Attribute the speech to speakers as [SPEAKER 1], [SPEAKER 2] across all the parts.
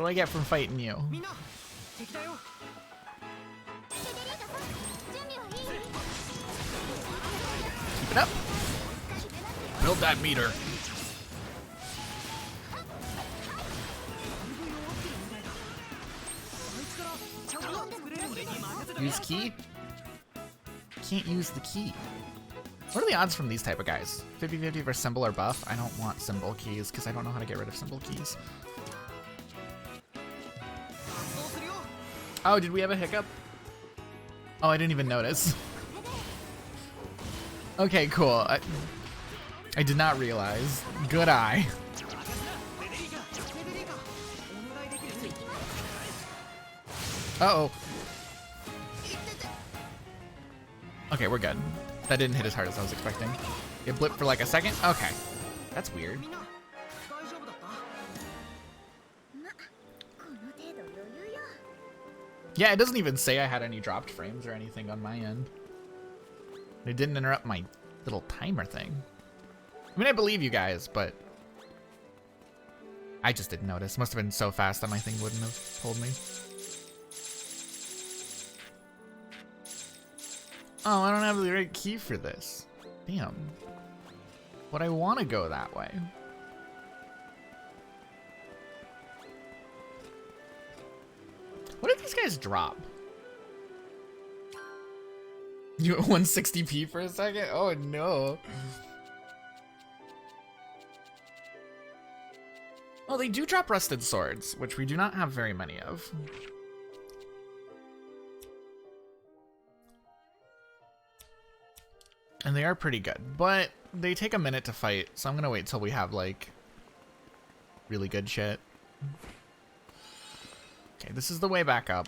[SPEAKER 1] What do I get from fighting you? Keep it up. Build that meter. Use key? Can't use the key. What are the odds from these type of guys? 50-50 for symbol or buff? I don't want symbol keys because I don't know how to get rid of symbol keys. Oh, did we have a hiccup? Oh, I didn't even notice. Okay, cool. I did not realize. Good eye. Uh-oh. Okay, we're good. That didn't hit as hard as I was expecting. It blipped for like a second? Okay. That's weird. Yeah, it doesn't even say I had any dropped frames or anything on my end. It didn't interrupt my little timer thing. I mean, I believe you guys, but I just didn't notice. Must have been so fast that my thing wouldn't have told me. Oh, I don't have the right key for this. Damn. Would I want to go that way? What did these guys drop? You at 160p for a second? Oh no. Oh, they do drop rusted swords, which we do not have very many of. And they are pretty good, but they take a minute to fight, so I'm gonna wait till we have like really good shit. Okay, this is the way back up.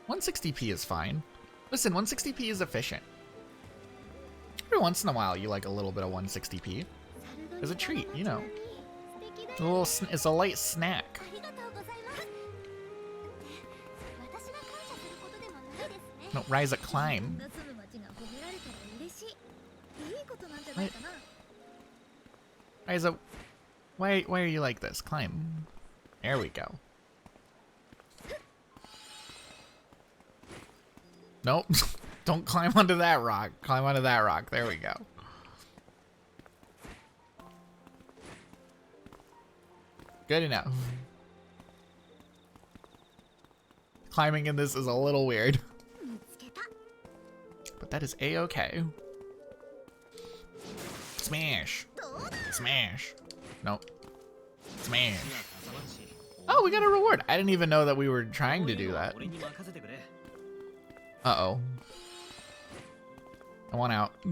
[SPEAKER 1] $160p is fine. Listen, 160p is efficient. Every once in a while, you like a little bit of 160p. As a treat, you know. It's a light snack. No, Ryza, climb. What? Ryza, why are you like this? Climb. There we go. Nope. Don't climb onto that rock. Climb onto that rock. There we go. Good enough. Climbing in this is a little weird. But that is a-okay. Smash. Smash. Nope. Smash. Oh, we got a reward. I didn't even know that we were trying to do that. Uh-oh. I want out. I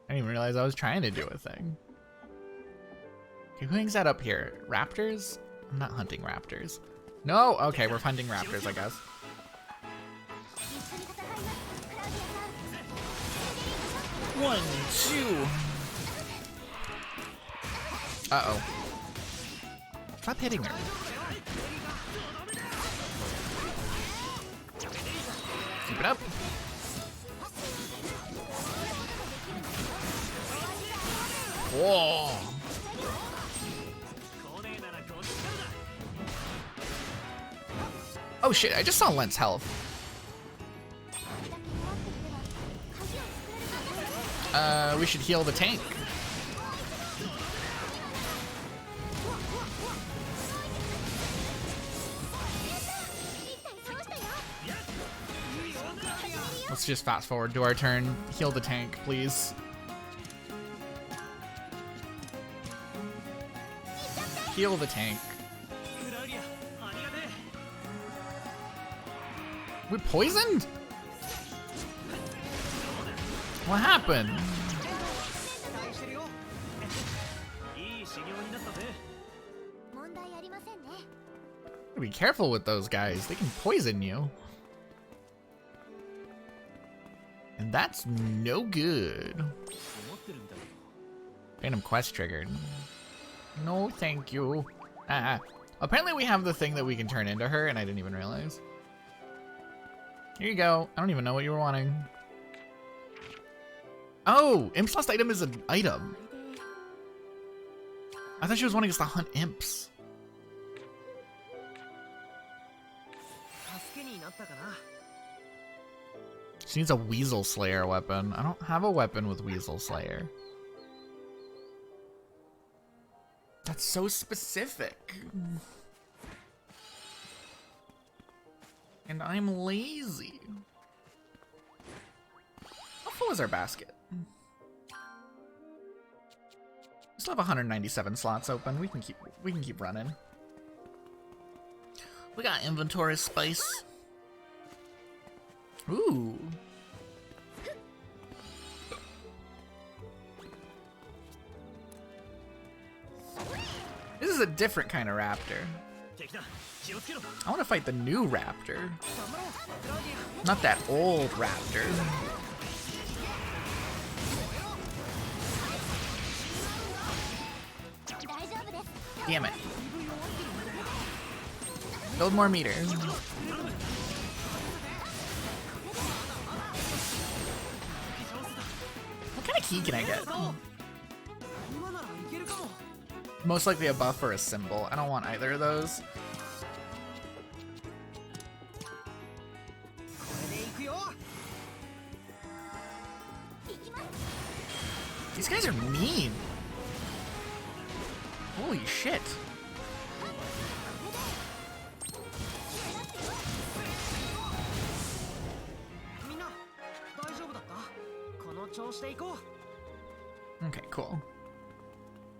[SPEAKER 1] didn't even realize I was trying to do a thing. Okay, who hangs that up here? Raptors? I'm not hunting raptors. No? Okay, we're hunting raptors, I guess. One, two. Uh-oh. Stop hitting her. Keep it up. Whoa. Oh shit, I just saw Lent's health. We should heal the tank. Let's just fast forward to our turn. Heal the tank, please. Heal the tank. We poisoned? What happened? Be careful with those guys. They can poison you. And that's no good. Random quest triggered. No, thank you. Apparently we have the thing that we can turn into her, and I didn't even realize. Here you go. I don't even know what you were wanting. Oh, Imp's lost item is an item. I thought she was wanting us to hunt imps. She needs a Weasel Slayer weapon. I don't have a weapon with Weasel Slayer. That's so specific. And I'm lazy. How full is our basket? We still have 197 slots open. We can keep running. We got inventory space. Ooh. This is a different kind of raptor. I want to fight the new raptor. Not that old raptor. Damn it. Build more meter. What kind of key can I get? Most likely a buff or a symbol. I don't want either of those. These guys are mean. Holy shit. Okay, cool.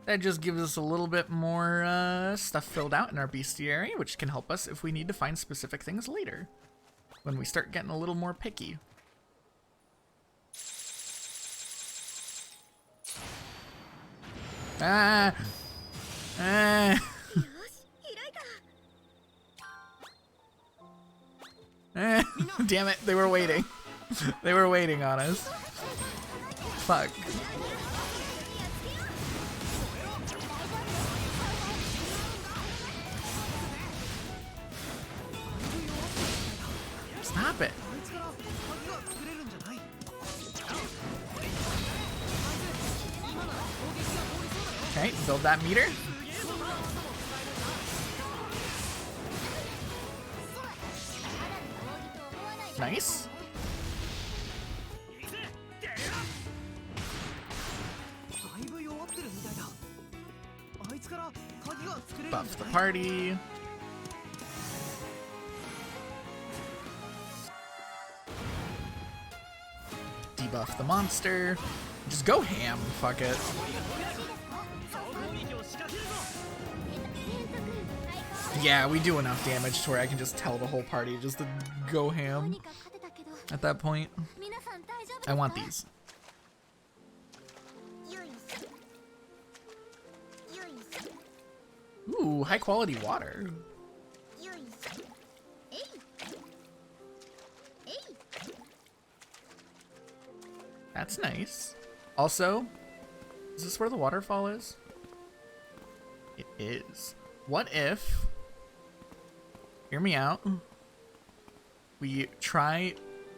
[SPEAKER 1] That just gives us a little bit more stuff filled out in our bestiary, which can help us if we need to find specific things later, when we start getting a little more picky. Ah! Ah! Ah! Damn it, they were waiting. They were waiting on us. Fuck. Stop it. Okay, build that meter. Nice. Buff the party. Debuff the monster. Just go ham, fuck it. Yeah, we do enough damage to where I can just tell the whole party just to go ham at that point. I want these. Ooh, high quality water. That's nice. Also, is this where the waterfall is? It is. What if, hear me out, we try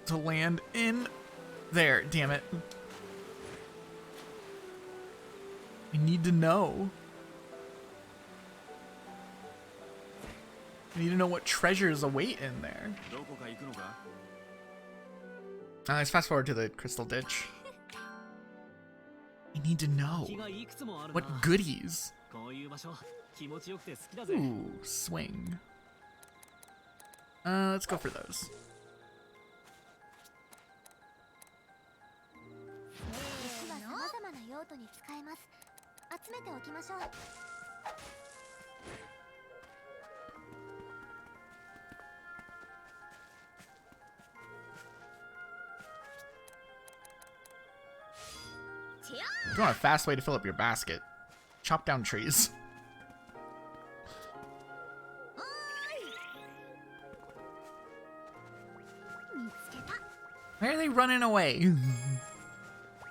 [SPEAKER 1] to land in there, damn it. I need to know. I need to know what treasures await in there. Let's fast forward to the crystal ditch. I need to know what goodies. Ooh, swing. Let's go for those. If you want a fast way to fill up your basket, chop down trees. Why are they running away?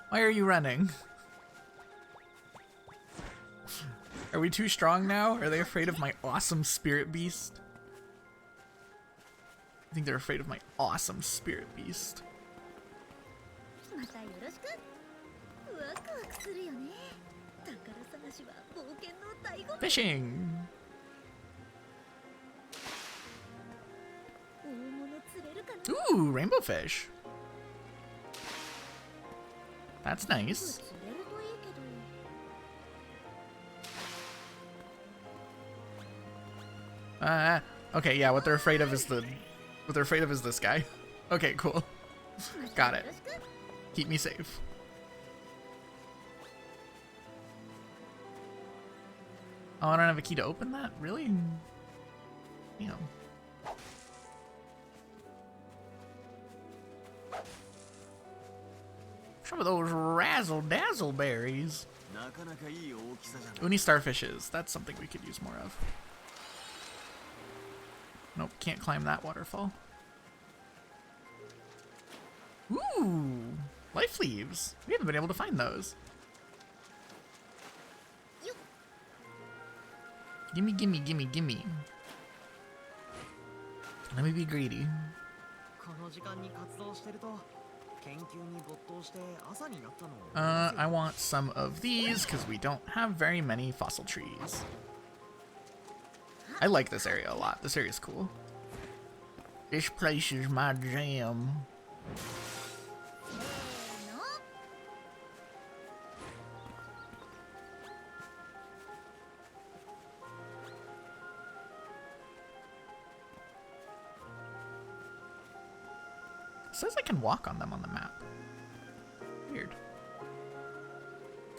[SPEAKER 1] Why are you running? Are we too strong now? Are they afraid of my awesome spirit beast? I think they're afraid of my awesome spirit beast. Fishing! Ooh, rainbow fish. That's nice. Okay, yeah, what they're afraid of is this guy. Okay, cool. Got it. Keep me safe. Oh, I don't have a key to open that? Really? Damn. Some of those razzle-dazzle berries. Uni starfishes. That's something we could use more of. Nope, can't climb that waterfall. Ooh! Life leaves. We haven't been able to find those. Gimme, gimme, gimme, gimme. Let me be greedy. I want some of these because we don't have very many fossil trees. I like this area a lot. This area is cool. This place is my jam. It says I can walk on them on the map. Weird.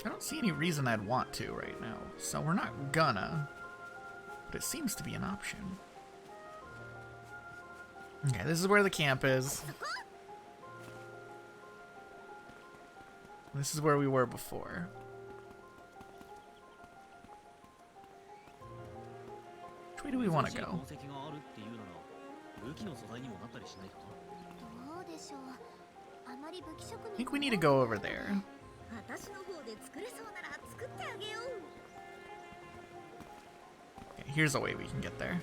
[SPEAKER 1] I don't see any reason I'd want to right now, so we're not gonna. But it seems to be an option. Okay, this is where the camp is. This is where we were before. Which way do we want to go? I think we need to go over there. Okay, here's a way we can get there.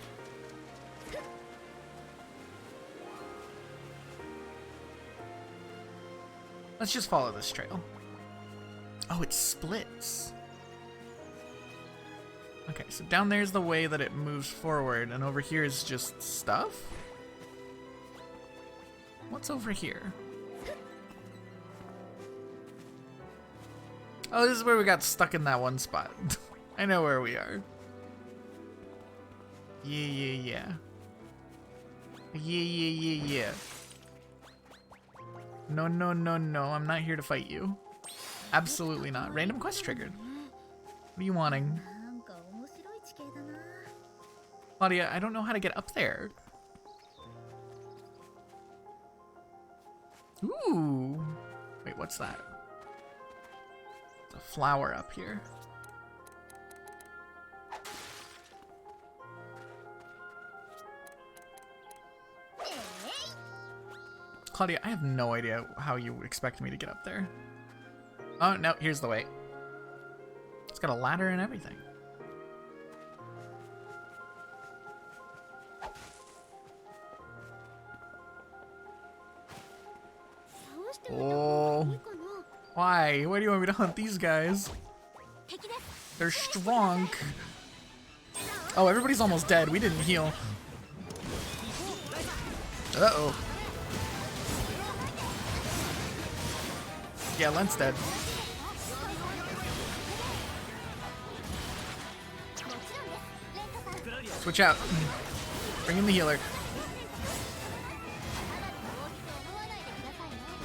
[SPEAKER 1] Let's just follow this trail. Oh, it splits. Okay, so down there's the way that it moves forward, and over here is just stuff? What's over here? Oh, this is where we got stuck in that one spot. I know where we are. Yeah. No, I'm not here to fight you. Absolutely not. Random quest triggered. What are you wanting? Claudia, I don't know how to get up there. Ooh. Wait, what's that? It's a flower up here. Claudia, I have no idea how you expect me to get up there. Oh, no, here's the way. It's got a ladder and everything. Oh. Why? Why do you want me to hunt these guys? They're strong. Oh, everybody's almost dead. We didn't heal. Uh-oh. Yeah, Lent's dead. Switch out. Bring in the healer.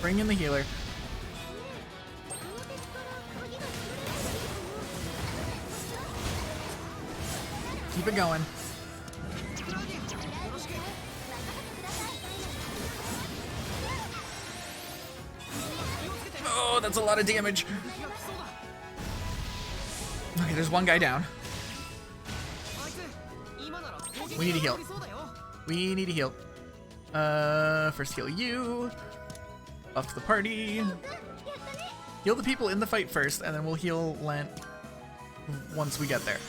[SPEAKER 1] Bring in the healer. Keep it going. Oh, that's a lot of damage. Okay, there's one guy down. We need to heal. We need to heal. First heal you. Buff the party. Heal the people in the fight first, and then we'll heal Lent once we get there.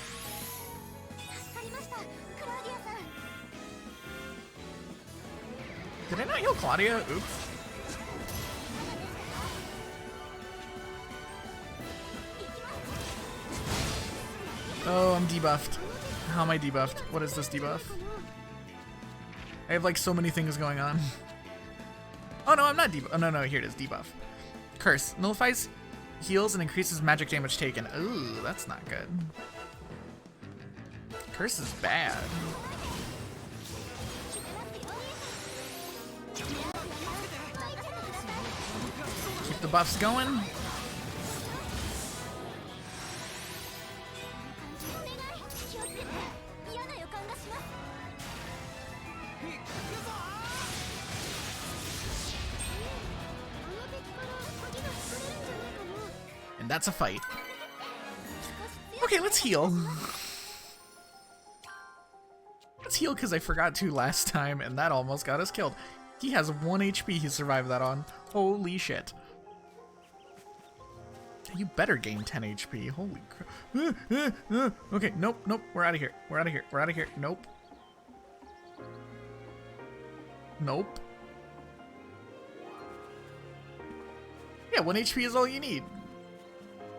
[SPEAKER 1] Did I not heal Claudia? Oops. Oh, I'm debuffed. How am I debuffed? What is this debuff? I have like so many things going on. Oh no, I'm not debuff. Oh no, here it is, debuff. Curse. Nullifies heals and increases magic damage taken. Ooh, that's not good. Curse is bad. Keep the buffs going. And that's a fight. Okay, let's heal. Let's heal because I forgot to last time and that almost got us killed. He has 1 HP he survived that on. Holy shit. You better gain 10 HP. Holy crap. Okay, nope. We're out of here. We're out of here. Nope. Yeah, 1 HP is all you need.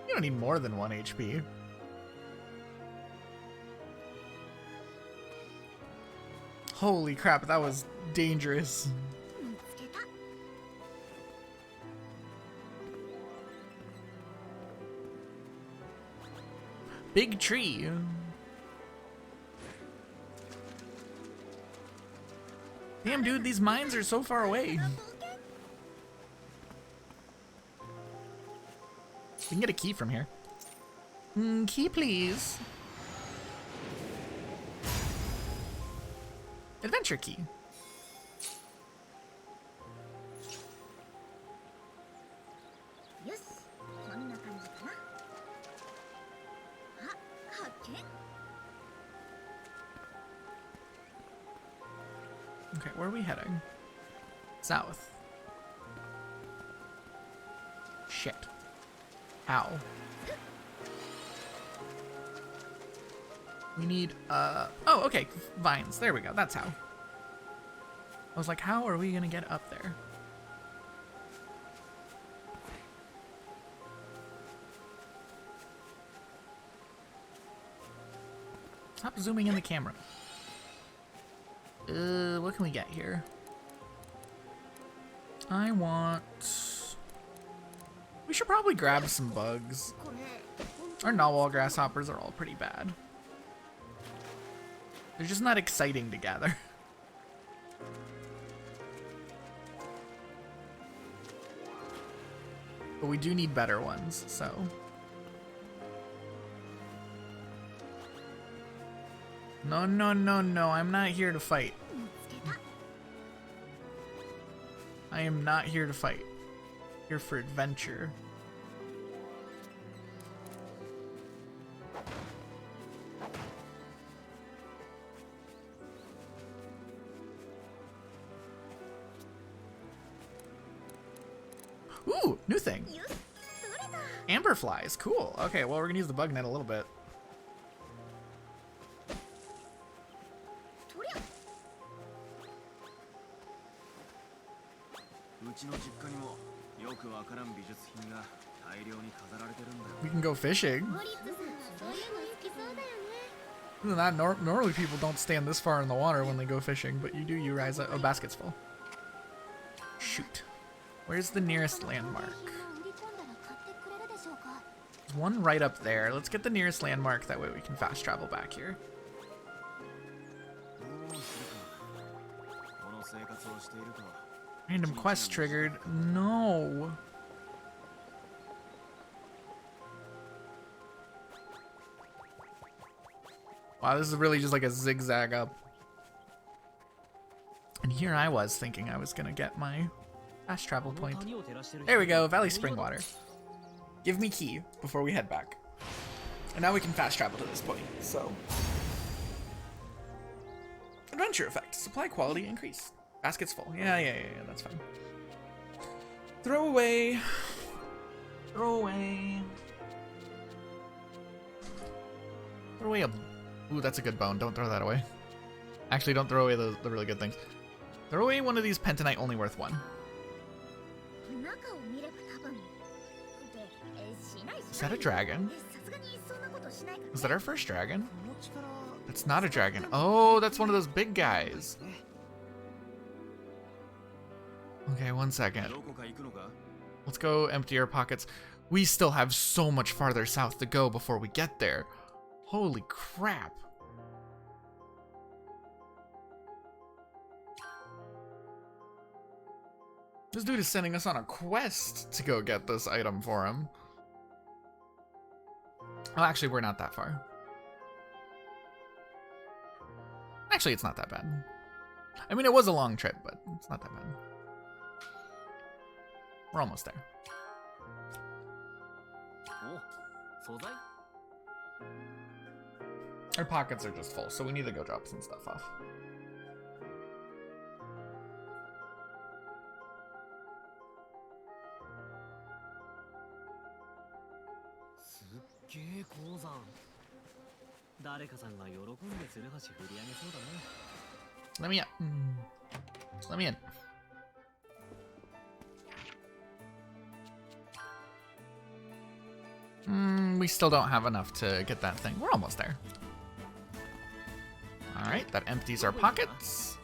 [SPEAKER 1] You don't need more than 1 HP. Holy crap, that was dangerous. Big tree. Damn, dude, these mines are so far away. We can get a key from here. Key, please. Adventure key. Okay, where are we heading? South. Shit. Ow. We need, oh, okay, vines. There we go. That's how. I was like, how are we gonna get up there? Stop zooming in the camera. What can we get here? I want... We should probably grab some bugs. Our narwhal grasshoppers are all pretty bad. They're just not exciting to gather. But we do need better ones, so... No, I'm not here to fight. I am not here to fight. Here for adventure. Ooh, new thing. Amber flies, cool. Okay, well we're gonna use the bug net a little bit. We can go fishing. Other than that, normally people don't stand this far in the water when they go fishing, but you do, you Ryza. Oh, basket's full. Shoot. Where's the nearest landmark? There's one right up there. Let's get the nearest landmark, that way we can fast travel back here. Random quest triggered. No. Wow, this is really just like a zigzag up. And here I was thinking I was gonna get my fast travel point. There we go, Valley Springwater. Give me key before we head back. And now we can fast travel to this point, so. Adventure effect, supply quality increase. Basket's full. Yeah, that's fine. Throw away. Throw away. Throw away a... Ooh, that's a good bone. Don't throw that away. Actually, don't throw away the really good things. Throw away one of these pentanite, only worth one. Is that a dragon? Is that our first dragon? That's not a dragon. Oh, that's one of those big guys. Okay, 1 second. Let's go empty our pockets. We still have so much farther south to go before we get there. Holy crap. This dude is sending us on a quest to go get this item for him. Oh, actually, we're not that far. Actually, it's not that bad. I mean, it was a long trip, but it's not that bad. We're almost there. Our pockets are just full, so we need to go drop some stuff off. Let me in. Let me in. We still don't have enough to get that thing. We're almost there. Alright, that empties our pockets.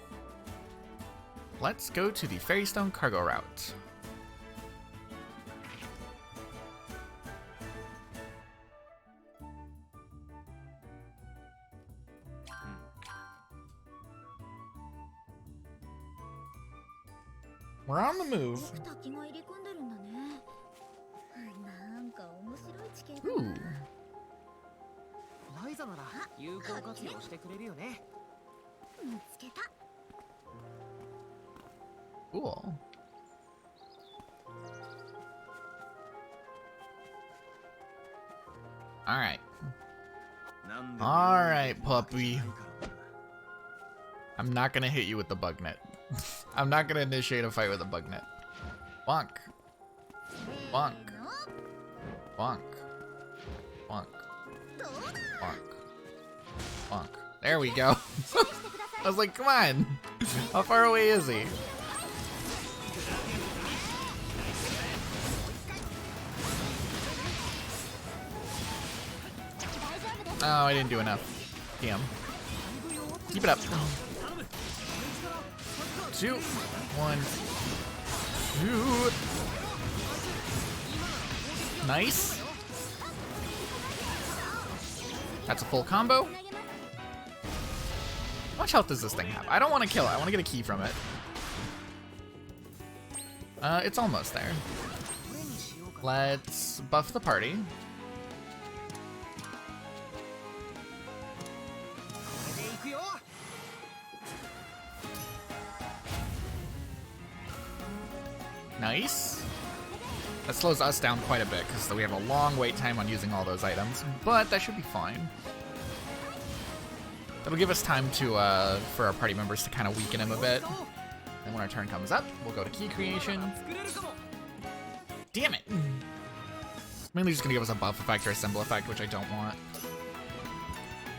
[SPEAKER 1] Let's go to the Ferrystone cargo route. We're on the move. Ooh. Cool. Alright. Alright, puppy. I'm not gonna hit you with the bug net. I'm not gonna initiate a fight with a bug net. Bonk. Bonk. Bonk. Bonk. Bonk. Bonk. There we go. I was like, come on. How far away is he? Oh, I didn't do enough. Damn. Keep it up. 2, 1, 2. Nice. That's a full combo. How much health does this thing have? I don't want to kill it. I want to get a key from it. It's almost there. Let's buff the party. Nice. That slows us down quite a bit because we have a long wait time on using all those items, but that should be fine. That'll give us time to for our party members to kind of weaken him a bit. And when our turn comes up, we'll go to key creation. Damn it! Mainly just gonna give us a buff effect or a symbol effect, which I don't want.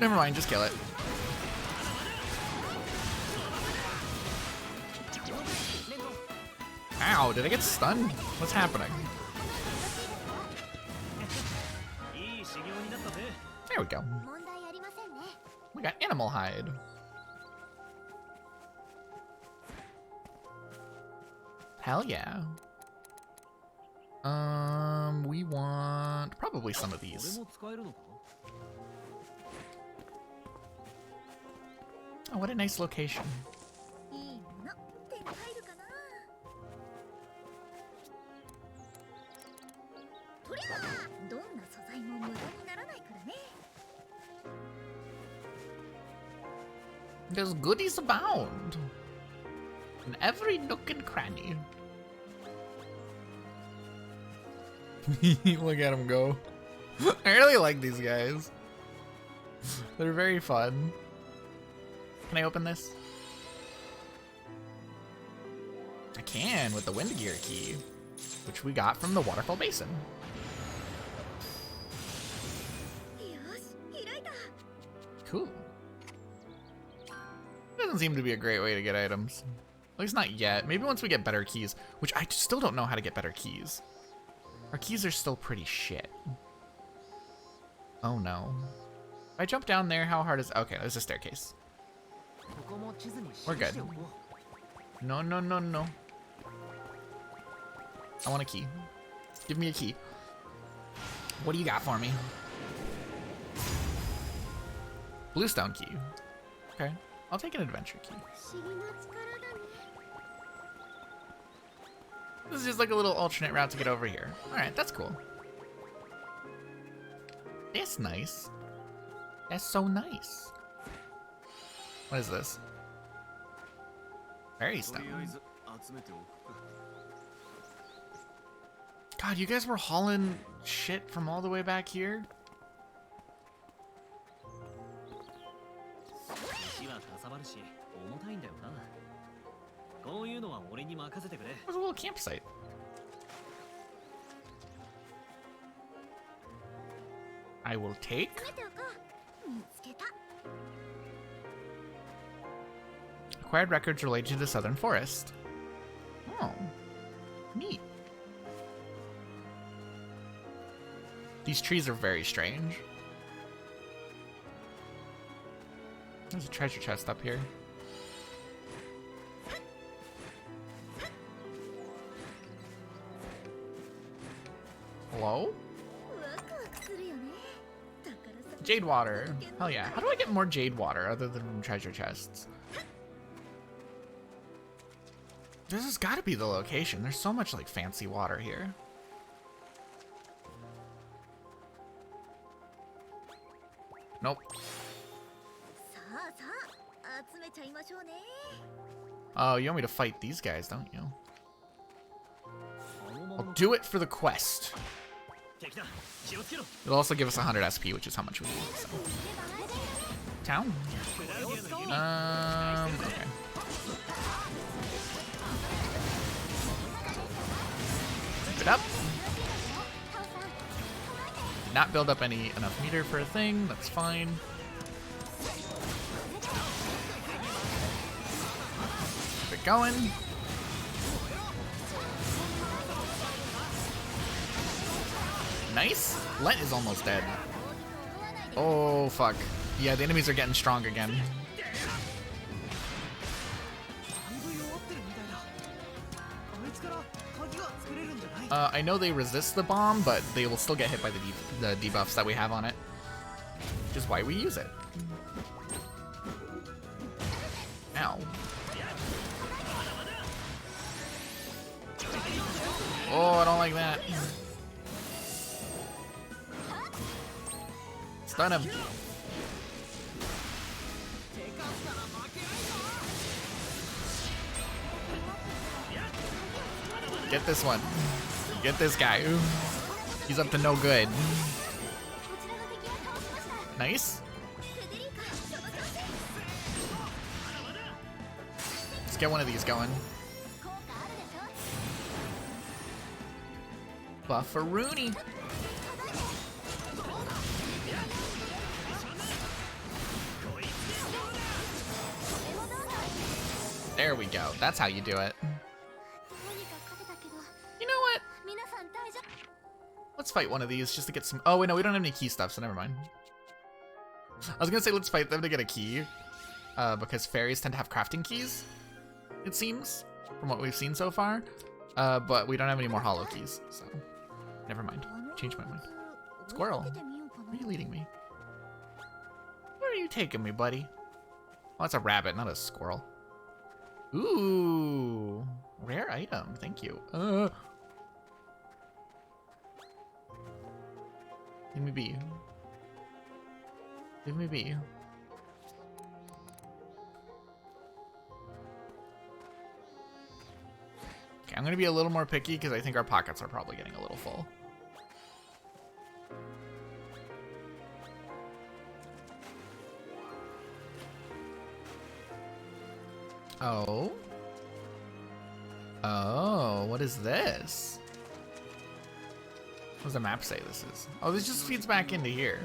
[SPEAKER 1] Never mind, just kill it. Ow, did I get stunned? What's happening? There we go. We got animal hide. Hell yeah. We want probably some of these. Oh, what a nice location. There's goodies abound in every nook and cranny. Look at him go. I really like these guys. They're very fun. Can I open this? I can with the wind gear key, which we got from the waterfall basin. Cool. Doesn't seem to be a great way to get items. At least not yet. Maybe once we get better keys, which I still don't know how to get better keys. Our keys are still pretty shit. Oh no. If I jump down there, how hard is... Okay, there's a staircase. We're good. No, no, no, no. I want a key. Give me a key. What do you got for me? Bluestone key. Okay, I'll take an adventure key. This is just like a little alternate route to get over here. Alright, that's cool. That's nice. That's so nice. What is this? Fairy stone. God, you guys were hauling shit from all the way back here? There's a little campsite. I will take. Acquired records related to the Southern Forest. Oh, neat. These trees are very strange. There's a treasure chest up here. Hello? Jade water. Hell yeah. How do I get more jade water other than from treasure chests? This has got to be the location. There's so much like fancy water here. Nope. Oh, you want me to fight these guys, don't you? I'll do it for the quest. It'll also give us 100 SP, which is how much we need. So. Town? Okay. Keep it up. Did not build up enough meter for a thing. That's fine. Keep it going. Nice. Lent is almost dead. Oh, fuck. Yeah, the enemies are getting strong again. I know they resist the bomb, but they will still get hit by the debuffs that we have on it. Which is why we use it. Ow. Oh, I don't like that. Stun him. Get this one. Get this guy. Ooh. He's up to no good. Nice. Let's get one of these going. Bufferoonie. There we go. That's how you do it. You know what? Let's fight one of these just to get some... Oh, wait, no, we don't have any key stuff, so never mind. I was gonna say let's fight them to get a key, because fairies tend to have crafting keys, it seems, from what we've seen so far. But we don't have any more hollow keys, so never mind. Change my mind. Squirrel, where are you leading me? Where are you taking me, buddy? Oh, it's a rabbit, not a squirrel. Ooh, rare item. Thank you. Leave me be. Leave me be. Okay, I'm gonna be a little more picky because I think our pockets are probably getting a little full. Oh. Oh, what is this? What does the map say this is? Oh, this just feeds back into here.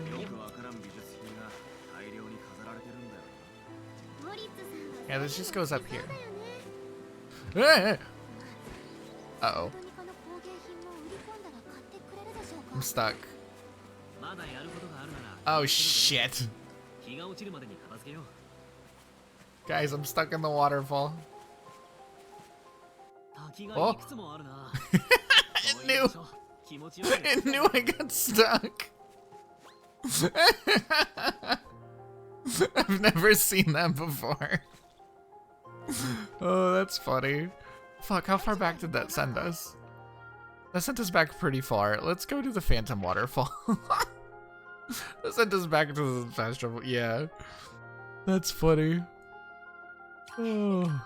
[SPEAKER 1] Yeah, this just goes up here. Uh-oh. I'm stuck. Oh, shit. Guys, I'm stuck in the waterfall. Oh. It knew I got stuck. I've never seen that before. Oh, that's funny. Fuck, how far back did that send us? That sent us back pretty far. Let's go to the Phantom Waterfall. That sent us back to the fast travel. Yeah. That's funny. Oh.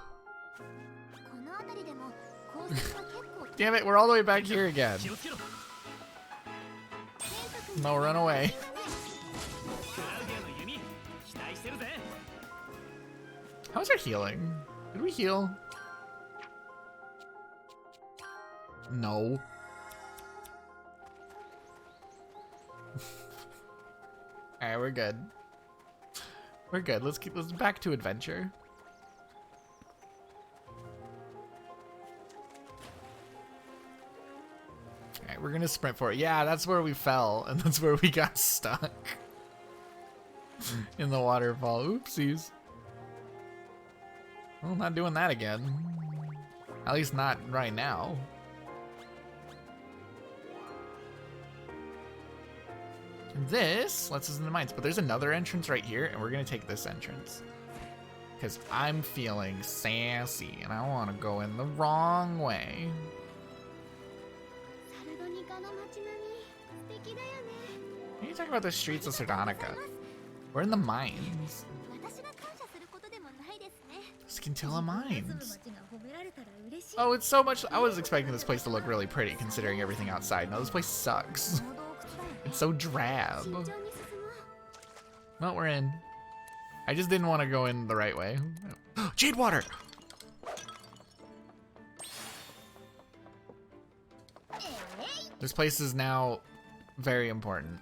[SPEAKER 1] Damn it, we're all the way back here again. No, run away. How's our healing? Did we heal? No. Alright, we're good. We're good. Let's back to adventure. Alright, we're gonna sprint for it. Yeah, that's where we fell, and that's where we got stuck. In the waterfall. Oopsies. Well, not doing that again. At least not right now. This lets us into mines, but there's another entrance right here, and we're gonna take this entrance. Because I'm feeling sassy, and I want to go in the wrong way. Can you talk about the streets of Sardonica? We're in the mines. Scintilla Mines. Oh, it's so much. I was expecting this place to look really pretty considering everything outside. No, this place sucks. It's so drab. Well, we're in. I just didn't want to go in the right way. Jade water! This place is now very important.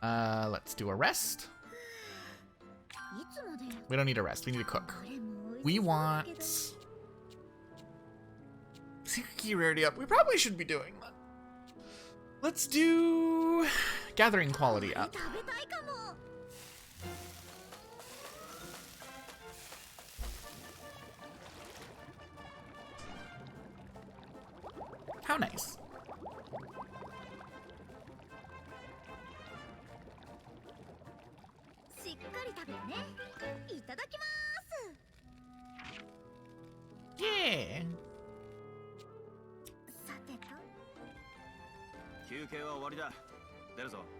[SPEAKER 1] Let's do a rest. We don't need a rest. We need to cook. We want secret key rarity up. We probably should be doing that. Let's do gathering quality up. How nice. Yeah.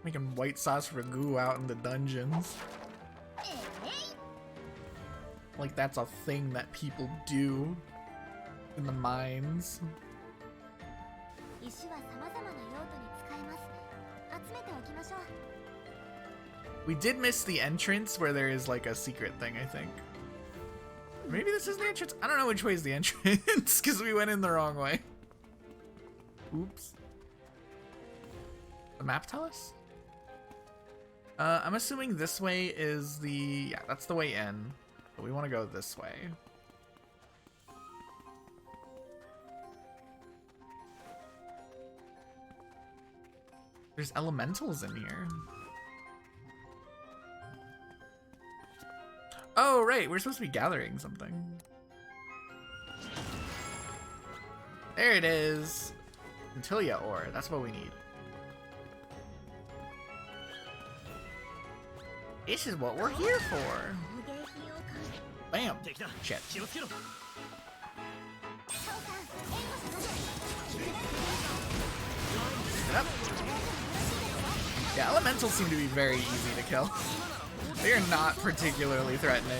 [SPEAKER 1] Making white sauce ragu out in the dungeons. Like that's a thing that people do in the mines. We did miss the entrance where there is like a secret thing, I think. Maybe this is the entrance? I don't know which way is the entrance because we went in the wrong way. Oops. The map tell us? I'm assuming this way is the... Yeah, that's the way in. But we want to go this way. There's elementals in here. Oh, right. We're supposed to be gathering something. There it is. Atelier ore. That's what we need. This is what we're here for. Bam. Shit. Yep. Yeah, elementals seem to be very easy to kill. They are not particularly threatening.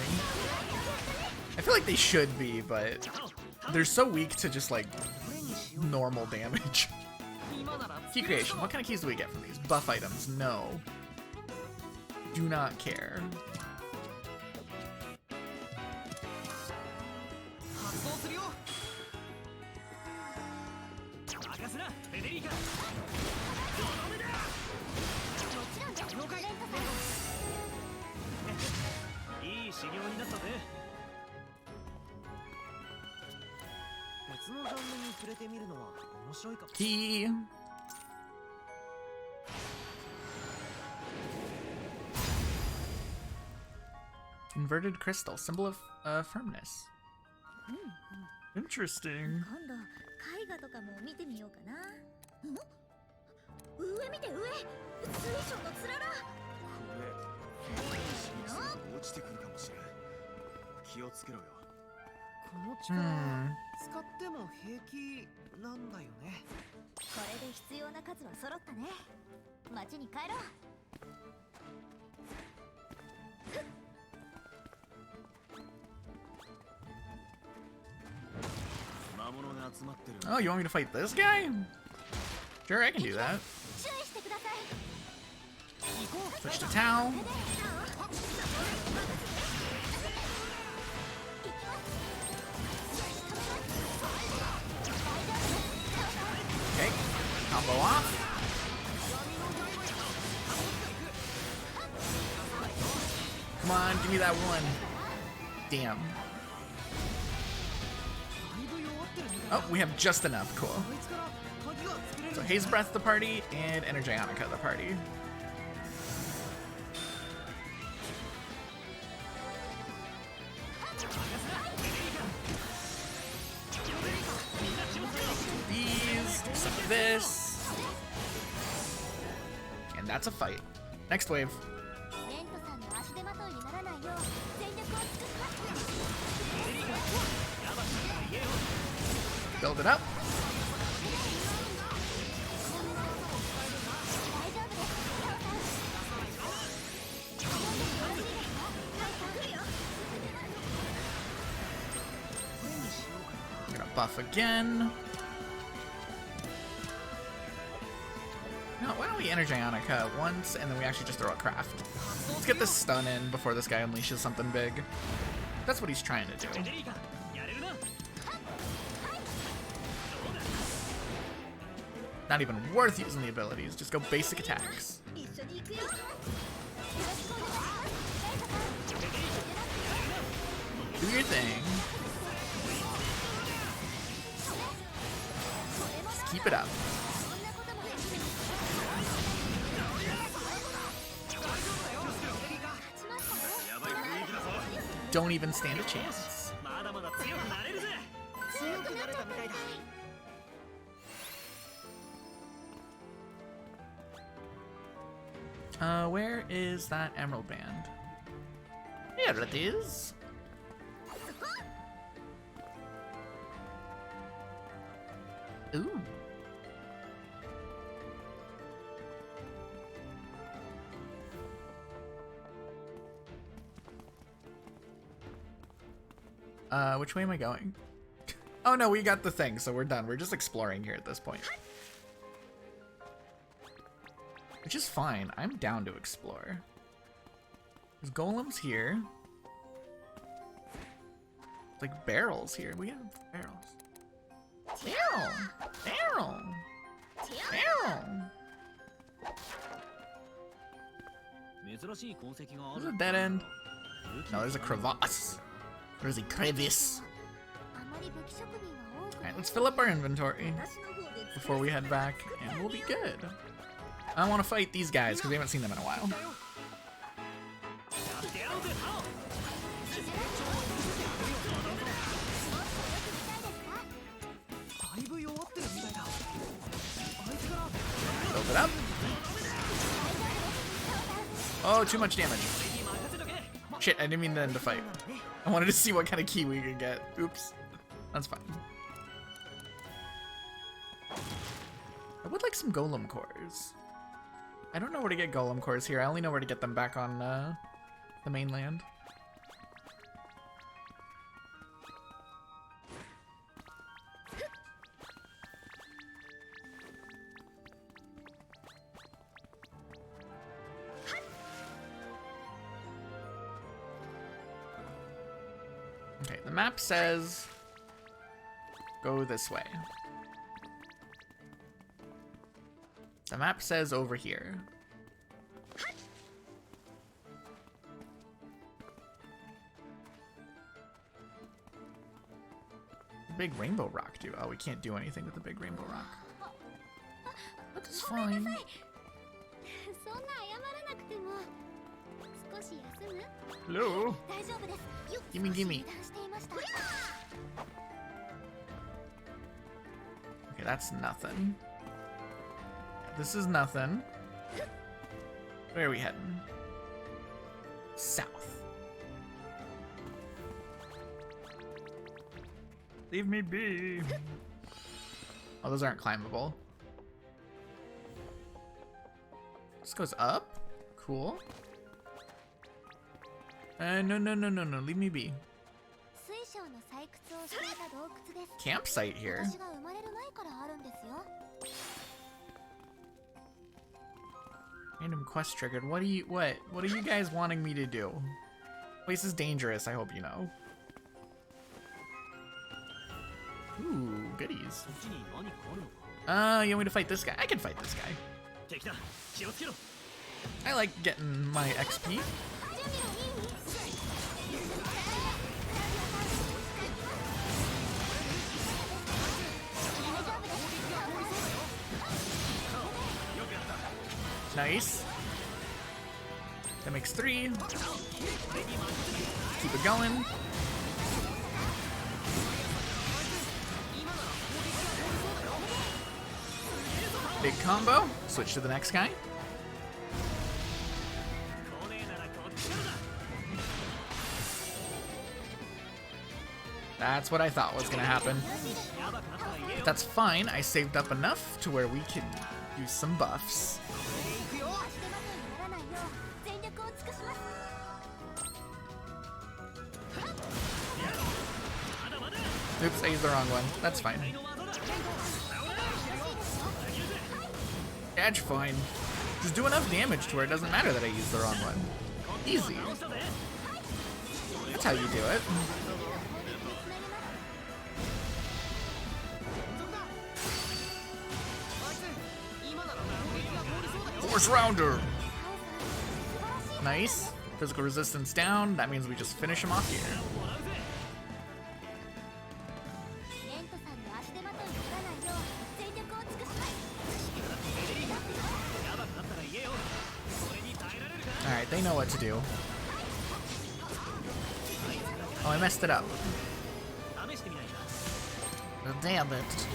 [SPEAKER 1] I feel like they should be, but they're so weak to just like normal damage. Key creation. What kind of keys do we get from these? Buff items. No. Do not care. Key. Inverted crystal, symbol of firmness. Interesting. Oh, you want me to fight this guy? Sure, I can do that. Switch to Tau. Okay, combo off. Come on, give me that one. Damn. Oh, we have just enough. Cool. So Haze Breath the party and Energionica the party. These, some of this. And that's a fight. Next wave. Build it up. I'm gonna buff again. No, why don't we Energionica once and then we actually just throw a craft? Let's get this stun in before this guy unleashes something big. That's what he's trying to do. Not even worth using the abilities, just go basic attacks. Do your thing. Just keep it up. Don't even stand a chance. Where is that emerald band? Here it is. Ooh. Which way am I going? Oh no, we got the thing, so we're done. We're just exploring here at this point. Which is fine. I'm down to explore. There's golems here. It's like barrels here. We have barrels. Barrel! Barrel! Barrel! There's a dead end. No, there's a crevasse. There's a crevice. Alright, let's fill up our inventory before we head back, and we'll be good. I want to fight these guys because we haven't seen them in a while. Build it up. Oh, too much damage. Shit, I didn't mean them to fight. I wanted to see what kind of key we could get. Oops. That's fine. I would like some golem cores. I don't know where to get golem cores here. I only know where to get them back on the mainland. Okay, the map says go this way. The map says over here. Big rainbow rock do? Oh, we can't do anything with the big rainbow rock. That's fine. Hello? Gimme, gimme. Okay, that's nothing. This is nothing. Where are we heading? South. Leave me be. Oh, those aren't climbable. This goes up? Cool. No, leave me be. Campsite here. Random quest triggered. What are you guys wanting me to do? Place is dangerous, I hope you know. Ooh, goodies. You want me to fight this guy? I can fight this guy. I like getting my XP. Nice. That makes 3. Keep it going. Big combo. Switch to the next guy. That's what I thought was gonna happen. That's fine. I saved up enough to where we can use some buffs. Oops, I used the wrong one. That's fine. That's fine. Just do enough damage to where it doesn't matter that I used the wrong one. Easy. That's how you do it. Force rounder. Nice. Physical resistance down. That means we just finish him off here. Alright, they know what to do. Oh, I messed it up. Damn it.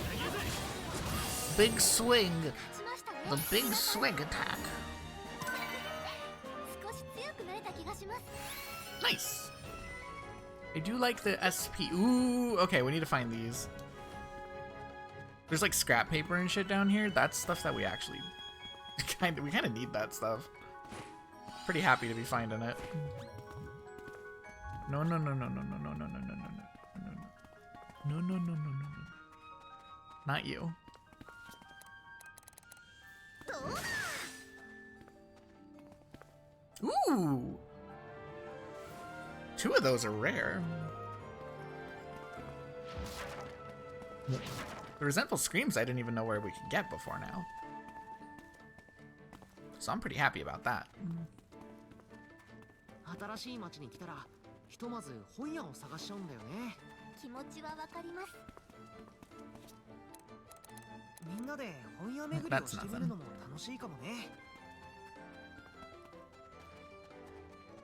[SPEAKER 1] Big swing. The big swing attack. Nice. I do like the SP. Ooh, okay, we need to find these. There's like scrap paper and shit down here. That's stuff that we actually we kind of need that stuff. Pretty happy to be finding it. No. Not you. Ooh! 2 of those are rare. The resentful screams I didn't even know where we could get before now. So I'm pretty happy about that.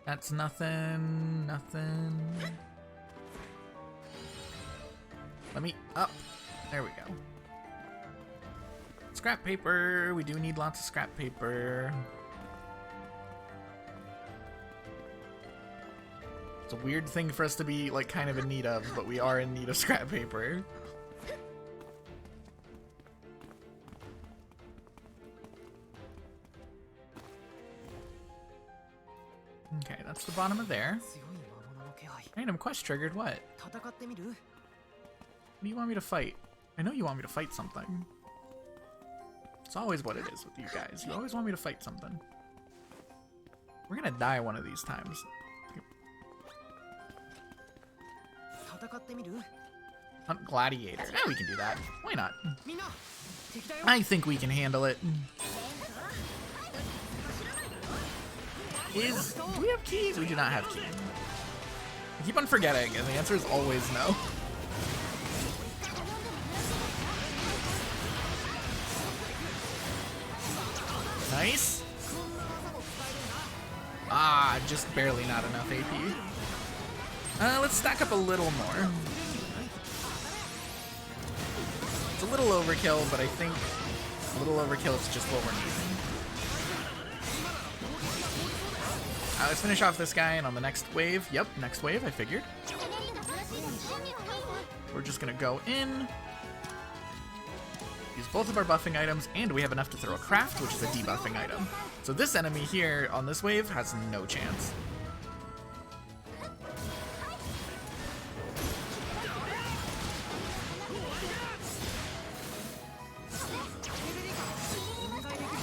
[SPEAKER 1] That's nothing. That's nothing. Let me up. There we go. Scrap paper. We do need lots of scrap paper. It's a weird thing for us to be like kind of in need of, but we are in need of scrap paper. Okay, that's the bottom of there. Random quest triggered. What? What do you want me to fight? I know you want me to fight something. It's always what it is with you guys. You always want me to fight something. We're gonna die one of these times. Hunt gladiator. Yeah, we can do that. Why not? I think we can handle it. Do we have keys? We do not have keys. I keep on forgetting, and the answer is always no. Nice. Ah, just barely not enough AP. Let's stack up a little more. It's a little overkill, but I think a little overkill is just what we're needing. Let's finish off this guy, and on the next wave, yep, next wave, I figured. We're just gonna go in, use both of our buffing items, and we have enough to throw a craft, which is a debuffing item. So this enemy here on this wave has no chance.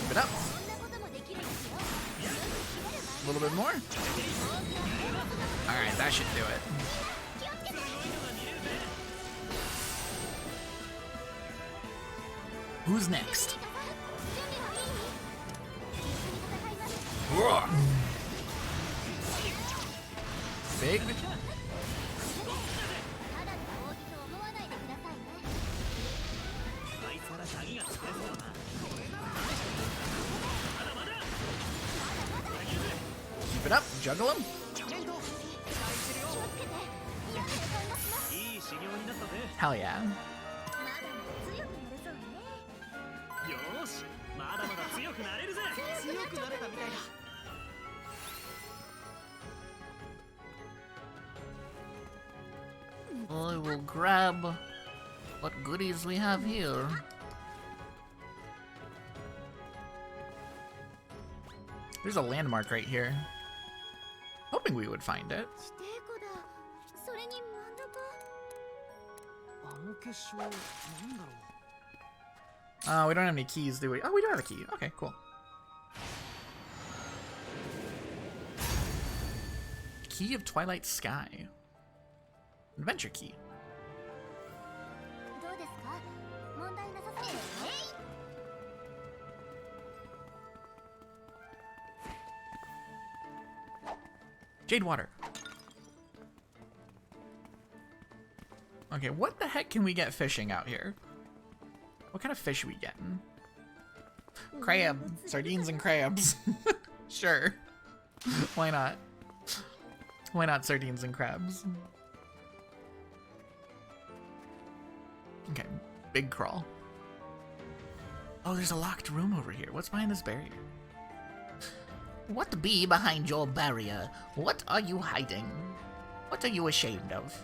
[SPEAKER 1] Keep it up. A little bit more. All right, that should do it. Who's next? Big. Keep it up, juggle him. Hell yeah. I will grab what goodies we have here. There's a landmark right here. Hoping we would find it. We don't have any keys, do we? Oh, we do have a key. Okay, cool. Key of Twilight Sky. Adventure key. Jade water. Okay, what the heck can we get fishing out here? What kind of fish are we getting? Crab. Sardines and crabs. Sure. Why not? Why not sardines and crabs? Okay, big crawl. Oh, there's a locked room over here. What's behind this barrier? What be behind your barrier? What are you hiding? What are you ashamed of?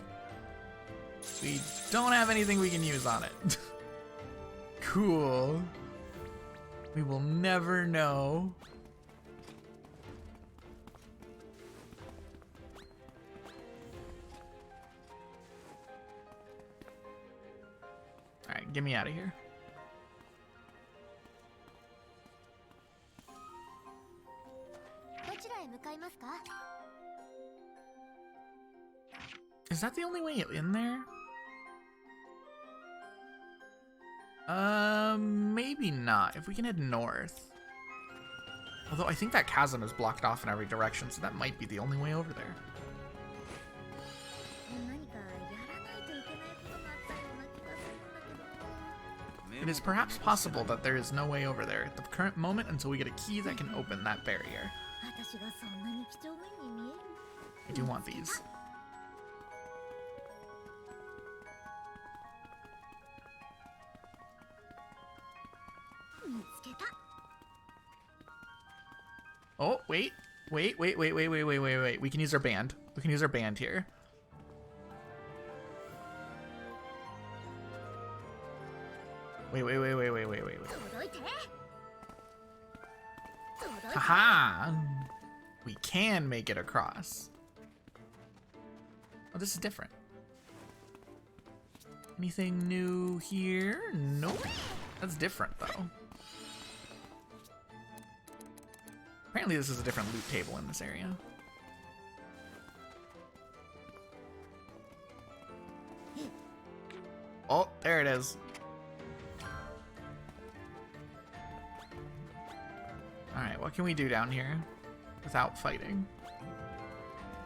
[SPEAKER 1] We don't have anything we can use on it. Cool. We will never know. Alright, get me out of here. Is that the only way in there? Maybe not. If we can head north. Although I think that chasm is blocked off in every direction, so that might be the only way over there. It is perhaps possible that there is no way over there at the current moment until we get a key that can open that barrier. I do want these. Oh, wait. Wait. We can use our band. We can use our band here. Wait. Haha! We can make it across. Oh, this is different. Anything new here? Nope. That's different, though. Apparently this is a different loot table in this area. Oh, there it is. Alright, what can we do down here without fighting?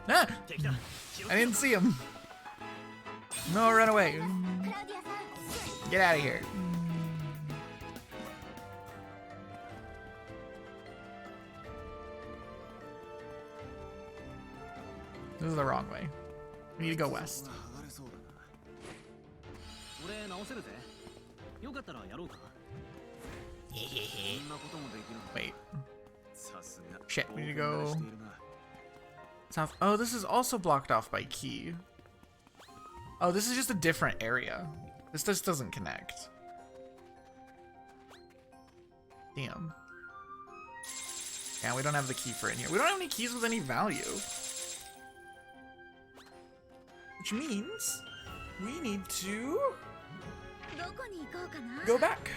[SPEAKER 1] Ah! I didn't see him. No, run away. Get out of here. This is the wrong way. We need to go west. Wait. Shit, we need to go south. Oh, this is also blocked off by key. Oh, this is just a different area. This just doesn't connect. Damn. Yeah, we don't have the key for in here. We don't have any keys with any value. Which means we need to go back.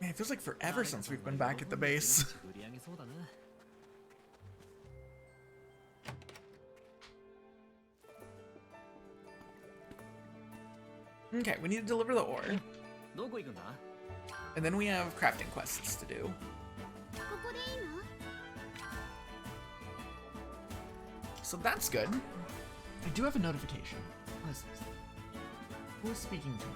[SPEAKER 1] Man, it feels like forever since we've been back at the base. Okay, we need to deliver the ore. And then we have crafting quests to do. So that's good. I do have a notification. What is this? Who is speaking to me?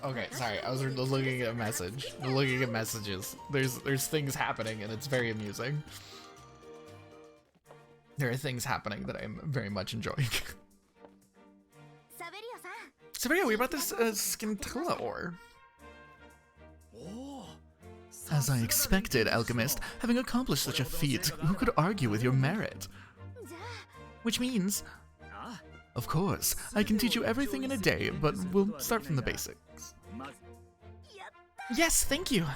[SPEAKER 1] Okay, sorry, I was looking at a message. Looking at messages. There's things happening and it's very amusing. There are things happening that I'm very much enjoying. Saverio, we brought this scintilla ore. As I expected, Alchemist, having accomplished such a feat, who could argue with your merit? Which means, of course, I can teach you everything in a day, but we'll start from the basics. Yes, thank you!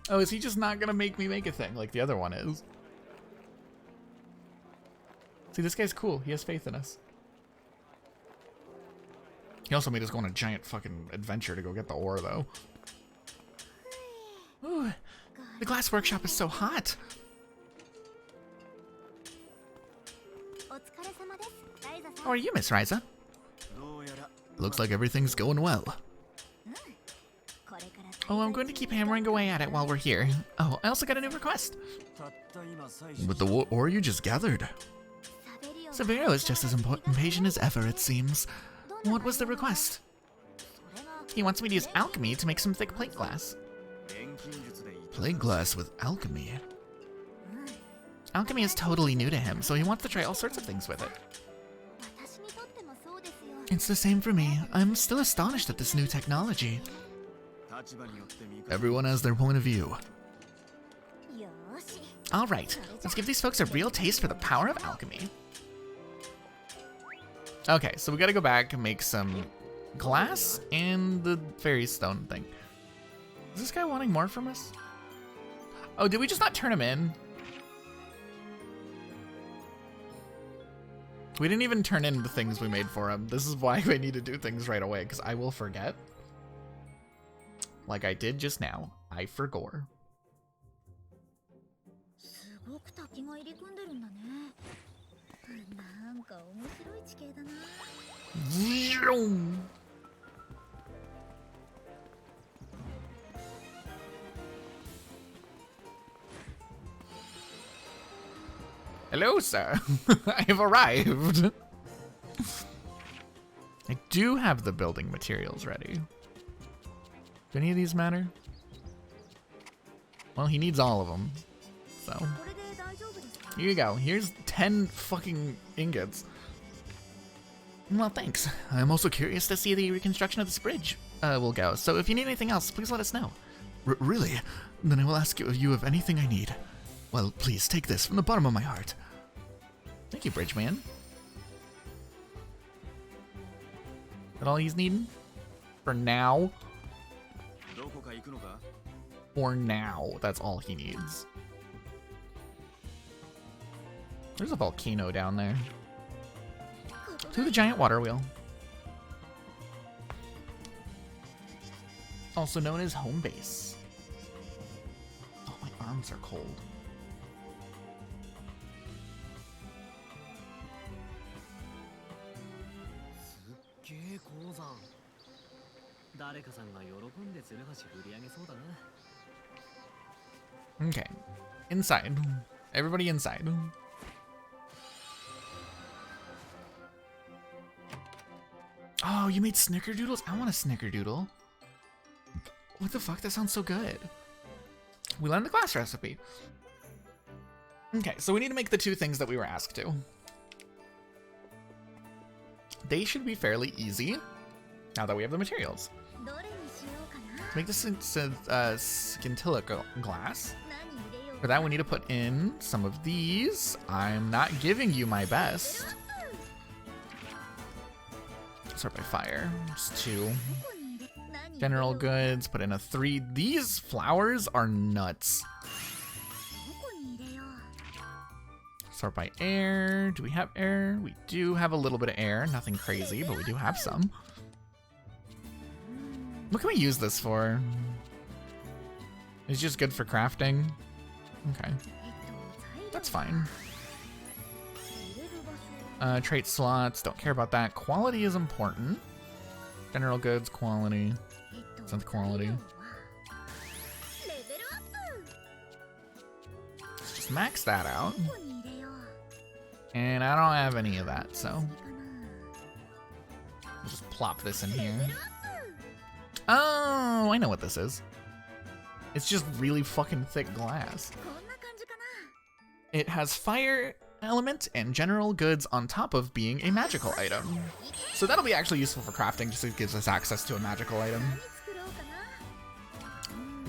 [SPEAKER 1] Oh, is he just not gonna make me make a thing like the other one is? See, this guy's cool. He has faith in us. He also made us go on a giant fucking adventure to go get the ore, though. Ooh, the glass workshop is so hot. How are you, Miss Ryza? Looks like everything's going well. Oh, I'm going to keep hammering away at it while we're here. Oh, I also got a new request. With the ore you just gathered. Saverio is just as impatient as ever, it seems. What was the request? He wants me to use alchemy to make some thick plate glass. Plate glass with alchemy? Alchemy is totally new to him, so he wants to try all sorts of things with it. It's the same for me. I'm still astonished at this new technology. Everyone has their point of view. Alright, let's give these folks a real taste for the power of alchemy. Okay, so we gotta go back and make some glass and the fairy stone thing. Is this guy wanting more from us? Oh, did we just not turn him in? We didn't even turn in the things we made for him. This is why we need to do things right away, because I will forget. Like I did just now. I forgot. Hello, sir. I have arrived. do have the building materials ready. Do any of these matter? Well, he needs all of them. So, here you go. Here's 10 fucking ingots. Well, thanks. I'm also curious to see the reconstruction of this bridge will go. So if you need anything else, please let us know. Really? Then I will ask you of anything I need. Well, please take this from the bottom of my heart. Thank you, bridge man. Is that all he's needing? For now? For now, that's all he needs. There's a volcano down there. To the giant water wheel. Also known as home base. Oh, my arms are cold. Okay. Inside. Everybody inside. Oh, you made snickerdoodles? I want a snickerdoodle. What the fuck? That sounds so good. We learned the class recipe. Okay, so we need to make the two things that we were asked to. They should be fairly easy now that we have the materials. To make this scintilla glass. For that, we need to put in some of these. I'm not giving you my best. Start by fire. Just 2. General goods, put in a 3. These flowers are nuts. Start by air. Do we have air? We do have a little bit of air. Nothing crazy, but we do have some. What can we use this for? It's just good for crafting. Okay. That's fine. Trait slots, don't care about that. Quality is important. General goods, quality. Synth quality. Let's just max that out. And I don't have any of that, so I'll just plop this in here. Oh, I know what this is. It's just really fucking thick glass. It has fire element and general goods on top of being a magical item. So that'll be actually useful for crafting, just so it gives us access to a magical item.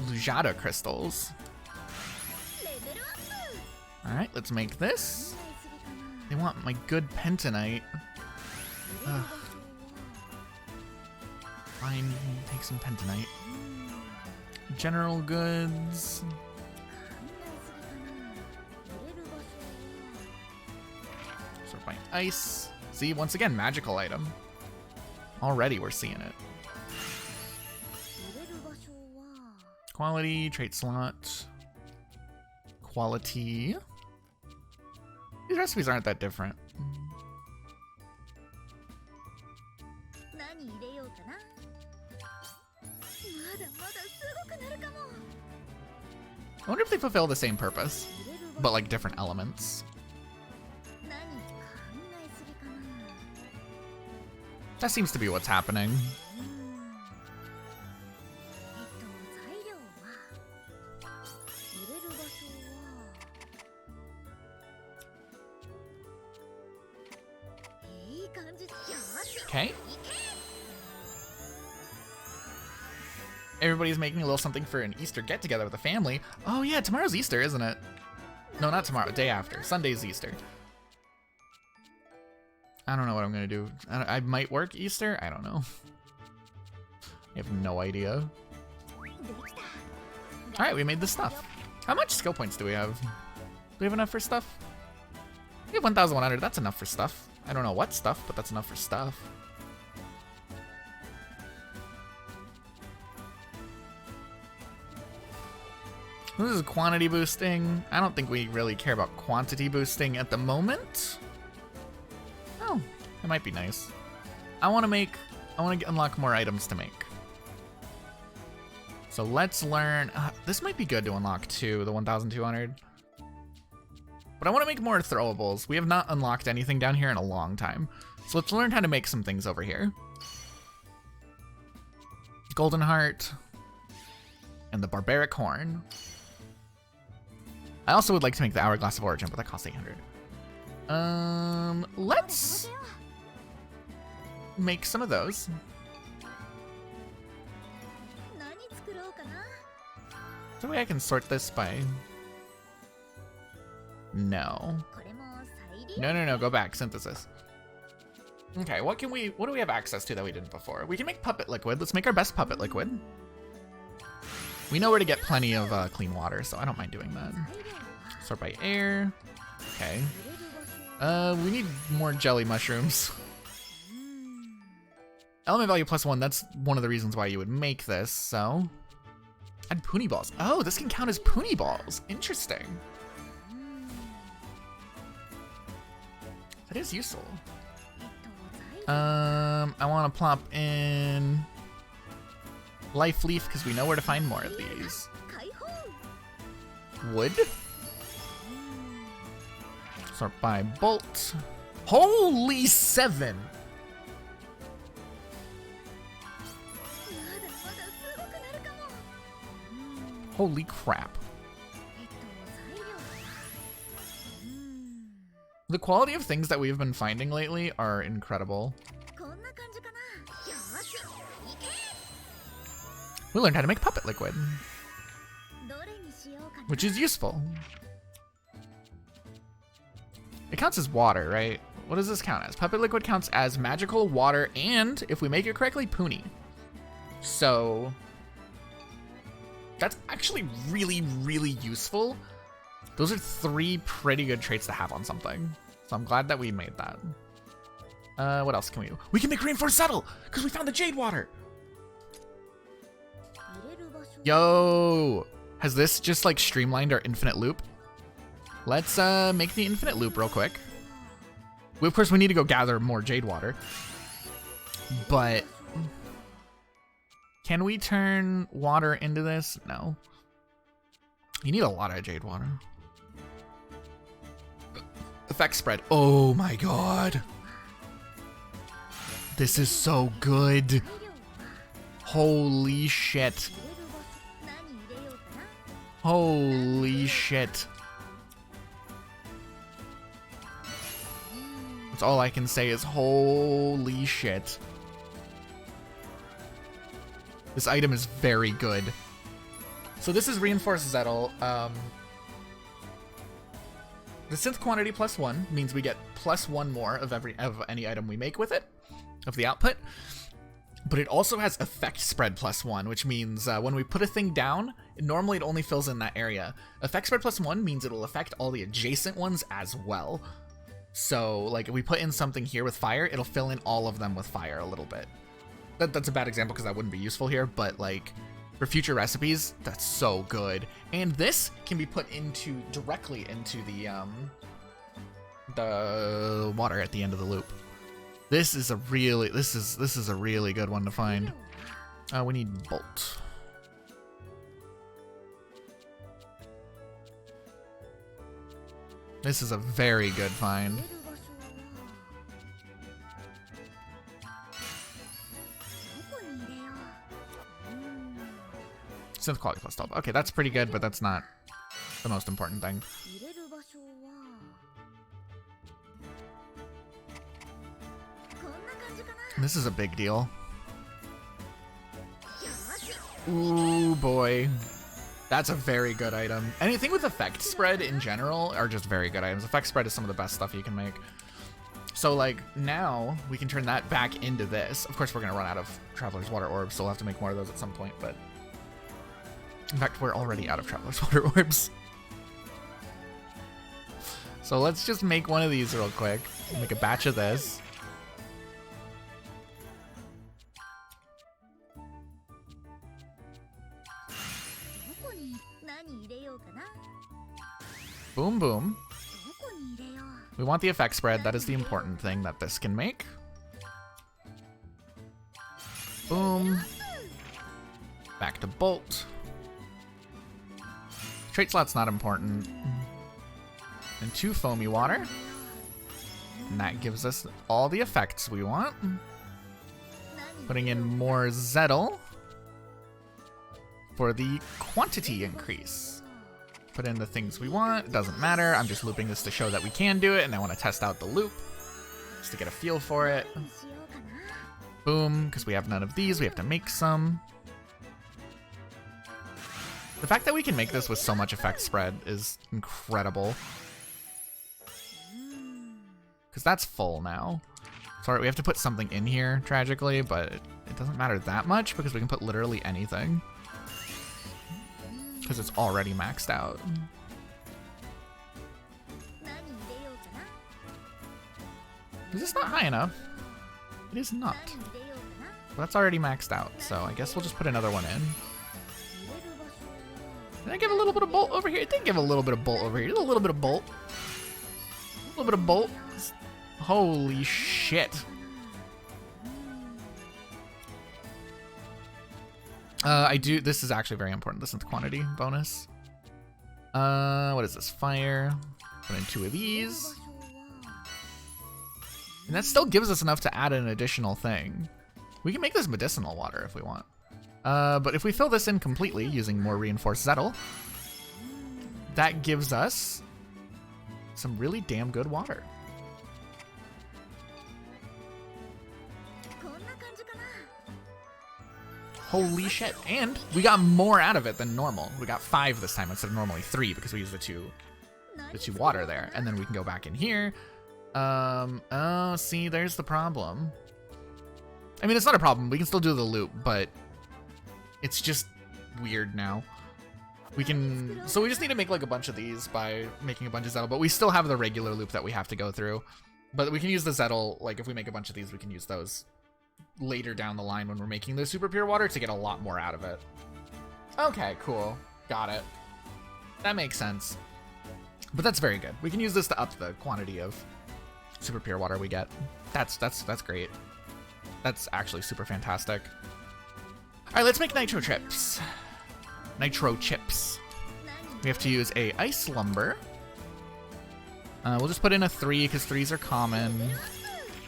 [SPEAKER 1] Lujata crystals. Alright, let's make this. They want my good pentanite. Ugh. Fine, take some pentanite. General goods. Sort by ice. See, once again, magical item. Already we're seeing it. Quality, trait slot. Quality. These recipes aren't that different. I wonder if they fulfill the same purpose, but like different elements. That seems to be what's happening. Okay. Everybody's making a little something for an Easter get-together with the family. Oh yeah, tomorrow's Easter, isn't it? No, not tomorrow, day after. Sunday's Easter. I don't know what I'm gonna do. I might work Easter? I don't know. I have no idea. Alright, we made this stuff. How much skill points do we have? Do we have enough for stuff? We have 1,100, that's enough for stuff. I don't know what stuff, but that's enough for stuff. This is quantity boosting. I don't think we really care about quantity boosting at the moment. Oh, it might be nice. I want to unlock more items to make. So let's learn. This might be good to unlock too, the 1,200. But I want to make more throwables. We have not unlocked anything down here in a long time. So let's learn how to make some things over here. Golden Heart, and the Barbaric Horn. I also would like to make the Hourglass of Origin, but that costs 800. Let's make some of those. Is there a way I can sort this by... No. No, go back, synthesis. Okay, what do we have access to that we didn't before? We can make puppet liquid. Let's make our best puppet liquid. We know where to get plenty of clean water, so I don't mind doing that. Sort by air. Okay. We need more jelly mushrooms. Element value +1, that's one of the reasons why you would make this, so. Add Puni balls. Oh, this can count as Puni balls. Interesting. That is useful. I want to plop in Life Leaf because we know where to find more of these. Wood. Sort by Bolt. Holy 7! Holy crap. The quality of things that we've been finding lately are incredible. We learned how to make puppet liquid, which is useful. It counts as water, right? What does this count as? Puppet liquid counts as magical water and, if we make it correctly, Puni. So that's actually really, really useful. Those are 3 pretty good traits to have on something. So I'm glad that we made that. What else can we do? We can make Reinforced Settle because we found the Jade Water. Yo, has this just like streamlined our infinite loop? Let's make the infinite loop real quick. Of course, we need to go gather more Jade Water. But can we turn water into this? No. You need a lot of Jade Water. Effect spread. Oh my god. This is so good. Holy shit. Holy shit. That's all I can say is holy shit. This item is very good. So this is Reinforced Zettel. The synth quantity +1 means we get +1 more of any item we make with it, of the output. But it also has effect spread +1, which means when we put a thing down, normally it only fills in that area. Effect spread +1 means it'll affect all the adjacent ones as well. So like if we put in something here with fire, it'll fill in all of them with fire a little bit. That's a bad example because that wouldn't be useful here, but like for future recipes, that's so good. And this can be put directly into the water at the end of the loop. This is a really good one to find. We need Bolt. This is a very good find. Synth quality +12. Okay, that's pretty good, but that's not the most important thing. This is a big deal. Ooh, boy. That's a very good item. Anything with effect spread in general are just very good items. Effect spread is some of the best stuff you can make. So like now we can turn that back into this. Of course, we're going to run out of Traveler's Water Orbs, so we'll have to make more of those at some point, but in fact, we're already out of Traveler's Water Orbs. So let's just make one of these real quick. Make a batch of this. Boom, boom. We want the effect spread. That is the important thing that this can make. Boom. Back to Bolt. Trait slot's not important. And 2 foamy water. And that gives us all the effects we want. Putting in more Zettel. for the quantity increase. Put in the things we want. It doesn't matter. I'm just looping this to show that we can do it, and I want to test out the loop just to get a feel for it. Boom, because we have none of these, we have to make some. The fact that we can make this with so much effect spread is incredible. Because that's full now. Sorry, we have to put something in here, tragically, but it doesn't matter that much because we can put literally anything. Because it's already maxed out. Is this not high enough? It is not. But that's already maxed out, so I guess we'll just put another one in. Did I give a little bit of bolt over here? It did give a little bit of bolt over here. Just a little bit of bolt. A little bit of bolt. Holy shit. This is actually very important. This is the quantity bonus. What is this? Fire. Put in 2 of these. And that still gives us enough to add an additional thing. We can make this medicinal water if we want. But if we fill this in completely using more reinforced Zettel, that gives us some really damn good water. Holy shit. And we got more out of it than normal. We got 5 this time instead of normally 3 because we used the two water there. And then we can go back in here. Oh, see, there's the problem. I mean, it's not a problem. We can still do the loop, but it's just weird now. So we just need to make like a bunch of these by making a bunch of Zettel, but we still have the regular loop that we have to go through. But we can use the Zettel, like if we make a bunch of these, we can use those later down the line when we're making the super pure water to get a lot more out of it. Okay, cool. Got it. That makes sense. But that's very good. We can use this to up the quantity of super pure water we get. That's great. That's actually super fantastic. All right, let's make nitro chips. Nitro chips. We have to use a ice lumber. We'll just put in a 3 because 3s are common.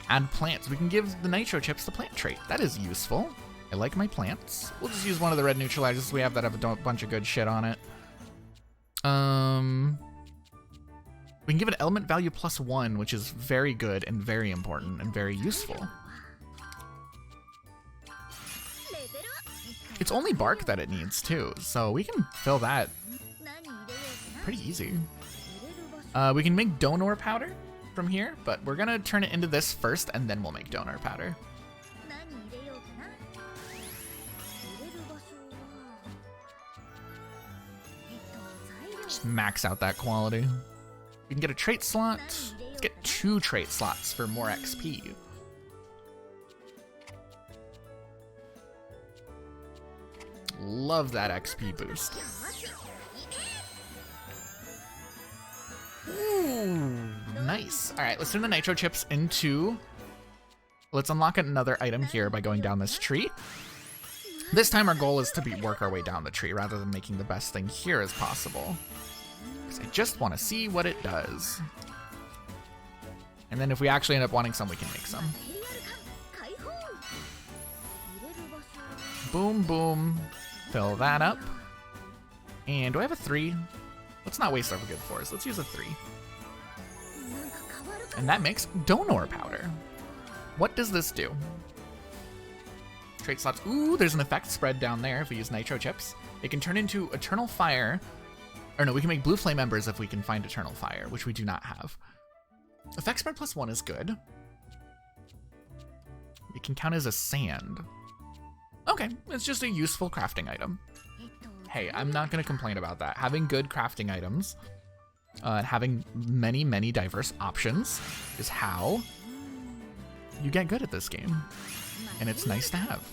[SPEAKER 1] Add plants. We can give the nitro chips the plant trait. That is useful. I like my plants. We'll just use one of the red neutralizers we have that have a bunch of good shit on it. We can give it element value +1, which is very good and very important and very useful. It's only bark that it needs too, so we can fill that pretty easy. We can make donor powder from here, but we're gonna turn it into this first and then we'll make donor powder. Just max out that quality. We can get a trait slot. Let's get 2 trait slots for more XP. Love that XP boost. Ooh, nice. All right, let's turn the nitro chips into... Let's unlock another item here by going down this tree. This time our goal is to work our way down the tree rather than making the best thing here as possible. Because I just want to see what it does. And then if we actually end up wanting some, we can make some. Boom, boom. Fill that up. And do I have a 3? Let's not waste our good 4s. Let's use a 3. And that makes donor powder. What does this do? Trait slots. Ooh, there's an effect spread down there if we use nitro chips. It can turn into eternal fire. Or no, we can make blue flame embers if we can find eternal fire, which we do not have. Effect spread +1 is good. It can count as a sand. Okay, it's just a useful crafting item. Hey, I'm not going to complain about that. Having good crafting items and having many, many diverse options is how you get good at this game. And it's nice to have.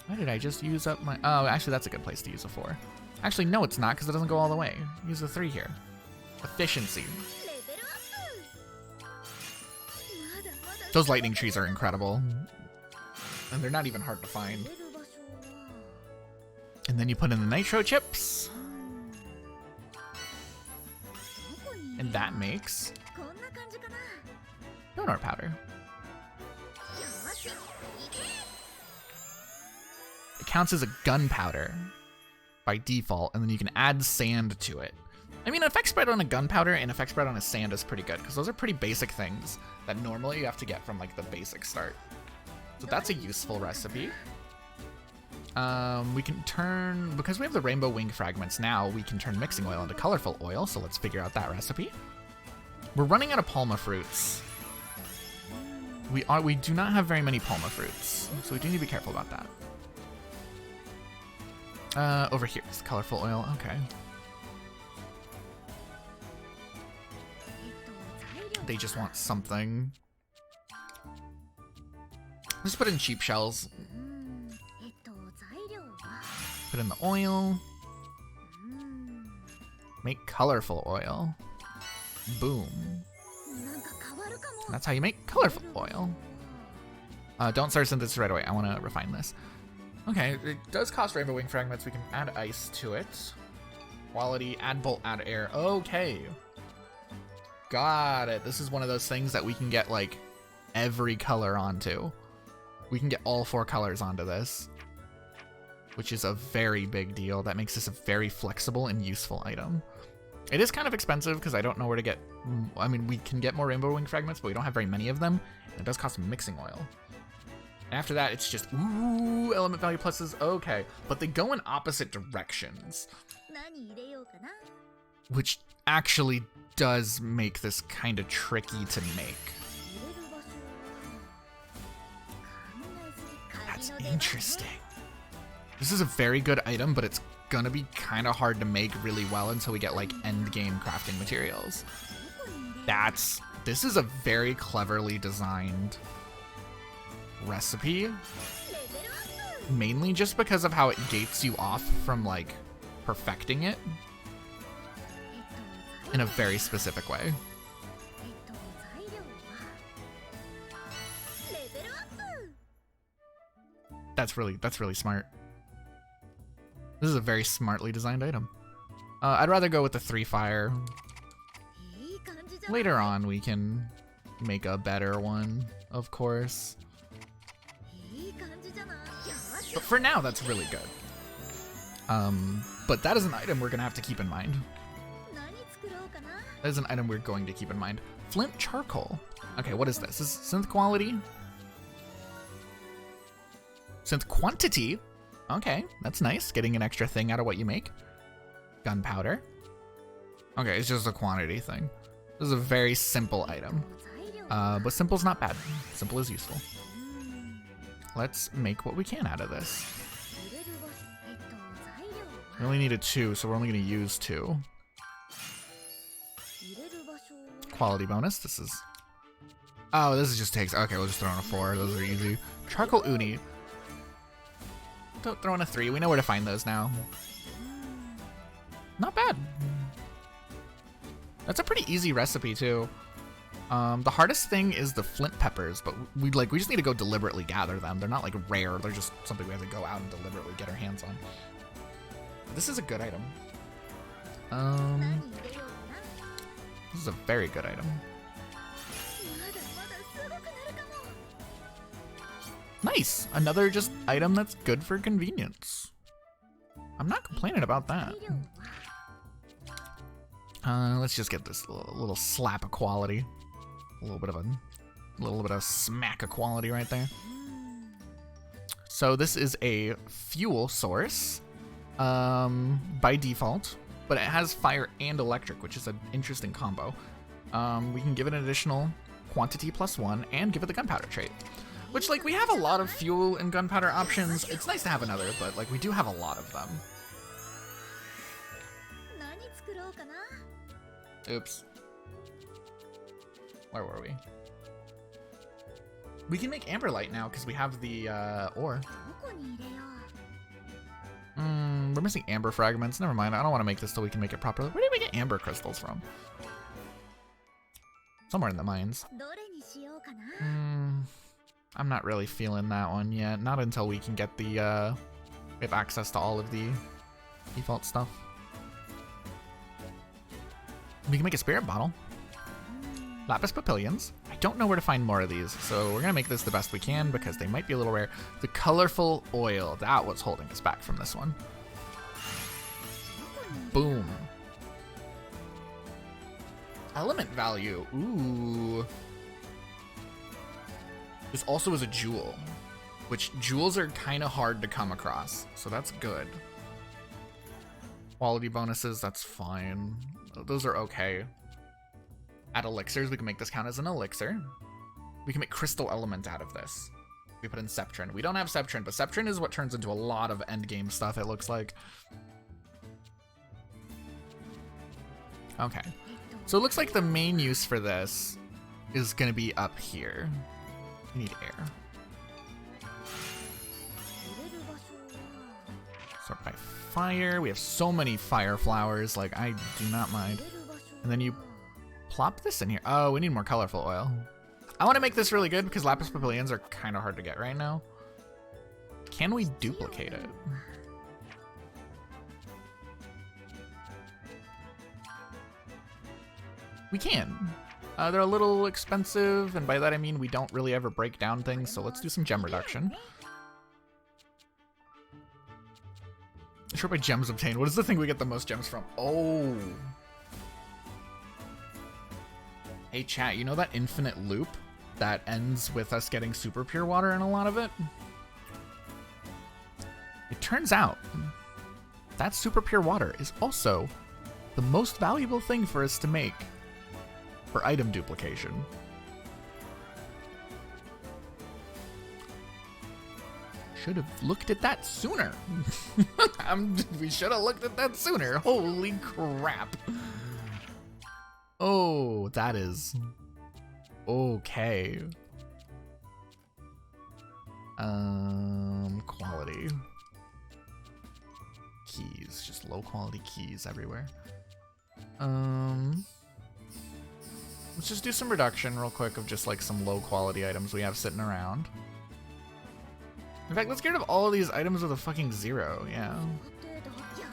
[SPEAKER 1] Why did I just use up my... Oh, actually, that's a good place to use a 4. Actually, no, it's not because it doesn't go all the way. Use a 3 here. Efficiency. Those lightning trees are incredible. And they're not even hard to find. And then you put in the nitro chips. And that makes donor powder. counts as a gunpowder by default, and then you can add sand to it. I mean, effect spread on a gunpowder and effect spread on a sand is pretty good, because those are pretty basic things that normally you have to get from like the basic start. So that's a useful recipe. We can turn, because we have the rainbow wing fragments now, we can turn mixing oil into colorful oil, so let's figure out that recipe. We're running out of palma fruits. We do not have very many palma fruits, so we do need to be careful about that. Over here is colorful oil, okay. They just want something. Let's put in cheap shells. Put in the oil. Make colorful oil. Boom. That's how you make colorful oil. Don't start synthesis right away. I want to refine this. Okay, it does cost rainbow wing fragments. We can add ice to it. Quality, add bolt, add air. Okay. Got it. This is one of those things that we can get like every color onto. We can get all 4 colors onto this, which is a very big deal. That makes this a very flexible and useful item. It is kind of expensive because I don't know where to get. I mean, we can get more rainbow wing fragments, but we don't have very many of them. And it does cost mixing oil. And after that, it's just, ooh, element value pluses. Okay, but they go in opposite directions, which actually does make this kind of tricky to make. That's interesting. This is a very good item, but it's gonna be kind of hard to make really well until we get like end game crafting materials. This is a very cleverly designed recipe, mainly just because of how it gates you off from like perfecting it in a very specific way. That's really smart. This is a very smartly designed item. I'd rather go with the 3 fire. Later on, we can make a better one, of course. But for now, that's really good. But that is an item we're gonna have to keep in mind. That is an item we're going to keep in mind. Flint charcoal. Okay, what is this? Is synth quality? Synth quantity? Okay, that's nice. Getting an extra thing out of what you make. Gunpowder. Okay, it's just a quantity thing. This is a very simple item. But simple's not bad. Simple is useful. Let's make what we can out of this. We only needed 2, so we're only going to use 2. Quality bonus. This is... Oh, this is just takes... Okay, we'll just throw in a 4. Those are easy. Charcoal uni. Don't throw in a 3. We know where to find those now. Not bad. That's a pretty easy recipe, too. The hardest thing is the flint peppers, but we just need to go deliberately gather them. They're not like rare. They're just something we have to go out and deliberately get our hands on. This is a good item. This is a very good item. Nice! Another just item that's good for convenience. I'm not complaining about that. Let's just get this little slap of quality. A little bit of smack of quality right there. So this is a fuel source by default, but it has fire and electric, which is an interesting combo. We can give it an additional quantity +1 and give it the gunpowder trait, which, like, we have a lot of fuel and gunpowder options. It's nice to have another, but like we do have a lot of them. Oops. Where were we? We can make amberlight now because we have the ore. We're missing amber fragments. Never mind. I don't want to make this till we can make it properly. Where did we get amber crystals from? Somewhere in the mines. I'm not really feeling that one yet. Not until we can get the we have access to all of the default stuff. We can make a spirit bottle. Lapis Papillions. I don't know where to find more of these, so we're gonna make this the best we can because they might be a little rare. The colorful oil, that was holding us back from this one. Boom. Element value, ooh. This also is a jewel, which jewels are kind of hard to come across, so that's good. Quality bonuses, that's fine. Those are okay. Add elixirs, we can make this count as an elixir. We can make crystal element out of this. We put in Sceptrin. We don't have Sceptrin, but Sceptrin is what turns into a lot of endgame stuff, it looks like. Okay. So it looks like the main use for this is going to be up here. We need air. Sort by fire. We have so many fire flowers. Like, I do not mind. And then you plop this in here. Oh, we need more colorful oil. I want to make this really good because Lapis Papillions are kind of hard to get right now. Can we duplicate it? We can. They're a little expensive, and by that I mean we don't really ever break down things, so let's do some gem reduction. Sure, by gems obtained. What is the thing we get the most gems from? Oh. Hey chat, you know that infinite loop that ends with us getting super pure water in a lot of it? It turns out that super pure water is also the most valuable thing for us to make for item duplication. Should have looked at that sooner. We should have looked at that sooner. Holy crap. Oh, that is okay. Quality. Keys, just low quality keys everywhere. Let's just do some reduction real quick of just like some low quality items we have sitting around. In fact, let's get rid of all of these items with a fucking 0, yeah.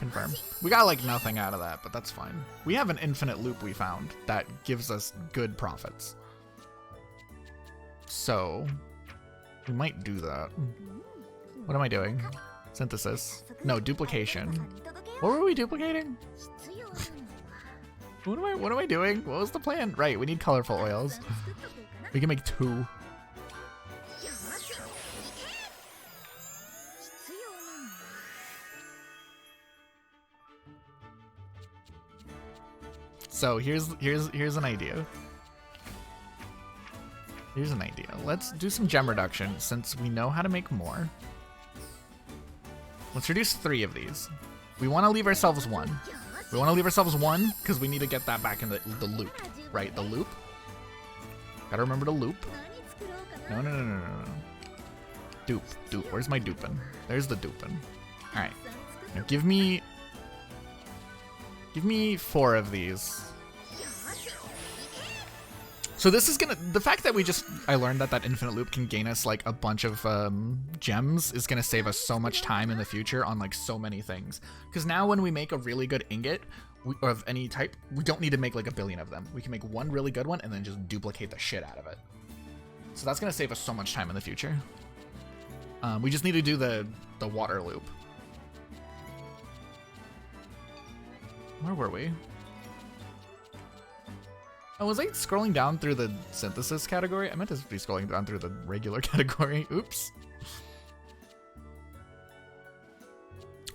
[SPEAKER 1] Confirm. We got like nothing out of that, but that's fine. We have an infinite loop we found that gives us good profits. So, we might do that. What am I doing? Synthesis. No, duplication. What were we duplicating? What am I doing? What was the plan? Right, we need colorful oils. We can make 2. So here's an idea. Here's an idea. Let's do some gem reduction since we know how to make more. Let's reduce 3 of these. We want to leave ourselves 1. We want to leave ourselves 1 because we need to get that back in the loop, right? The loop. Gotta remember the loop. No. Dupe. Where's my dupin? There's the dupin. All right. Now give me 4 of these. So this is gonna, the fact that I learned that infinite loop can gain us like a bunch of gems is gonna save us so much time in the future on like so many things. Because now when we make a really good ingot of any type, we don't need to make like a billion of them. We can make one really good one and then just duplicate the shit out of it. So that's gonna save us so much time in the future. We just need to do the water loop. Where were we? Oh, was I scrolling down through the synthesis category? I meant to be scrolling down through the regular category. Oops.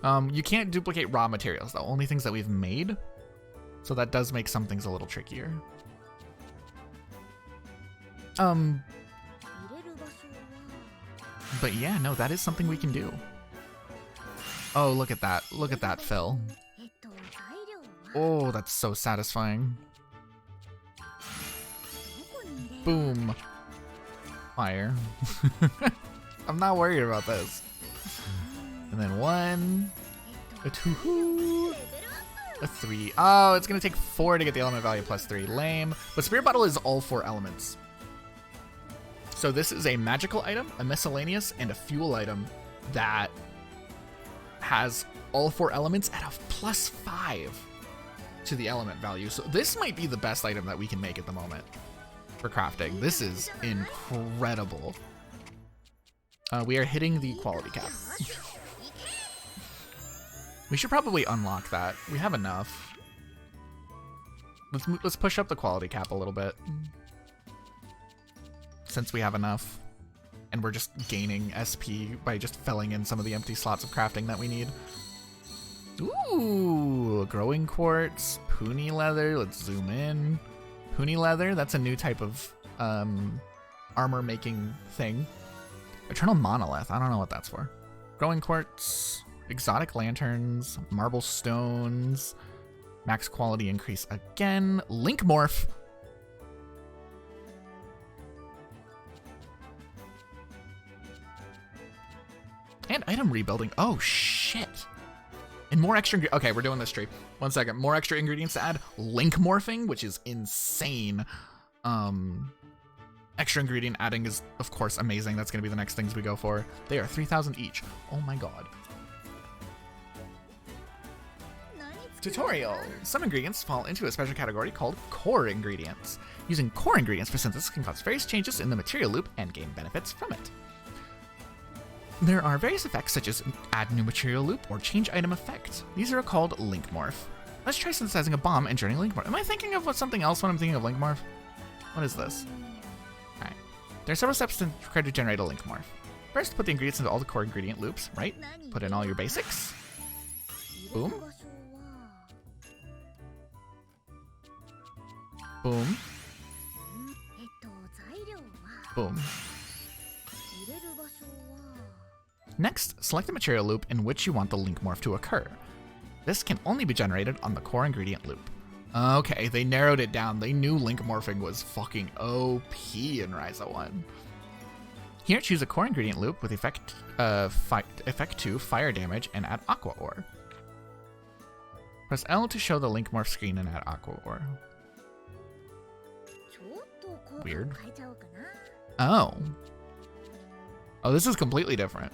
[SPEAKER 1] You can't duplicate raw materials, though. Only things that we've made. So that does make some things a little trickier. But yeah, no, that is something we can do. Oh, look at that. Look at that, Phil. Oh, that's so satisfying. Boom. Fire. I'm not worried about this. And then 1, a 2, a 3. Oh, it's gonna take 4 to get the element value plus 3. Lame. But Spirit Bottle is all 4 elements. So this is a magical item, a miscellaneous, and a fuel item that has all 4 elements at a plus 5 to the element value. So this might be the best item that we can make at the moment. for crafting. This is incredible. We are hitting the quality cap. We should probably unlock that. We have enough. Let's push up the quality cap a little bit. Since we have enough. And we're just gaining SP by just filling in some of the empty slots of crafting that we need. Ooh, growing quartz, puny leather. Let's zoom in. Puny leather, that's a new type of armor making thing. Eternal monolith, I don't know what that's for. Growing quartz, exotic lanterns, marble stones, max quality increase again, link morph. And item rebuilding. Oh shit. And more extra, okay, we're doing this tree. 1 second, more extra ingredients to add. Link morphing, which is insane. Extra ingredient adding is, of course, amazing. That's gonna be the next things we go for. They are 3,000 each. Oh my god. Tutorial. Some ingredients fall into a special category called core ingredients. Using core ingredients for synthesis can cause various changes in the material loop and gain benefits from it. There are various effects such as add new material loop or change item effect. These are called link morph. Let's try synthesizing a bomb and joining link morph. Am I thinking of something else when I'm thinking of link morph? What is this? Alright. There are several steps required to generate a link morph. First, put the ingredients into all the core ingredient loops, right? Put in all your basics. Boom. Boom. Boom. Next, select the material loop in which you want the link morph to occur. This can only be generated on the core ingredient loop. Okay, they narrowed it down. They knew link morphing was fucking OP in Ryza 1. Here, choose a core ingredient loop with effect 2, fire damage, and add aqua ore. Press L to show the link morph screen and add aqua ore. Weird. Oh. Oh, this is completely different.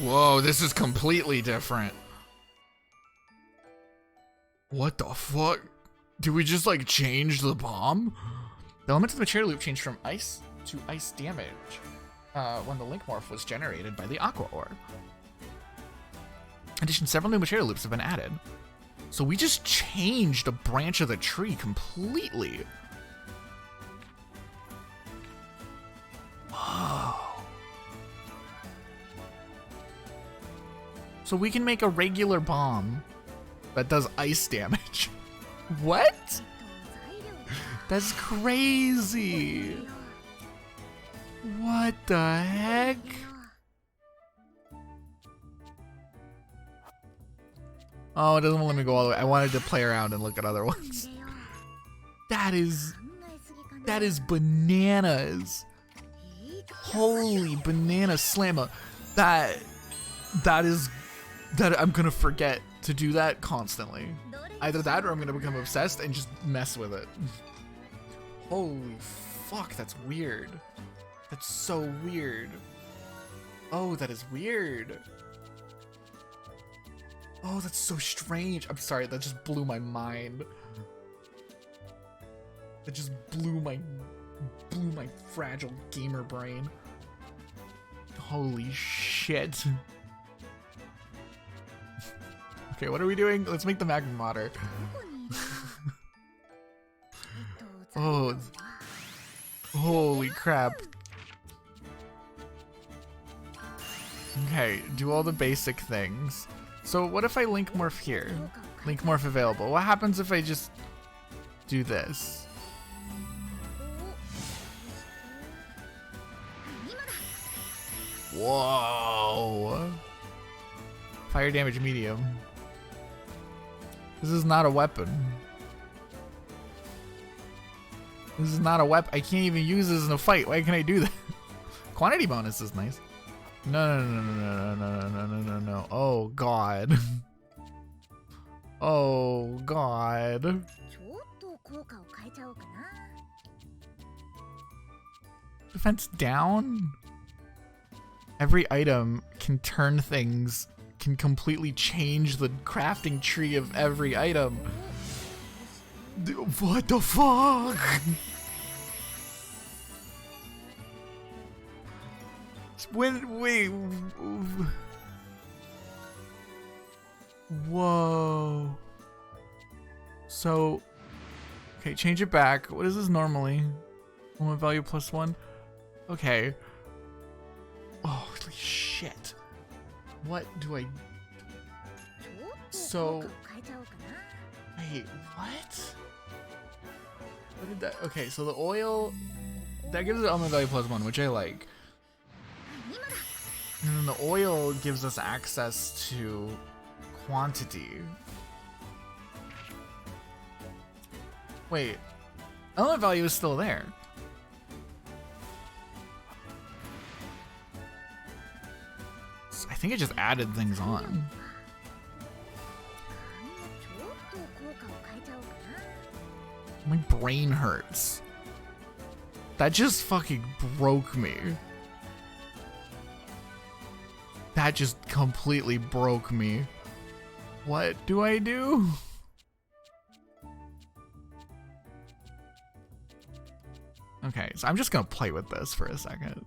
[SPEAKER 1] Whoa, this is completely different. What the fuck? Did we just like change the bomb? The elements of the material loop changed from ice to ice damage when the link morph was generated by the aqua ore. In addition, several new material loops have been added. So we just changed a branch of the tree completely. Whoa. So we can make a regular bomb that does ice damage. What? That's crazy. What the heck? Oh, it doesn't let me go all the way. I wanted to play around and look at other ones. That is bananas. Holy banana slammer. That I'm gonna forget to do that constantly. Either that or I'm gonna become obsessed and just mess with it. Holy fuck, that's weird. That's so weird. Oh, that is weird. Oh, that's so strange. I'm sorry, that just blew my mind. That just blew my fragile gamer brain. Holy shit. Okay, what are we doing? Let's make the magma modder. Oh, holy crap. Okay, do all the basic things. So what if I link morph here? Link morph available. What happens if I just do this? Whoa. Fire damage medium. This is not a weapon. This is not a weapon. I can't even use this in a fight. Why can I do that? Quantity bonus is nice. No. Oh god. Oh god. Defense down? Every item can turn things, can completely change the crafting tree of every item. What the fuck? Wait. Whoa. So, okay, change it back. What is this normally? Moment value +1. Okay. Oh, holy shit. What do I... So... Wait, what? What did that... Okay, so the oil... That gives it element value +1, which I like. And then the oil gives us access to quantity. Wait, element value is still there. I think I just added things on. My brain hurts. That just fucking broke me. That just completely broke me. What do I do? Okay, so I'm just gonna play with this for a second.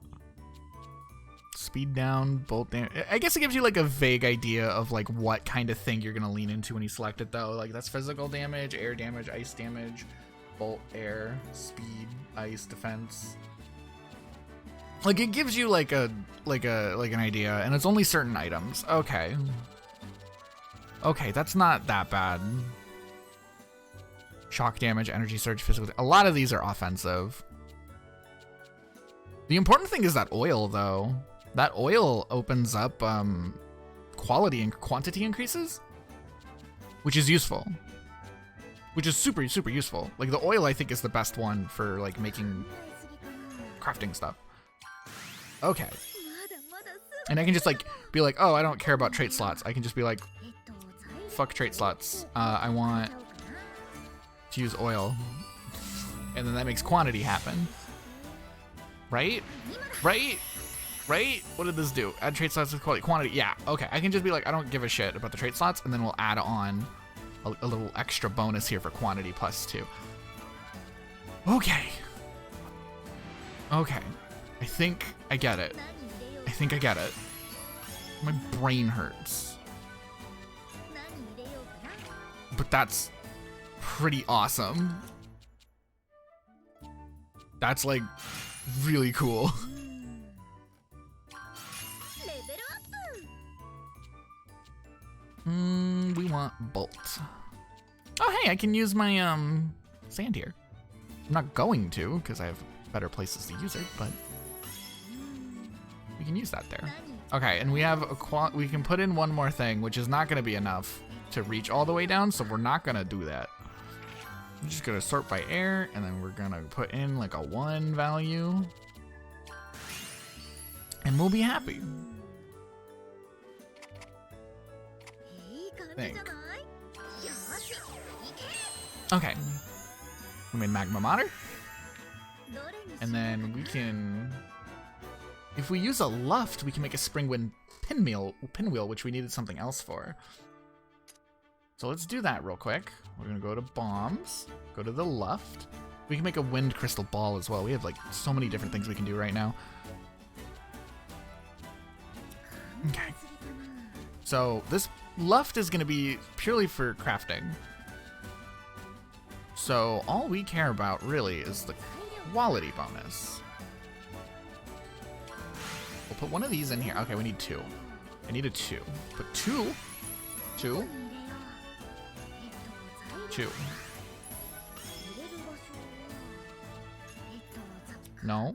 [SPEAKER 1] Speed down, bolt down. I guess it gives you like a vague idea of like what kind of thing you're gonna lean into when you select it though. Like that's physical damage, air damage, ice damage, bolt, air, speed, ice, defense. Like it gives you like an idea, and it's only certain items. Okay. Okay, that's not that bad. Shock damage, energy surge, physical. A lot of these are offensive. The important thing is that oil though. That oil opens up quality and quantity increases, which is useful. Which is super useful. Like the oil I think is the best one for like making crafting stuff. Okay. And I can just like be like, oh, I don't care about trait slots. I can just be like, fuck trait slots. I want to use oil. And then that makes quantity happen. Right? Right? Right? What did this do? Add trait slots with quantity. Yeah, okay. I can just be like, I don't give a shit about the trait slots, and then we'll add on a little extra bonus here for quantity +2. Okay. Okay. I think I get it. I think I get it. My brain hurts. But that's pretty awesome. That's like really cool. We want bolt. Oh hey, I can use my sand here. I'm not going to because I have better places to use it, but we can use that there. Okay, and we have we can put in one more thing, which is not going to be enough to reach all the way down, so we're not going to do that. I'm just going to sort by air, and then we're going to put in like a 1 value, and we'll be happy. Think. Okay. We made magma matter. And then we can, if we use a luft, we can make a spring wind pinwheel, which we needed something else for. So let's do that real quick. We're gonna go to bombs, go to the luft. We can make a wind crystal ball as well. We have like so many different things we can do right now. Okay. So this luft is gonna be purely for crafting. So all we care about really is the quality bonus. We'll put one of these in here. Okay, we need 2. I need a 2. Put 2. 2. 2. No.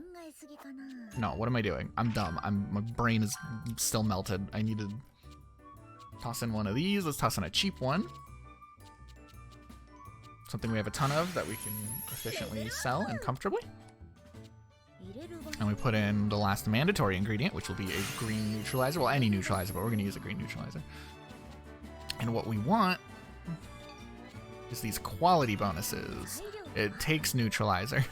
[SPEAKER 1] No, what am I doing? I'm dumb. My brain is still melted. I need to toss in one of these. Let's toss in a cheap one. Something we have a ton of that we can efficiently sell and comfortably. And we put in the last mandatory ingredient, which will be a green neutralizer. Well, any neutralizer, but we're going to use a green neutralizer. And what we want is these quality bonuses. It takes neutralizer.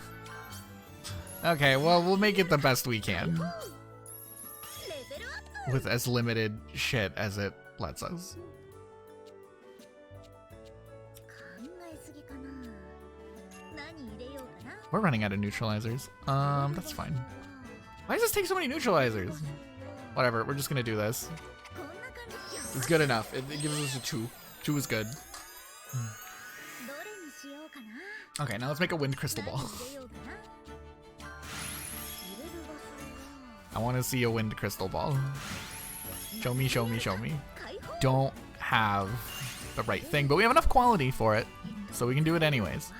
[SPEAKER 1] Okay, well, we'll make it the best we can. With as limited shit as it lets us. We're running out of neutralizers. That's fine. Why does this take so many neutralizers? Whatever, we're just gonna do this. It's good enough. It gives us a 2. 2 is good. Okay, now let's make a wind crystal ball. I want to see a wind crystal ball. Show me, show me, show me. Don't have the right thing, but we have enough quality for it, so we can do it anyways.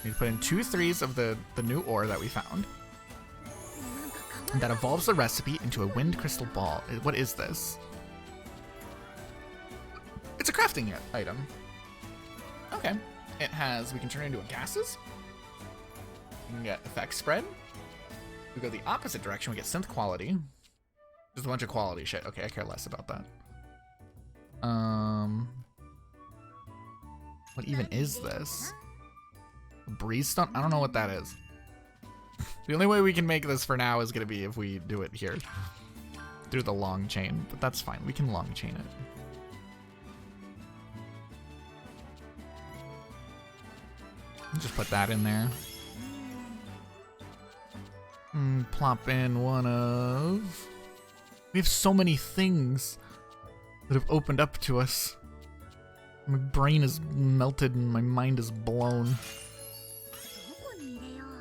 [SPEAKER 1] We need to put in 2 3s of the new ore that we found. And that evolves the recipe into a wind crystal ball. What is this? It's a crafting item. Okay. It has, we can turn it into a gases. We can get effect spread. We go the opposite direction, we get synth quality. Just a bunch of quality shit. Okay, I care less about that. What even is this? Breeze stone? I don't know what that is. The only way we can make this for now is gonna be if we do it here. Through the long chain, but that's fine. We can long chain it. Just put that in there. Plop in one of... We have so many things that have opened up to us. My brain is melted and my mind is blown.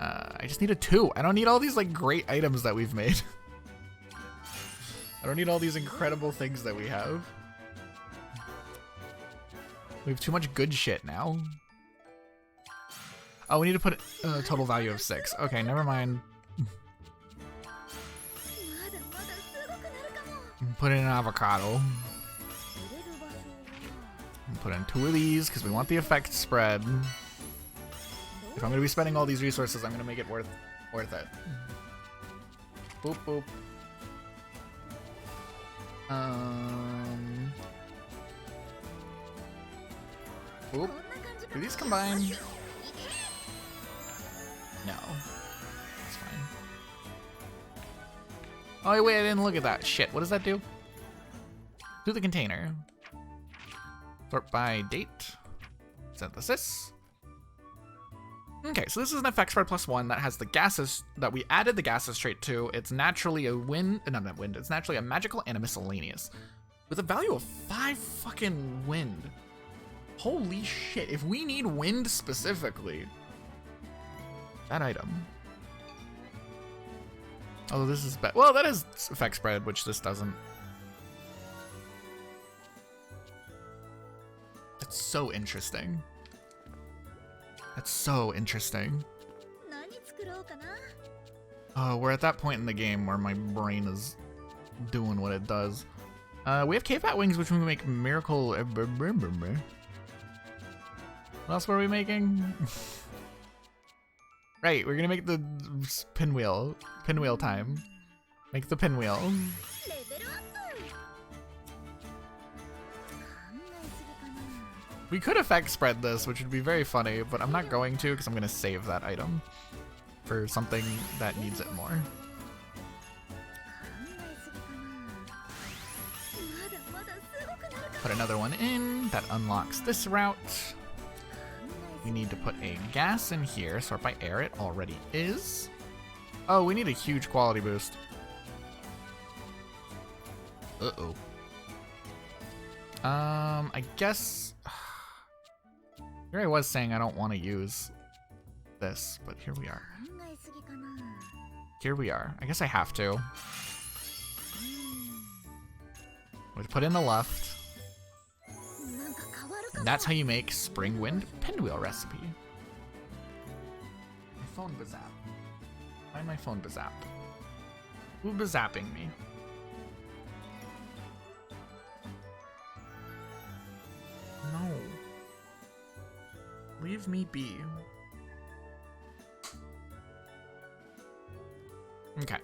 [SPEAKER 1] I just need a 2. I don't need all these like great items that we've made. I don't need all these incredible things that we have. We have too much good shit now. Oh, we need to put a total value of 6. Okay, never mind. Put in an avocado. Put in 2 of these because we want the effect spread. If I'm gonna be spending all these resources, I'm gonna make it worth it. Boop boop. Boop. Do these combine? No. That's fine. Oh wait, I didn't look at that. Shit, what does that do? Do the container. Sort by date. Synthesis. Okay, so this is an effect spread +1 that has the gases that we added the gases trait to. It's naturally a wind, no, not wind. It's naturally a magical and a miscellaneous, with a value of 5 fucking wind. Holy shit! If we need wind specifically, that item. Oh, this is bad. Well, that is effect spread, which this doesn't. That's so interesting. That's so interesting. Oh, we're at that point in the game where my brain is doing what it does. We have cave bat wings, which we make miracle. What else were we making? Right, we're gonna make the pinwheel. Pinwheel time. Make the pinwheel. We could effect spread this, which would be very funny, but I'm not going to because I'm going to save that item for something that needs it more. Put another one in. That unlocks this route. We need to put a gas in here. Sort by air. It already is. Oh, we need a huge quality boost. Uh-oh. I guess... Here I was saying I don't want to use this, but here we are. Here we are. I guess I have to. We put in the left. And that's how you make Spring Wind Pinwheel recipe. My phone bazap. Find my phone bazap. Who bazapping me? No. Leave me be. Okay.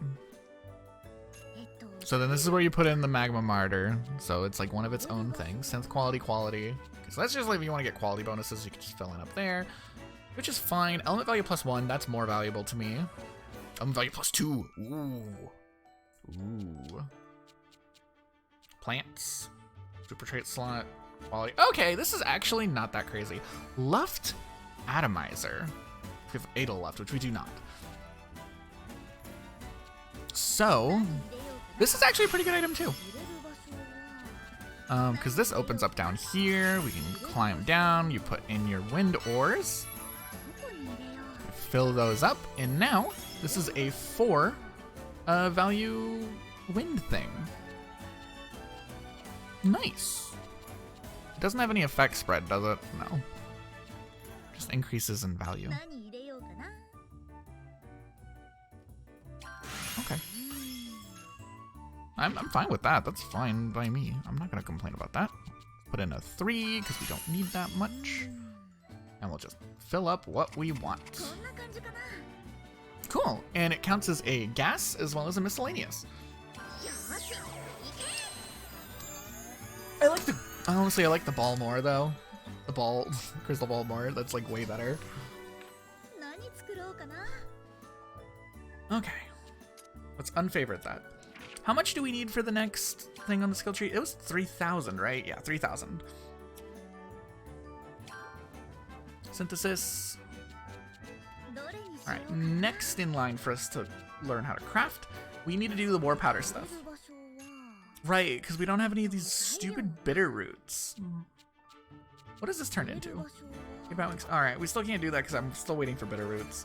[SPEAKER 1] So then this is where you put in the magma martyr. So it's like one of its own things. Synth quality. So that's just like if you want to get quality bonuses, you can just fill in up there, which is fine. Element value +1, that's more valuable to me. Element value +2. Ooh. Ooh. Plants. Duplicate slot. Quality. Okay, this is actually not that crazy. Luft Atomizer. We have Adel left, which we do not. So, this is actually a pretty good item too. Because this opens up down here. We can climb down. You put in your wind ores. Fill those up. And now, this is a 4 value wind thing. Nice. It doesn't have any effect spread, does it? No. Just increases in value. Okay. I'm fine with that. That's fine by me. I'm not going to complain about that. Put in a 3 because we don't need that much. And we'll just fill up what we want. Cool. And it counts as a gas as well as a miscellaneous. Honestly, I like the ball more though. The ball, crystal ball more. That's like way better. Okay. Let's unfavorite that. How much do we need for the next thing on the skill tree? It was 3,000, right? Yeah, 3,000. Synthesis. All right, next in line for us to learn how to craft, we need to do the war powder stuff. Right, because we don't have any of these stupid bitter roots. What does this turn into? All right, we still can't do that because I'm still waiting for bitter roots.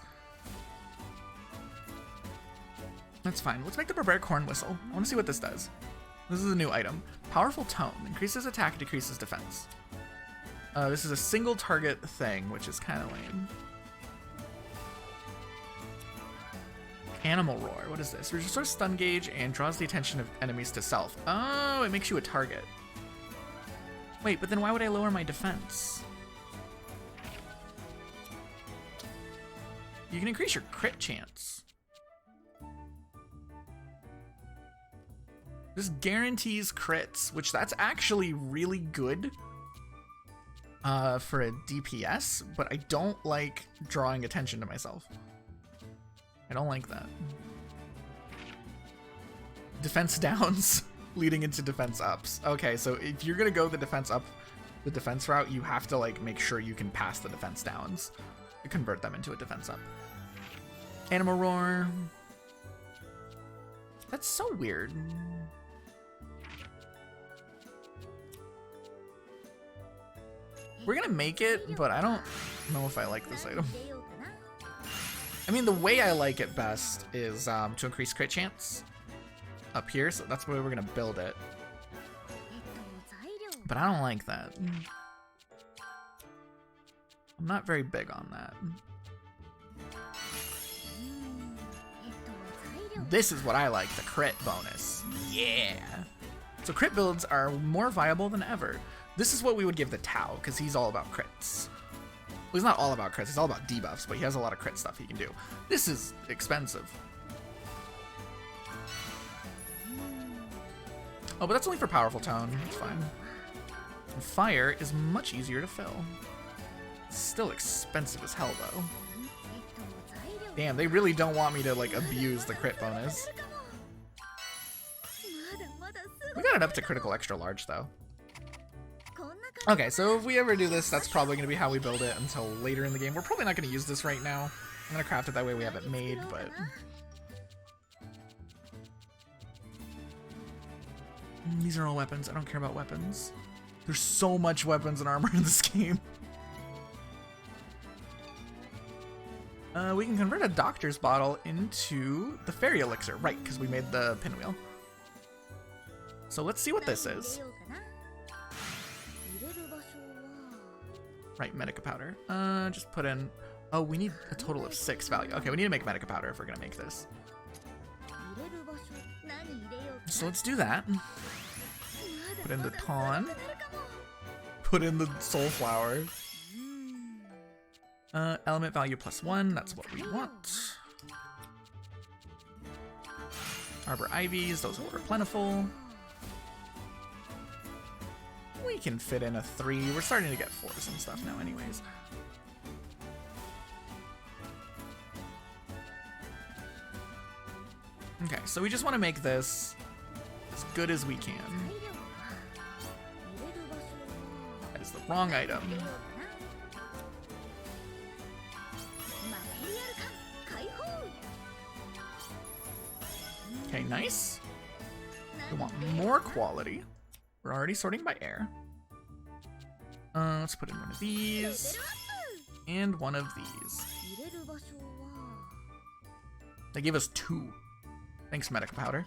[SPEAKER 1] That's fine. Let's make the barbaric horn whistle. I want to see what this does. This is a new item. Powerful tone. Increases attack, decreases defense. This is a single target thing, which is kind of lame. Animal roar. What is this? Restores stun gauge and draws the attention of enemies to self. Oh, it makes you a target. Wait, but then why would I lower my defense? You can increase your crit chance. This guarantees crits, which that's actually really good for a DPS, but I don't like drawing attention to myself. I don't like that. Defense downs leading into defense ups. Okay, so if you're gonna go the defense up, the defense route, you have to like make sure you can pass the defense downs to convert them into a defense up. Animal roar. That's so weird. We're gonna make it, but I don't know if I like this item. I mean, the way I like it best is to increase crit chance up here, so that's the way we're gonna build it. But I don't like that. I'm not very big on that. This is what I like, the crit bonus. Yeah. So crit builds are more viable than ever. This is what we would give the Tau, because he's all about crits. Well, he's not all about crits, he's all about debuffs, but he has a lot of crit stuff he can do. This is expensive. Oh, but that's only for powerful tone, it's fine. And fire is much easier to fill. It's still expensive as hell, though. Damn, they really don't want me to, like, abuse the crit bonus. We got it up to critical extra large, though. Okay, so if we ever do this, that's probably going to be how we build it until later in the game. We're probably not going to use this right now. I'm going to craft it that way we have it made, but... These are all weapons. I don't care about weapons. There's so much weapons and armor in this game. We can convert a doctor's bottle into the fairy elixir. Right, because we made the pinwheel. So let's see what this is. Right, medica powder. Just put in... Oh, we need a total of 6 value. Okay, we need to make medica powder if we're going to make this. So let's do that. Put in the Tawn. Put in the soul flower. Element value +1, that's what we want. Arbor Ivies, those are plentiful. We can fit in a 3. We're starting to get 4s and stuff now anyways. Okay, so we just want to make this as good as we can. is the wrong item. Okay, nice. We want more quality. We're already sorting by air. Let's put in one of these. And one of these. They gave us 2. Thanks, medic powder.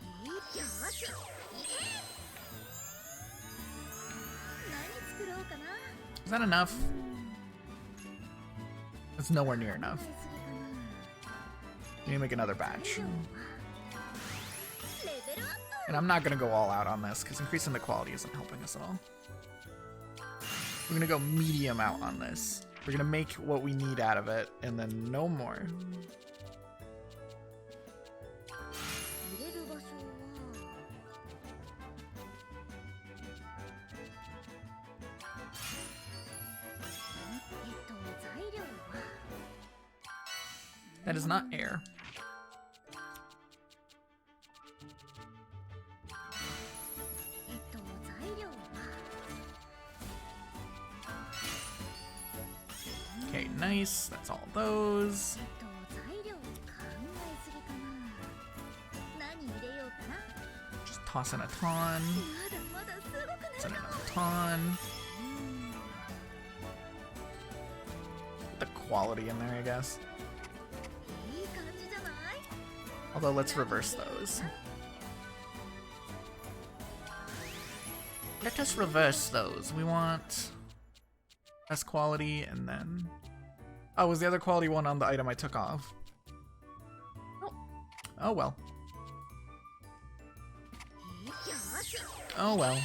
[SPEAKER 1] Is that enough? It's nowhere near enough. We need to make another batch. And I'm not going to go all out on this because increasing the quality isn't helping us at all. We're going to go medium out on this. We're going to make what we need out of it and then no more. That is not air. Okay, nice. That's all those. Just toss in a ton. Toss in another ton. Put the quality in there, I guess. Although, let's reverse those. Let us reverse those. We want S quality and then... Oh, was the other quality one on the item I took off? Oh, oh well. Oh well.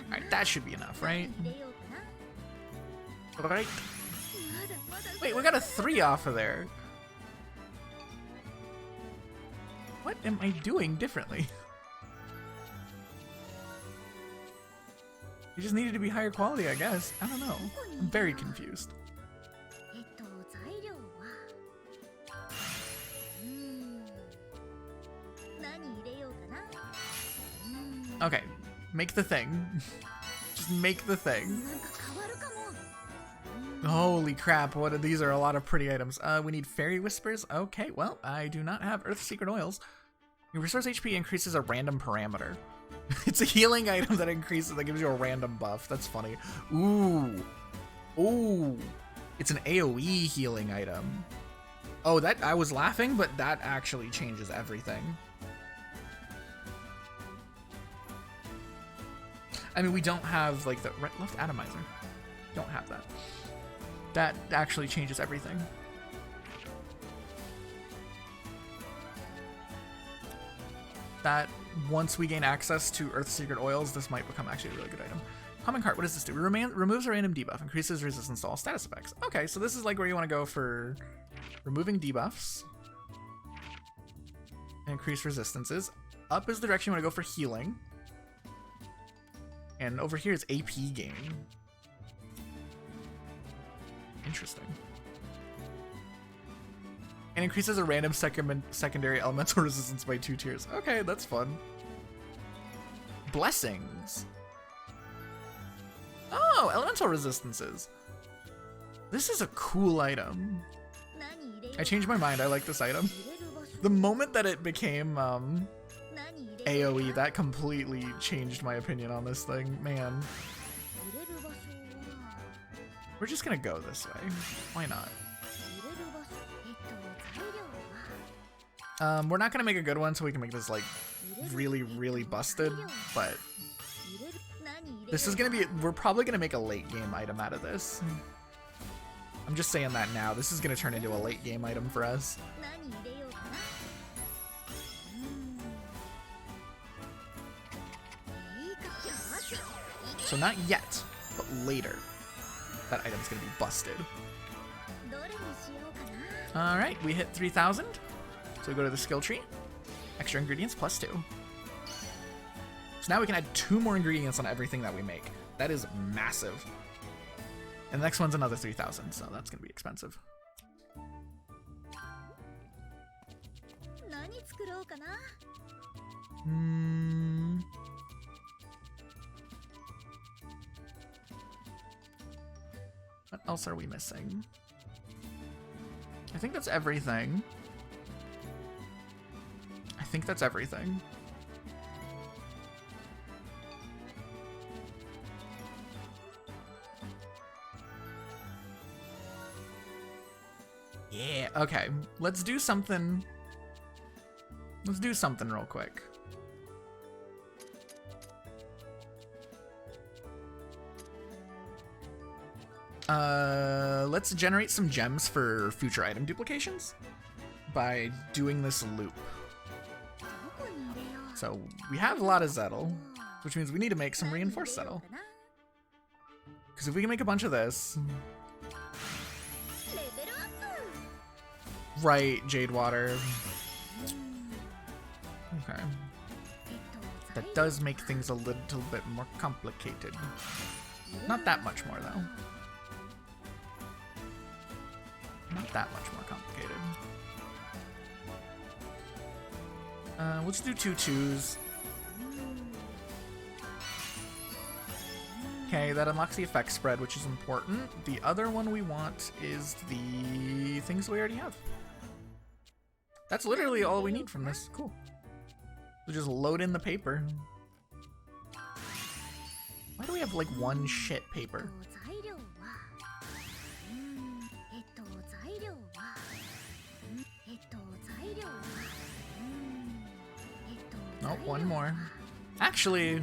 [SPEAKER 1] Alright, that should be enough, right? Alright. Wait, we got a 3 off of there. What am I doing differently? You just needed to be higher quality, I guess. I don't know. I'm very confused. Okay, make the thing. Just make the thing. Holy crap, what are these? Are a lot of pretty items. We need Fairy Whispers. Okay, well, I do not have Earth Secret Oils. Your resource HP increases a random parameter. It's a healing item that increases, that gives you a random buff. That's funny. Ooh. Ooh. It's an AoE healing item. Oh, that, I was laughing, but that actually changes everything. I mean, we don't have, like, the right, left atomizer. Don't have that. That actually changes everything. That, once we gain access to Earth Secret Oils, this might become actually a really good item. Common Cart, what does this do? Removes a random debuff, increases resistance to all status effects. Okay, so this is like where you want to go for removing debuffs. Increase resistances. Up is the direction you want to go for healing. And over here is AP gain. Interesting. And increases a random secondary elemental resistance by 2 tiers. Okay, that's fun. Blessings. Oh, elemental resistances. This is a cool item. I changed my mind. I like this item. The moment that it became AoE, that completely changed my opinion on this thing. Man. We're just gonna go this way. Why not? We're not gonna make a good one so we can make this like really, really busted, but this is gonna be, we're probably gonna make a late game item out of this. I'm just saying that now. This is gonna turn into a late game item for us. So not yet, but later. That item's gonna be busted. Alright, we hit 3,000. So we go to the skill tree. Extra ingredients plus 2. So now we can add 2 more ingredients on everything that we make. That is massive. And the next one's another 3,000, so that's gonna be expensive. What else are we missing? I think that's everything. I think that's everything. Yeah, okay. Let's do something. Let's do something real quick. Let's generate some gems for future item duplications by doing this loop. So we have a lot of Zettel, which means we need to make some reinforced Zettel. Because if we can make a bunch of this... Right, Jade Water. Okay. That does make things a little bit more complicated. Not that much more, though. Not that much more complicated. We'll just do 2 2s. Okay, that unlocks the effect spread, which is important. The other one we want is the things we already have. That's literally all we need from this. Cool. We'll just load in the paper. Why do we have like one shit paper? Oh, one more. Actually,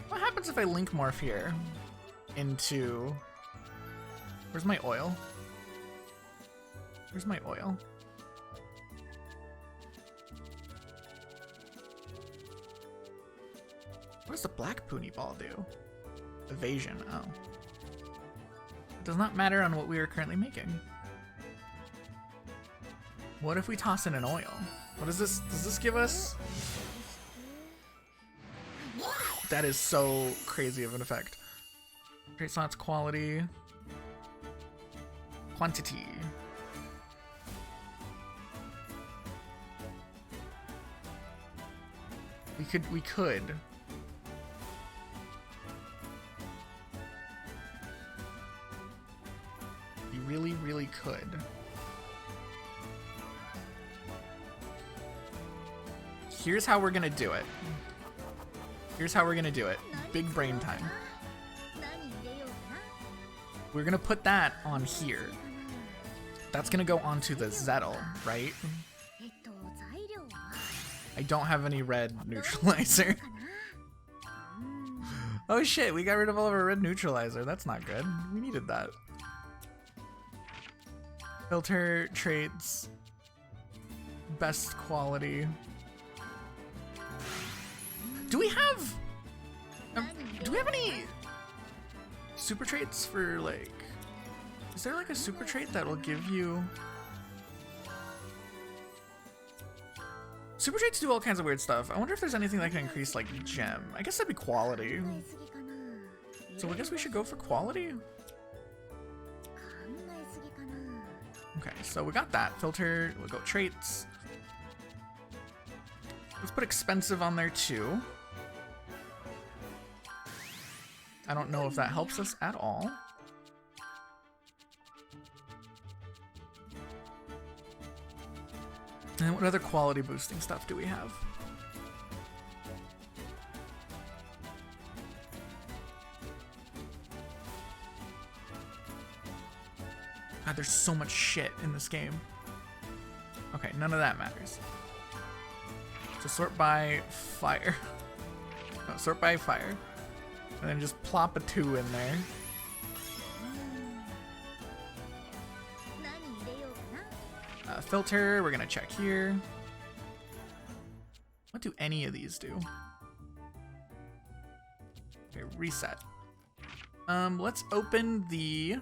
[SPEAKER 1] what happens if I link morph here into... Where's my oil? Where's my oil? What does the black Poonie ball do? Evasion, oh. It does not matter on what we are currently making. What if we toss in an oil? What is this? Does this give us? That is so crazy of an effect. Great slots, quality, quantity. We could. We really, really could. Here's how we're gonna do it. Here's how we're gonna do it. Big brain time. We're gonna put that on here. That's gonna go onto the Zettel, right? I don't have any red neutralizer. Oh shit, we got rid of all of our red neutralizer. That's not good. We needed that. Filter, traits, best quality. Do we have any super traits for like, is there like a super trait that will give you? Super traits do all kinds of weird stuff. I wonder if there's anything that can increase like gem. I guess that'd be quality. So I guess we should go for quality. Okay, so we got that. Filter, we'll go traits. Let's put expensive on there too. I don't know if that helps us at all. And what other quality boosting stuff do we have? God, there's so much shit in this game. Okay, none of that matters. So sort by fire. No, sort by fire. And then just plop a 2 in there. Filter, we're gonna check here. What do any of these do? Okay, reset. Let's open the...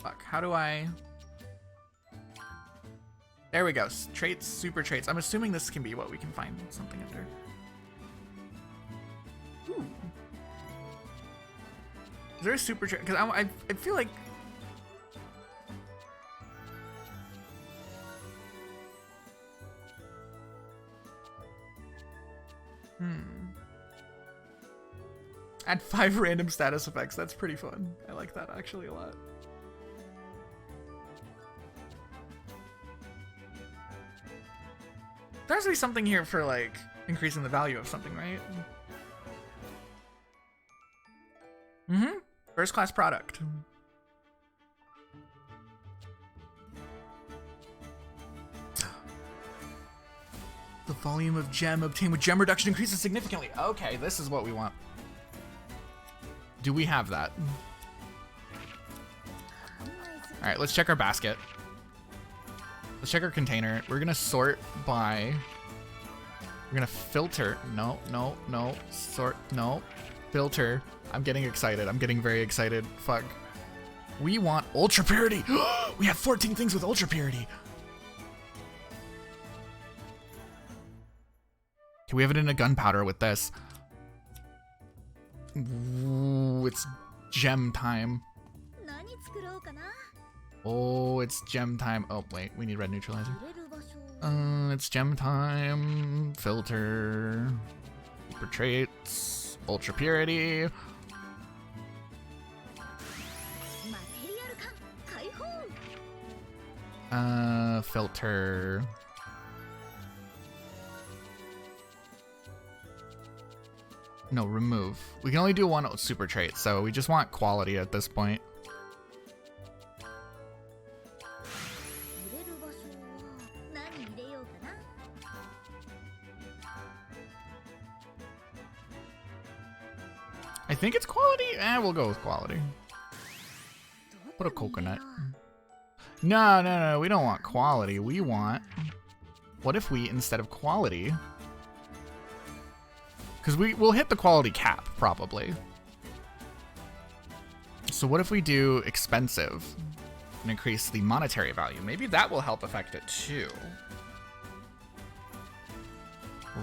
[SPEAKER 1] Fuck, how do I... There we go, traits, super traits. I'm assuming this can be what we can find something under. Ooh. Is there a super trait? Because I feel like... Add 5 random status effects. That's pretty fun. I like that actually a lot. There has to be something here for like increasing the value of something, right? Mm-hmm. First class product. The volume of gem obtained with gem reduction increases significantly. Okay, this is what we want. Do we have that? All right, let's check our basket. Let's check our container. We're gonna sort by, we're gonna filter. No, no, no, sort, no, filter. I'm getting excited. I'm getting very excited. Fuck. We want ultra purity. We have 14 things with ultra purity. Can we have it in a gunpowder with this? Ooh, it's gem time. Oh, it's gem time. Oh, wait, we need red neutralizer. It's gem time. Filter. Super traits. Ultra purity. Filter. No, remove. We can only do one super trait, so we just want quality at this point. I think it's quality. We'll go with quality. Put a coconut. No, no, no, we don't want quality. We want... What if we, instead of quality... Because we'll hit the quality cap, probably. So what if we do expensive and increase the monetary value? Maybe that will help affect it too.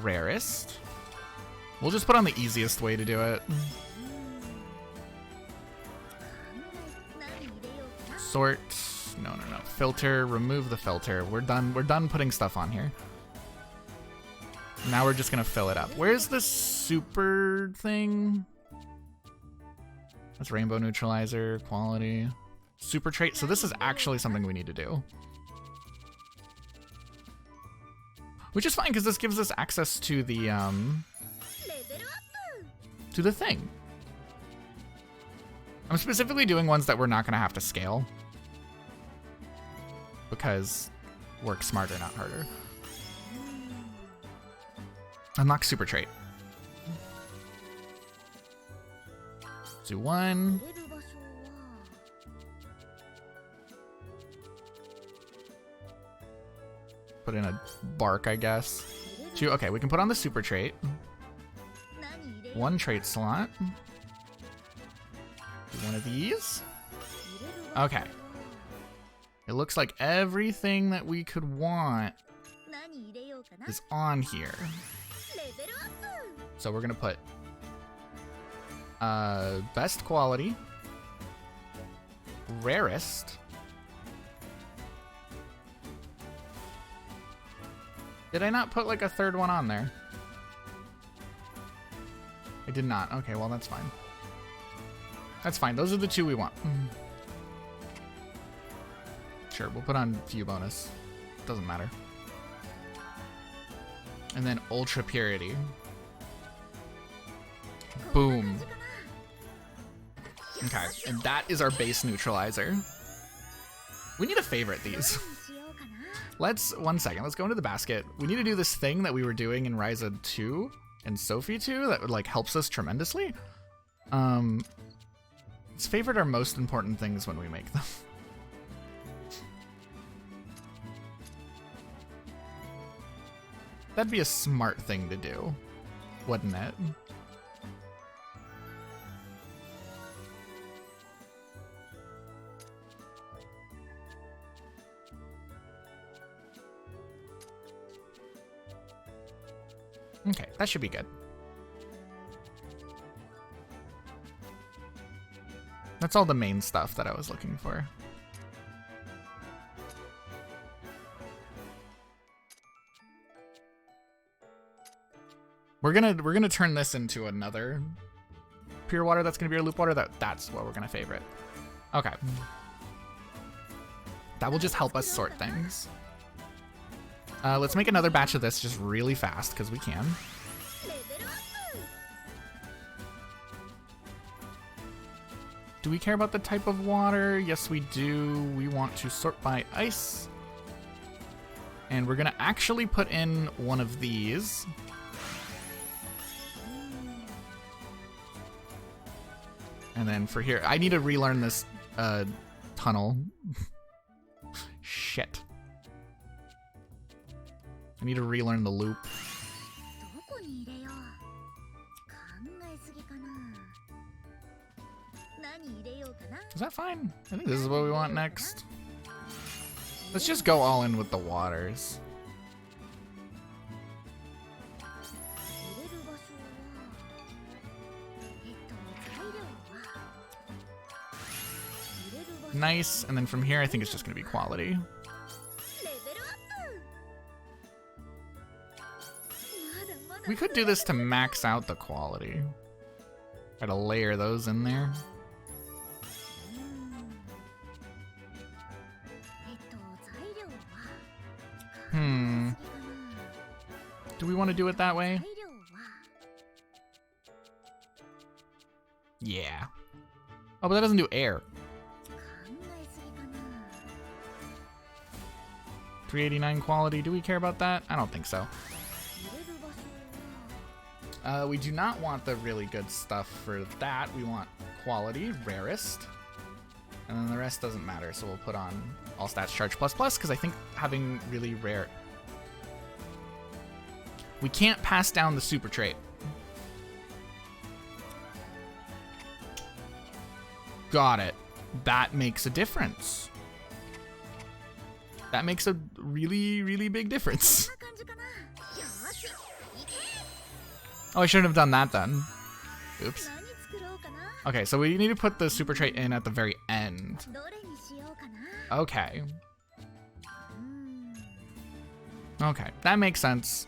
[SPEAKER 1] Rarest. We'll just put on the easiest way to do it. Sort. No, no, no. Filter. Remove the filter. We're done putting stuff on here. Now we're just gonna fill it up. Where's the super thing? That's rainbow neutralizer, quality, super trait. So this is actually something we need to do. Which is fine because this gives us access to the thing. I'm specifically doing ones that we're not gonna have to scale. Because work smarter, not harder. Unlock super trait. Let's do 1. Put in a bark, I guess. 2. Okay, we can put on the super trait. 1 trait slot. Do one of these. Okay. It looks like everything that we could want is on here. So we're gonna put best quality, rarest, did I not put like a third one on there? I did not. Okay, well that's fine. That's fine. Those are the 2 we want. Sure, we'll put on view bonus. Doesn't matter. And then ultra purity. Boom. Okay, and that is our base neutralizer. We need to favorite these. Let's, 1 second, let's go into the basket. We need to do this thing that we were doing in Ryza 2 and Sophie 2 that like helps us tremendously. Let's favorite our most important things when we make them. That'd be a smart thing to do, wouldn't it? Okay, that should be good. That's all the main stuff that I was looking for. We're gonna turn this into another pure water that's gonna be our loop water. That's what we're gonna favorite. Okay. That will just help us sort things. Let's make another batch of this just really fast, because we can. Do we care about the type of water? Yes, we do. We want to sort by ice. And we're gonna actually put in one of these. And then for here, I need to relearn this tunnel. Shit. I need to relearn the loop. Is that fine? I think this is what we want next. Let's just go all in with the waters. Nice, and then from here I think it's just gonna be quality. We could do this to max out the quality. Try to layer those in there. Do we want to do it that way? Yeah. Oh, but that doesn't do air. 389 quality, do we care about that? I don't think so. We do not want the really good stuff for that. We want quality, rarest. And then the rest doesn't matter, so we'll put on all stats charge plus plus, because I think having really rare... We can't pass down the super trait. Got it. That makes a difference. That makes a really, really big difference. Oh, I shouldn't have done that then. Oops. Okay, so we need to put the super trait in at the very end. Okay. Okay, that makes sense.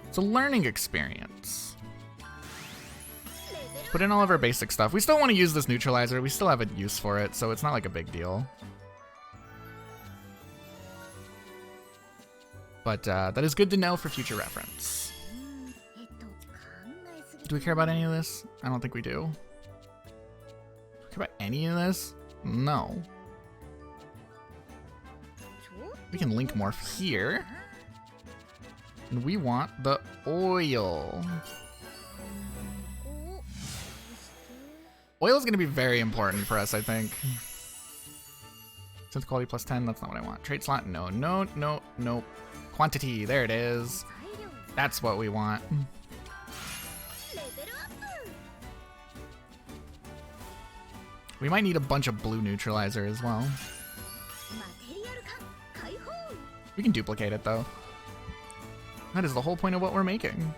[SPEAKER 1] It's a learning experience. Put in all of our basic stuff. We still want to use this neutralizer. We still have a use for it, so it's not like a big deal. But that is good to know for future reference. Do we care about any of this? I don't think we do. Do we care about any of this? No. We can link morph here. And we want the oil. Oil is going to be very important for us, I think. Synth quality plus 10, that's not what I want. Trait slot, no, no, no, no. Quantity, there it is. That's what we want. We might need a bunch of blue neutralizer as well. We can duplicate it though. That is the whole point of what we're making.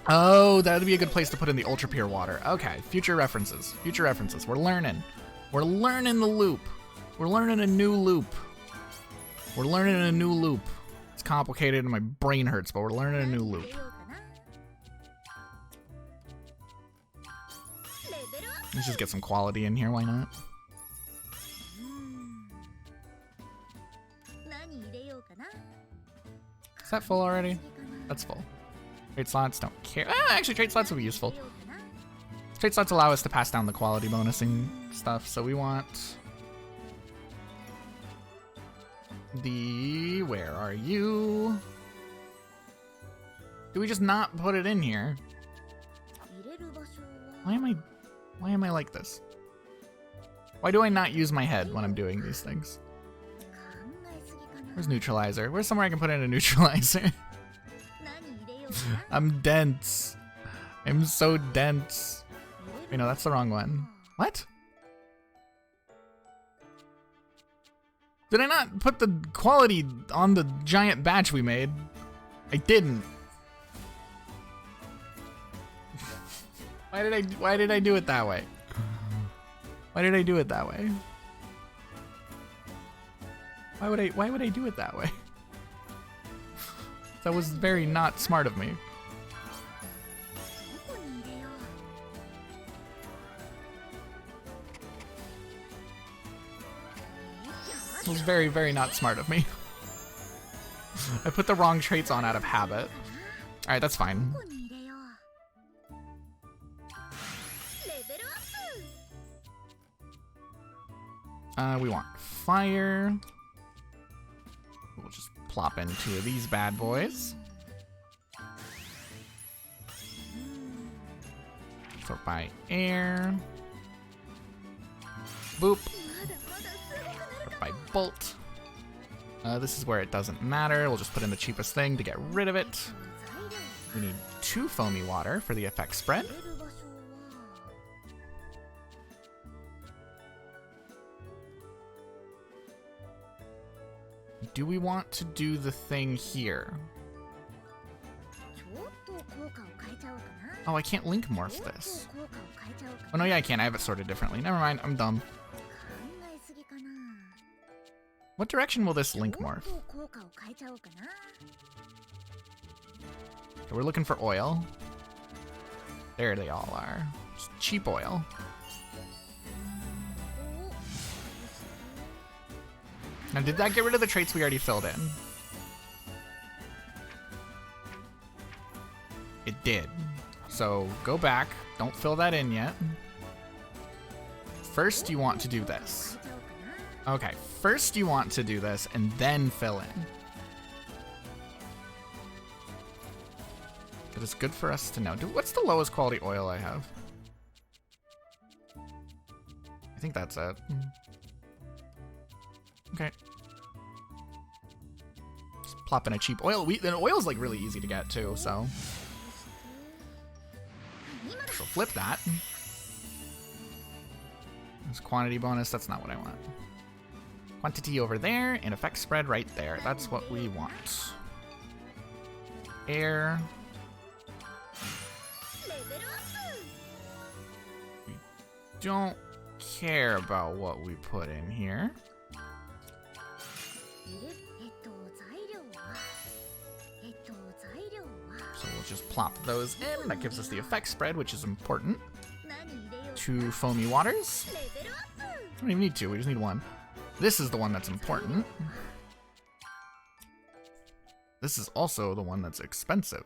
[SPEAKER 1] Oh, that'd be a good place to put in the ultra pure water. Okay, future references. Future references. We're learning. We're learning the loop. We're learning a new loop. We're learning a new loop. It's complicated and my brain hurts, but we're learning a new loop. Let's just get some quality in here, why not? Is that full already? That's full. Trade slots, don't care. Actually, trade slots will be useful. Trade slots allow us to pass down the quality bonusing stuff, so we want... Where are you? Do we just not put it in here? Why am I like this? Why do I not use my head when I'm doing these things? Where's neutralizer? Where's somewhere I can put in a neutralizer? I'm dense. I'm so dense. Wait, no, that's the wrong one. What? Did I not put the quality on the giant batch we made? I didn't. Why did I do it that way? Why did I do it that way? Why would I do it that way? That was very not smart of me. It was very, very not smart of me. I put the wrong traits on out of habit. Alright, that's fine. We want fire. We'll just plop in 2 of these bad boys. Sort by air. Boop. Sort by bolt. This is where it doesn't matter. We'll just put in the cheapest thing to get rid of it. We need 2 foamy water for the effect spread. Do we want to do the thing here? Oh, I can't link morph this. Oh no, yeah, I can. I have it sorted differently. Never mind, I'm dumb. What direction will this link morph? Okay, we're looking for oil. There they all are. Just cheap oil. Now, did that get rid of the traits we already filled in? It did. So go back. Don't fill that in yet. First, you want to do this. Okay, first you want to do this and then fill in. But it's good for us to know. What's the lowest quality oil I have? I think that's it. Okay. Just plop in a cheap oil. The oil's like really easy to get too, so. So flip that. There's quantity bonus, that's not what I want. Quantity over there, and effect spread right there. That's what we want. Air. We don't care about what we put in here. So we'll just plop those in. That gives us the effect spread, which is important. 2 foamy waters. We don't even need 2, we just need 1. This is the one that's important. This is also the one that's expensive.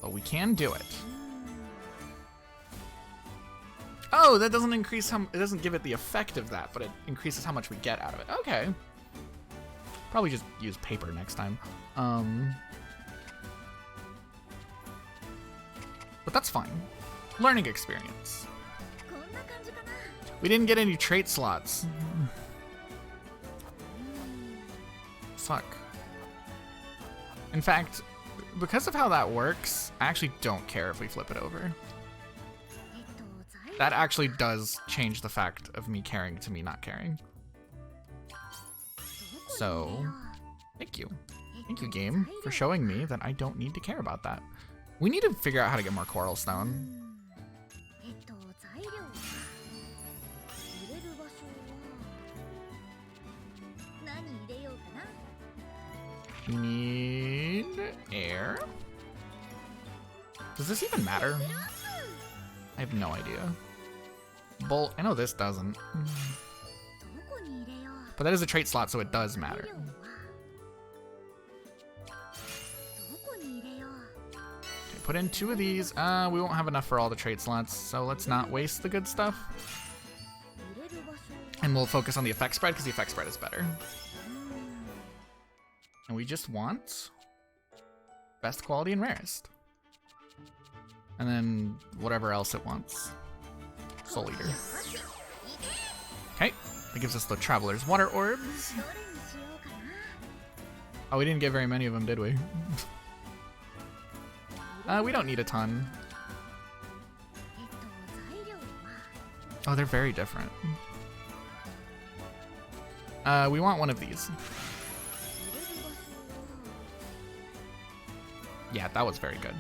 [SPEAKER 1] But we can do it. Oh, that doesn't increase how, it doesn't give it the effect of that, but it increases how much we get out of it. Okay. Probably just use paper next time. But that's fine. Learning experience. We didn't get any trait slots. Fuck. In fact, because of how that works, I actually don't care if we flip it over. That actually does change the fact of me caring to me not caring. So, thank you. Thank you, game, for showing me that I don't need to care about that. We need to figure out how to get more coral stone. We need air. Does this even matter? I have no idea. Bolt, I know this doesn't. But that is a trait slot, so it does matter. Okay, put in 2 of these. We won't have enough for all the trait slots, so let's not waste the good stuff. And we'll focus on the effect spread, because the effect spread is better. And we just want best quality and rarest. And then whatever else it wants. Soul Eater. Okay, that gives us the Traveler's Water Orbs. Oh, we didn't get very many of them, did we? We don't need a ton. Oh, they're very different. We want one of these. Yeah, that was very good.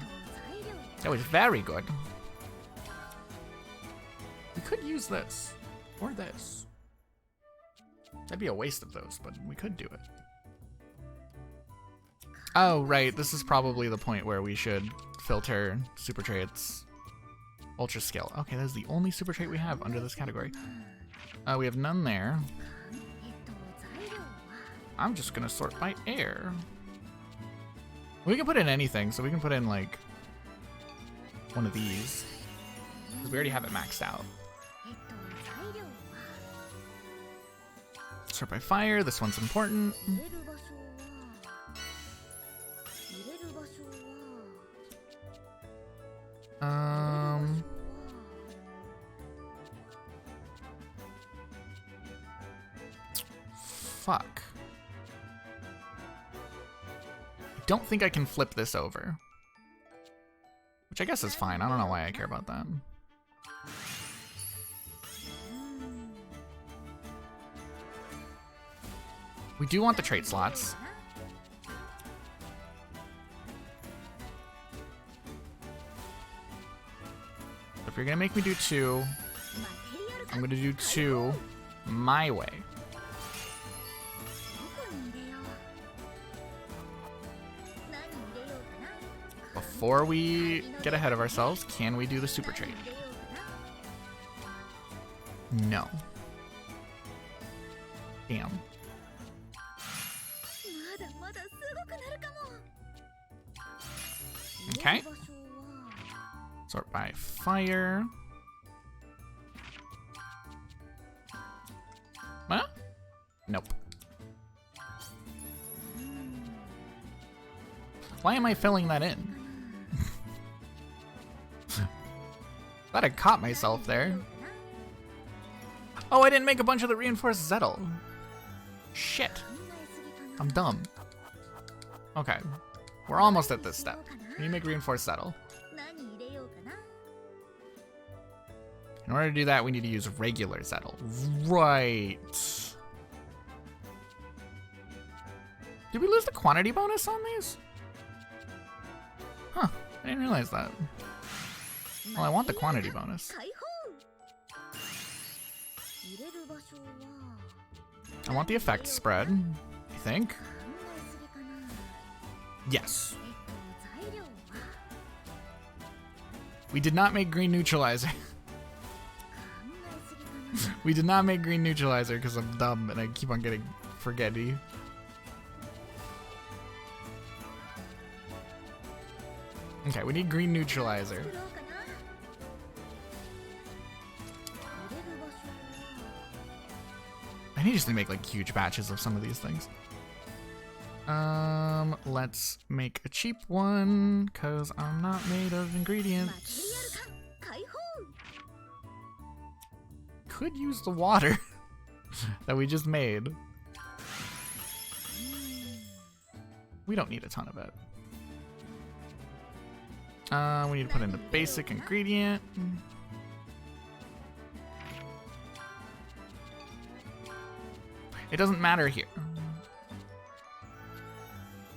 [SPEAKER 1] That was very good. We could use this. Or this. That'd be a waste of those, but we could do it. Oh, right. This is probably the point where we should filter super traits. Ultra skill. Okay, that's the only super trait we have under this category. We have none there. I'm just gonna sort by air. We can put in anything, so we can put in like one of these. Because we already have it maxed out. Sort by fire, this one's important. Fuck. I don't think I can flip this over. Which I guess is fine. I don't know why I care about that. We do want the trait slots. If you're gonna make me do 2, I'm gonna do 2 my way. Before we get ahead of ourselves, can we do the super trait? No. Damn. Okay. Sort by fire. Huh? Nope. Why am I filling that in? Thought I caught myself there. Oh, I didn't make a bunch of the reinforced Zettel. Shit. I'm dumb. Okay. We're almost at this step. We need to make reinforced Zettel. In order to do that, we need to use regular Zettel. Right. Did we lose the quantity bonus on these? Huh. I didn't realize that. Well, I want the quantity bonus. I want the effect spread, I think. Yes. We did not make green neutralizer. We did not make green neutralizer because I'm dumb and I keep on getting forgetty. Okay, we need green neutralizer. I need just to make like huge batches of some of these things. Let's make a cheap one, cause I'm not made of ingredients. Could use the water that we just made. We don't need a ton of it. We need to put in the basic ingredient. It doesn't matter here.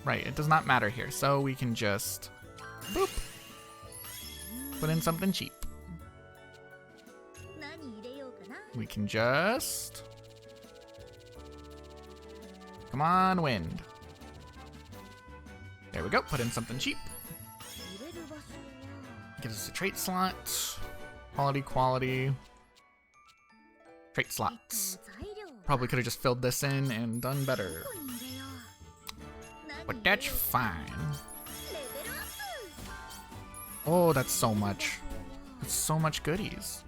[SPEAKER 1] Right, it does not matter here, so we can just boop, put in something cheap. We can just, come on, wind. There we go, put in something cheap. Gives us a trait slot, quality, trait slots. Probably could have just filled this in and done better. But that's fine. Oh, that's so much. That's so much goodies.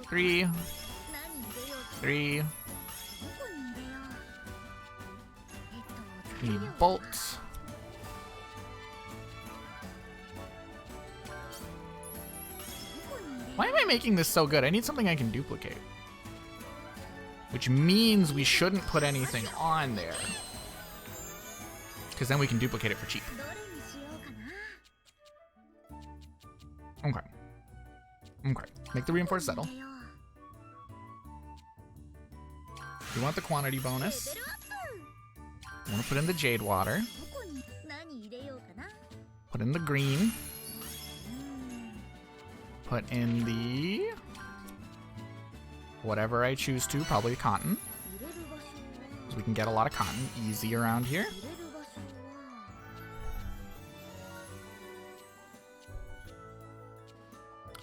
[SPEAKER 1] 3. We need bolts. Why am I making this so good? I need something I can duplicate. Which means we shouldn't put anything on there. Because then we can duplicate it for cheap. Okay. Okay. Make the reinforced Zettel. We want the quantity bonus. We want to put in the jade water. Put in the green. Put in the whatever I choose to, probably cotton. Because we can get a lot of cotton easy around here.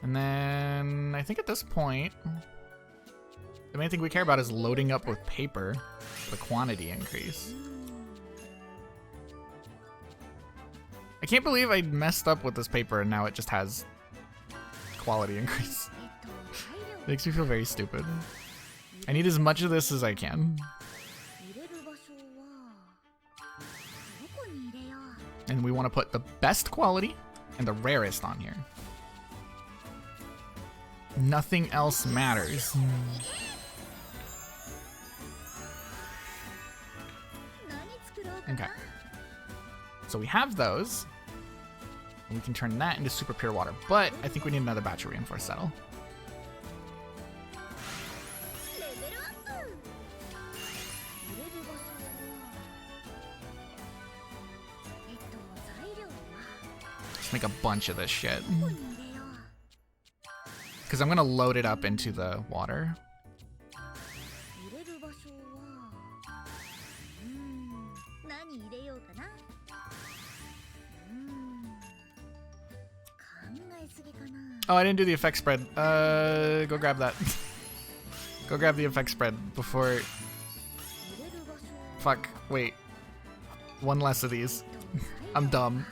[SPEAKER 1] And then I think at this point, the main thing we care about is loading up with paper for the quantity increase. I can't believe I messed up with this paper and now it just has quality increase. Makes me feel very stupid. I need as much of this as I can. And we want to put the best quality and the rarest on here. Nothing else matters. Okay. So we have those. And we can turn that into super pure water. But I think we need another batch of reinforced settle. Just make a bunch of this shit. Because I'm going to load it up into the water. Oh, I didn't do the effect spread. Go grab that. Go grab the effect spread before... Fuck, wait. One less of these. I'm dumb.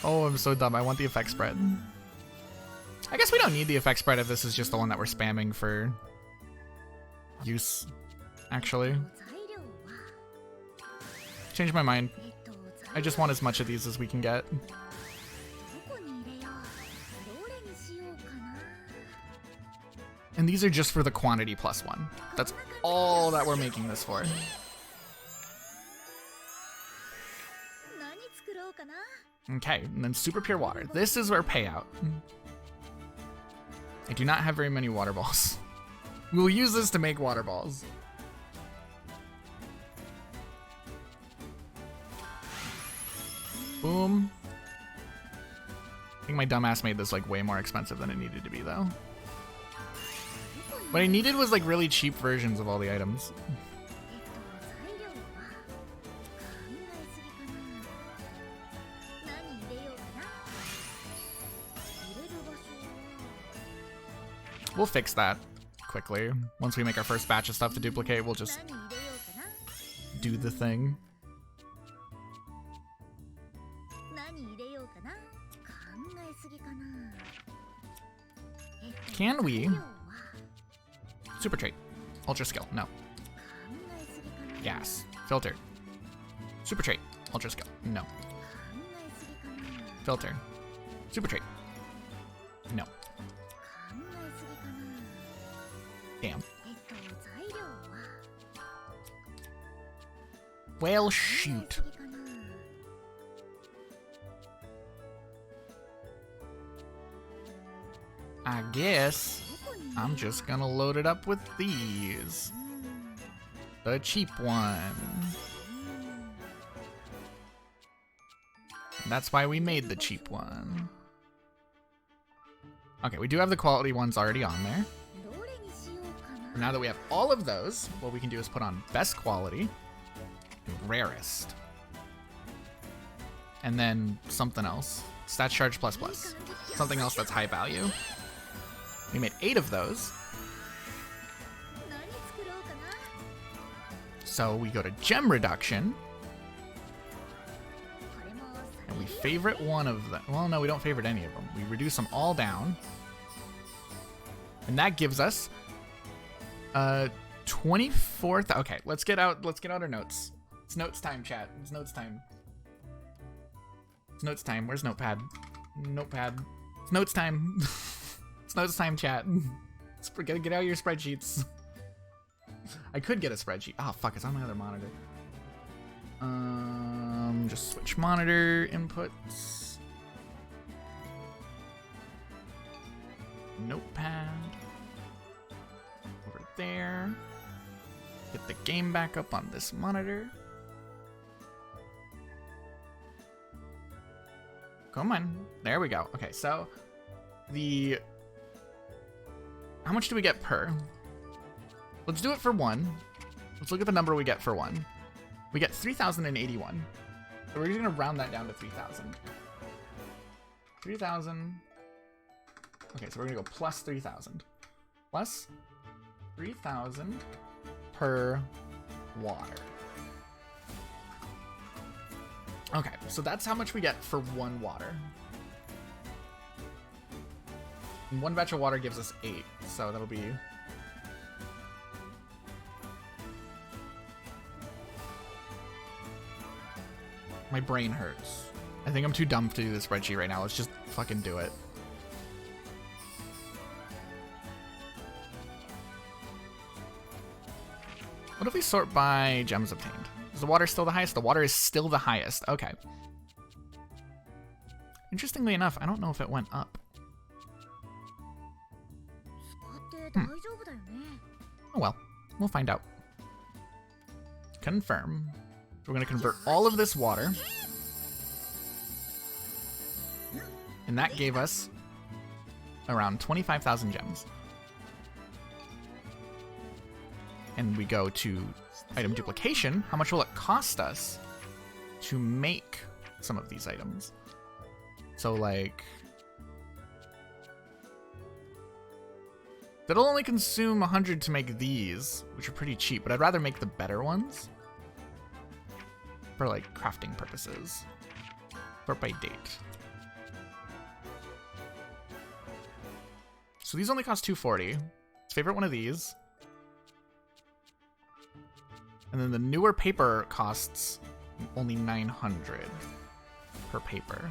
[SPEAKER 1] Oh, I'm so dumb. I want the effect spread. I guess we don't need the effect spread if this is just the one that we're spamming for use, actually. Change my mind. I just want as much of these as we can get. And these are just for the quantity plus one. That's all that we're making this for. Okay, and then super pure water. This is our payout. I do not have very many water balls. We will use this to make water balls. Boom. I think my dumbass made this like way more expensive than it needed to be though. What I needed was like really cheap versions of all the items. We'll fix that quickly. Once we make our first batch of stuff to duplicate, we'll just do the thing. Can we? Super trait. Ultra skill. No. Gas. Filter. Super trait. Ultra skill. No. Filter. Super trait. No. Damn. Well, shoot. I guess I'm just gonna load it up with these. The cheap one. That's why we made the cheap one. Okay, we do have the quality ones already on there. Now that we have all of those, what we can do is put on best quality, rarest, and then something else. Stat charge plus plus. Something else that's high value. We made 8 of those. So we go to gem reduction. And we favorite one of them. Well, no, we don't favorite any of them. We reduce them all down. And that gives us 24th. Okay, let's get out our notes. It's notes time, chat. It's notes time. It's notes time. Where's notepad? Notepad. It's notes time. It's notes time, chat. Get out your spreadsheets. I could get a spreadsheet. Oh fuck, it's on my other monitor. Just switch monitor inputs. Notepad. Over there. Get the game back up on this monitor. Come on. There we go. Okay, so how much do we get per? Let's do it for 1. Let's look at the number we get for 1. We get 3,081. So we're just gonna round that down to 3,000. 3,000 Okay, so we're gonna go plus 3,000. Plus 3,000 per water. Okay, so that's how much we get for 1 water. And 1 batch of water gives us 8, so that'll be... My brain hurts. I think I'm too dumb to do this spreadsheet right now. Let's just fucking do it. What if we sort by gems obtained? Is the water still the highest? The water is still the highest. Okay. Interestingly enough, I don't know if it went up. Oh well, we'll find out. Confirm. We're gonna convert all of this water. And that gave us around 25,000 gems. And we go to item duplication. How much will it cost us to make some of these items? So like, that'll only consume 100 to make these, which are pretty cheap, but I'd rather make the better ones for like crafting purposes. Sort by date. So these only cost 240. Let's favorite one of these. And then the newer paper costs only 900 per paper.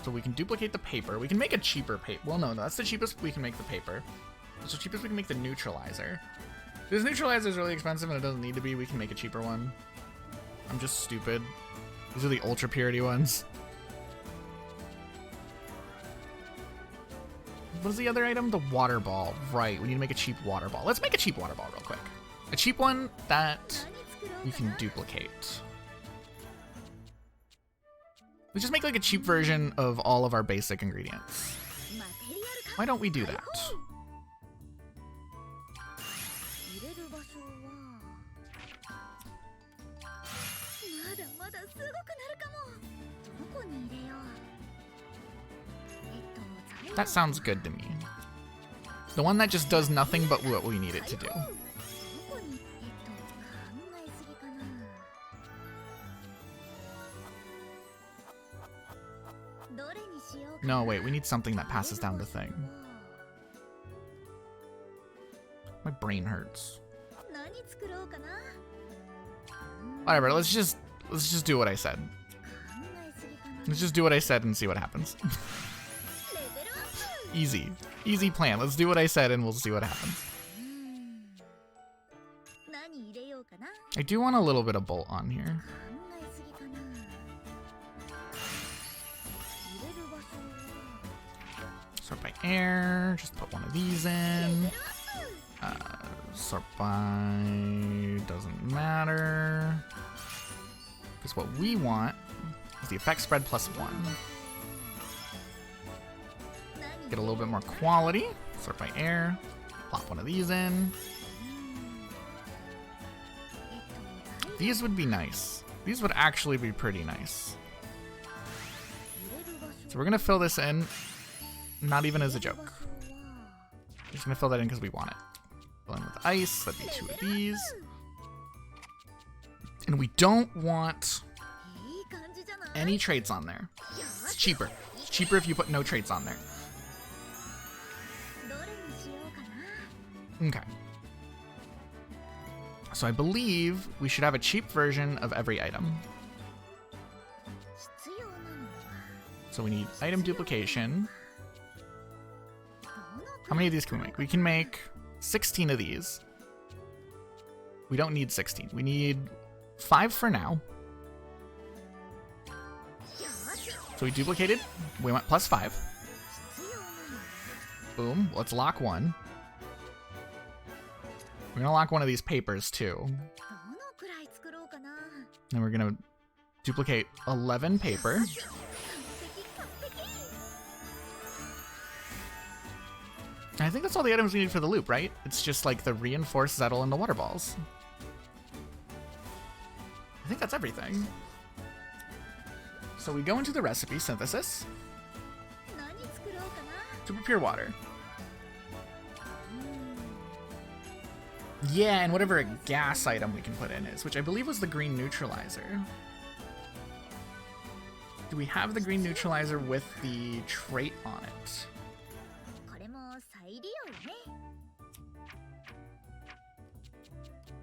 [SPEAKER 1] So we can duplicate the paper. We can make a cheaper paper. Well, no, that's the cheapest we can make the paper. That's the cheapest we can make the neutralizer. This neutralizer is really expensive and it doesn't need to be. We can make a cheaper one. I'm just stupid. These are the ultra purity ones. What is the other item? The water ball. Right, we need to make a cheap water ball. Let's make a cheap water ball real quick. A cheap one that we can duplicate. Let's just make like a cheap version of all of our basic ingredients. Why don't we do that? That sounds good to me. The one that just does nothing but what we need it to do. No, wait, we need something that passes down the thing. My brain hurts. Whatever, let's just do what I said. Let's just do what I said and see what happens. Easy. Easy plan. Let's do what I said and we'll see what happens. I do want a little bit of bolt on here. Sort by air. Just put one of these in. Sort by... doesn't matter. Because what we want is the effect spread plus 1. Get a little bit more quality. Sort by air. Plop one of these in. These would be nice. These would actually be pretty nice. So we're gonna fill this in, not even as a joke. We're just gonna fill that in because we want it. Fill in with ice, that'd be 2 of these. And we don't want any traits on there. It's cheaper. It's cheaper if you put no traits on there. Okay. So I believe we should have a cheap version of every item. So we need item duplication. How many of these can we make? We can make 16 of these. We don't need 16. We need 5 for now. So we duplicated. We went plus 5. Boom. Let's lock one. We're gonna lock one of these papers too. Then we're gonna duplicate 11 paper. And I think that's all the items we need for the loop, right? It's just like the reinforced Zettel and the water balls. I think that's everything. So we go into the recipe synthesis. super pure water. Yeah, and whatever a gas item we can put in is, which I believe was the green neutralizer. Do we have the green neutralizer with the trait on it?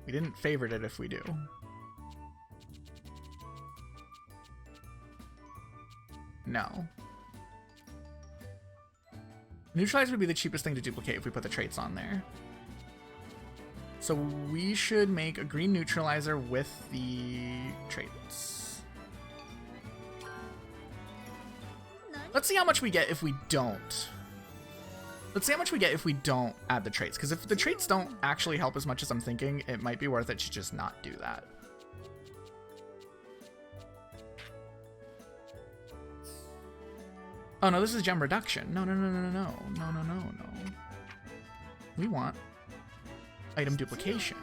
[SPEAKER 1] We didn't favorite it if we do. No. Neutralizer would be the cheapest thing to duplicate if we put the traits on there. So we should make a green neutralizer with the traits. Let's see how much we get if we don't. Let's see how much we get if we don't add the traits. Because if the traits don't actually help as much as I'm thinking, it might be worth it to just not do that. Oh no, this is gem reduction. No. We want item duplication.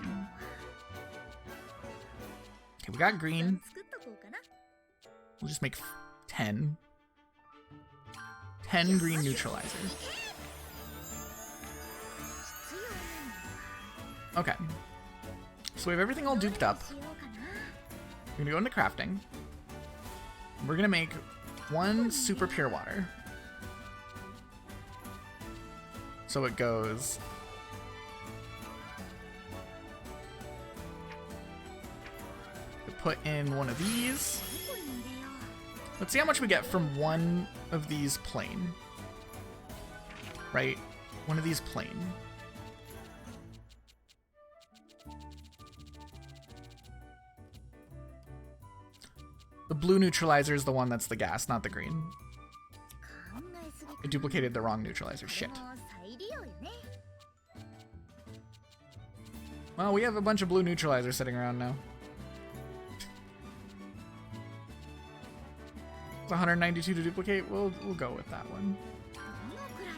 [SPEAKER 1] Okay, we got green. We'll just make 10 green neutralizers. Okay. So we have everything all duped up. We're gonna go into crafting. We're gonna make 1 super pure water. So it goes put in one of these. Let's see how much we get from one of these plain. Right? One of these plain. The blue neutralizer is the one that's the gas, not the green. I duplicated the wrong neutralizer. Shit. Well, we have a bunch of blue neutralizers sitting around now. It's 192 to duplicate. We'll go with that one.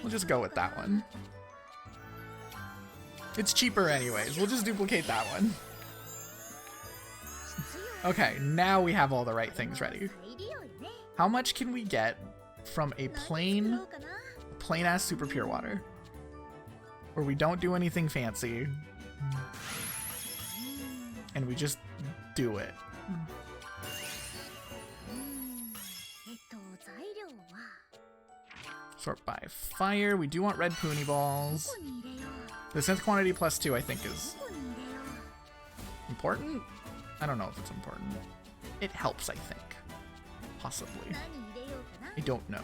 [SPEAKER 1] We'll just go with that one. It's cheaper anyways. We'll just duplicate that one. Okay, now we have all the right things ready. How much can we get from a plain ass super pure water? Where we don't do anything fancy. And we just do it. Sort by fire. We do want red Poonie balls. The synth quantity +2 I think is important. I don't know if it's important. It helps, I think. Possibly. I don't know.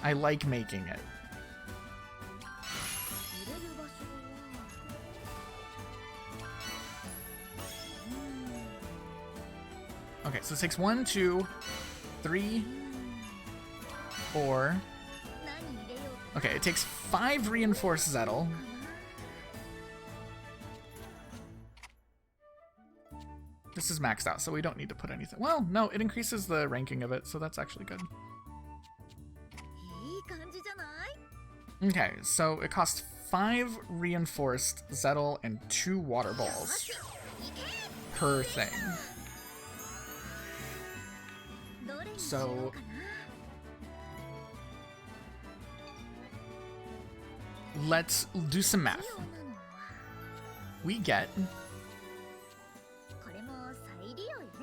[SPEAKER 1] I like making it. Okay, so it takes 1, 2, 3, 4. Okay, it takes 5 reinforced Zettel. This is maxed out, so we don't need to put anything. Well, no, it increases the ranking of it, so that's actually good. Okay, so it costs 5 reinforced Zettel and 2 water balls per thing. So let's do some math. We get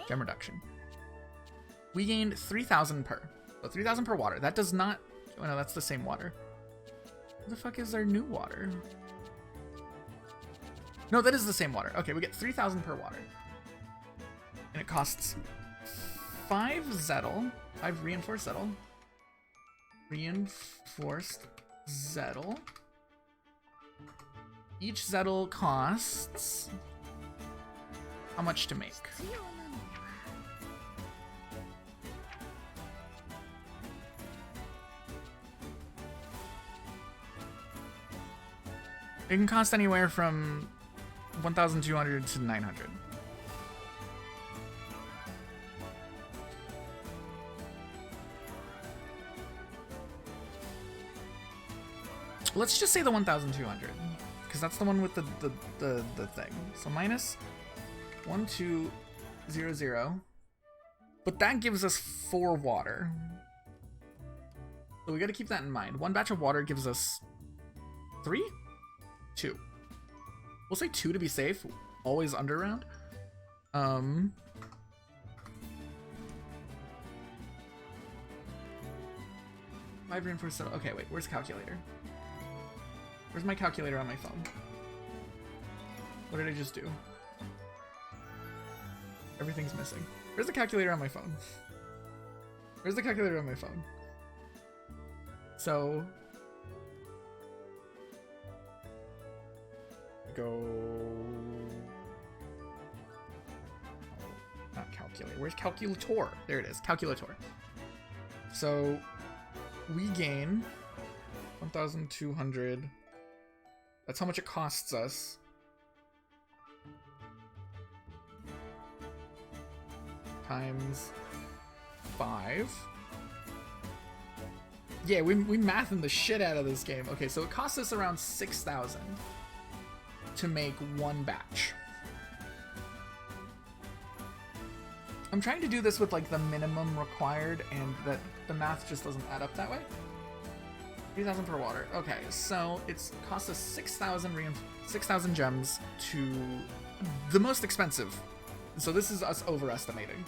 [SPEAKER 1] gem reduction. We gained 3,000 per. So 3,000 per water. That does not... Oh no, that's the same water. What the fuck is our new water? No, that is the same water. Okay, we get 3,000 per water. And it costs 5 Zettel. 5 reinforced Zettel. Reinforced Zettel. Each Zettel costs... How much to make? It can cost anywhere from 1,200 to 900. Let's just say the 1,200, because that's the one with the thing. So minus 1,200, but that gives us 4 water. So we got to keep that in mind. 1 batch of water gives us 3? 2. We'll say 2 to be safe. Always under round. 5 reinforced. Okay, wait. Where's calculator? Where's my calculator on my phone? What did I just do? Everything's missing. Where's the calculator on my phone? Where's the calculator on my phone? So go. Not calculator. Where's calculator? There it is. Calculator. So we gain 1,200. That's how much it costs us. Times 5. Yeah, we mathin' the shit out of this game. Okay, so it costs us around 6,000 to make 1 batch. I'm trying to do this with like the minimum required, and that the math just doesn't add up that way. 3,000 for water. Okay, so it's cost us 6,000 gems to the most expensive. So this is us overestimating,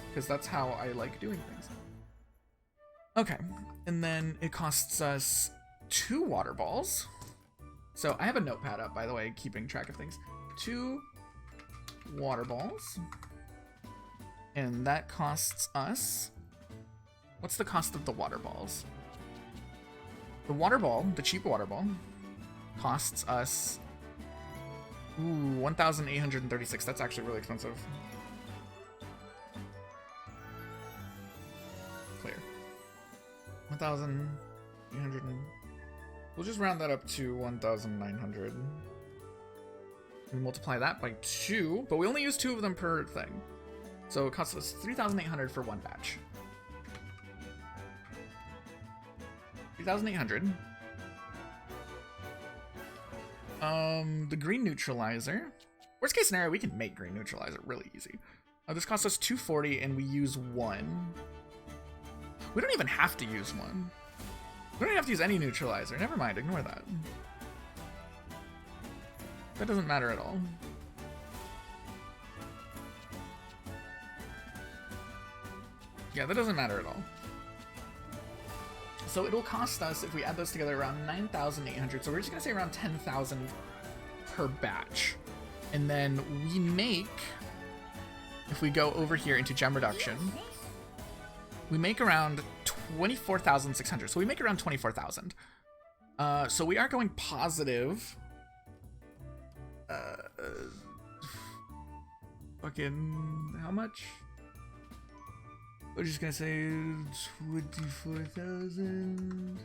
[SPEAKER 1] because that's how I like doing things. Okay, and then it costs us 2 water balls. So I have a notepad up, by the way, keeping track of things. 2 water balls. And that costs us... What's the cost of the water balls? The water ball, the cheap water ball, costs us... Ooh, 1,836. That's actually really expensive. Clear. 1,800. We'll just round that up to 1,900. We multiply that by 2, but we only use 2 of them per thing. So it costs us 3,800 for 1 batch. 3,800. The green neutralizer. Worst case scenario, we can make green neutralizer really easy. This costs us 240 and we use 1. We don't even have to use 1. We don't even have to use any neutralizer. Never mind, ignore that. That doesn't matter at all. Yeah, that doesn't matter at all. So it'll cost us, if we add those together, around 9,800. So we're just gonna say around 10,000 per batch. And then we make, if we go over here into gem reduction, we make around 24,600. So we make around 24,000. So we are going positive. Fucking, how much? We're just gonna say 24,000.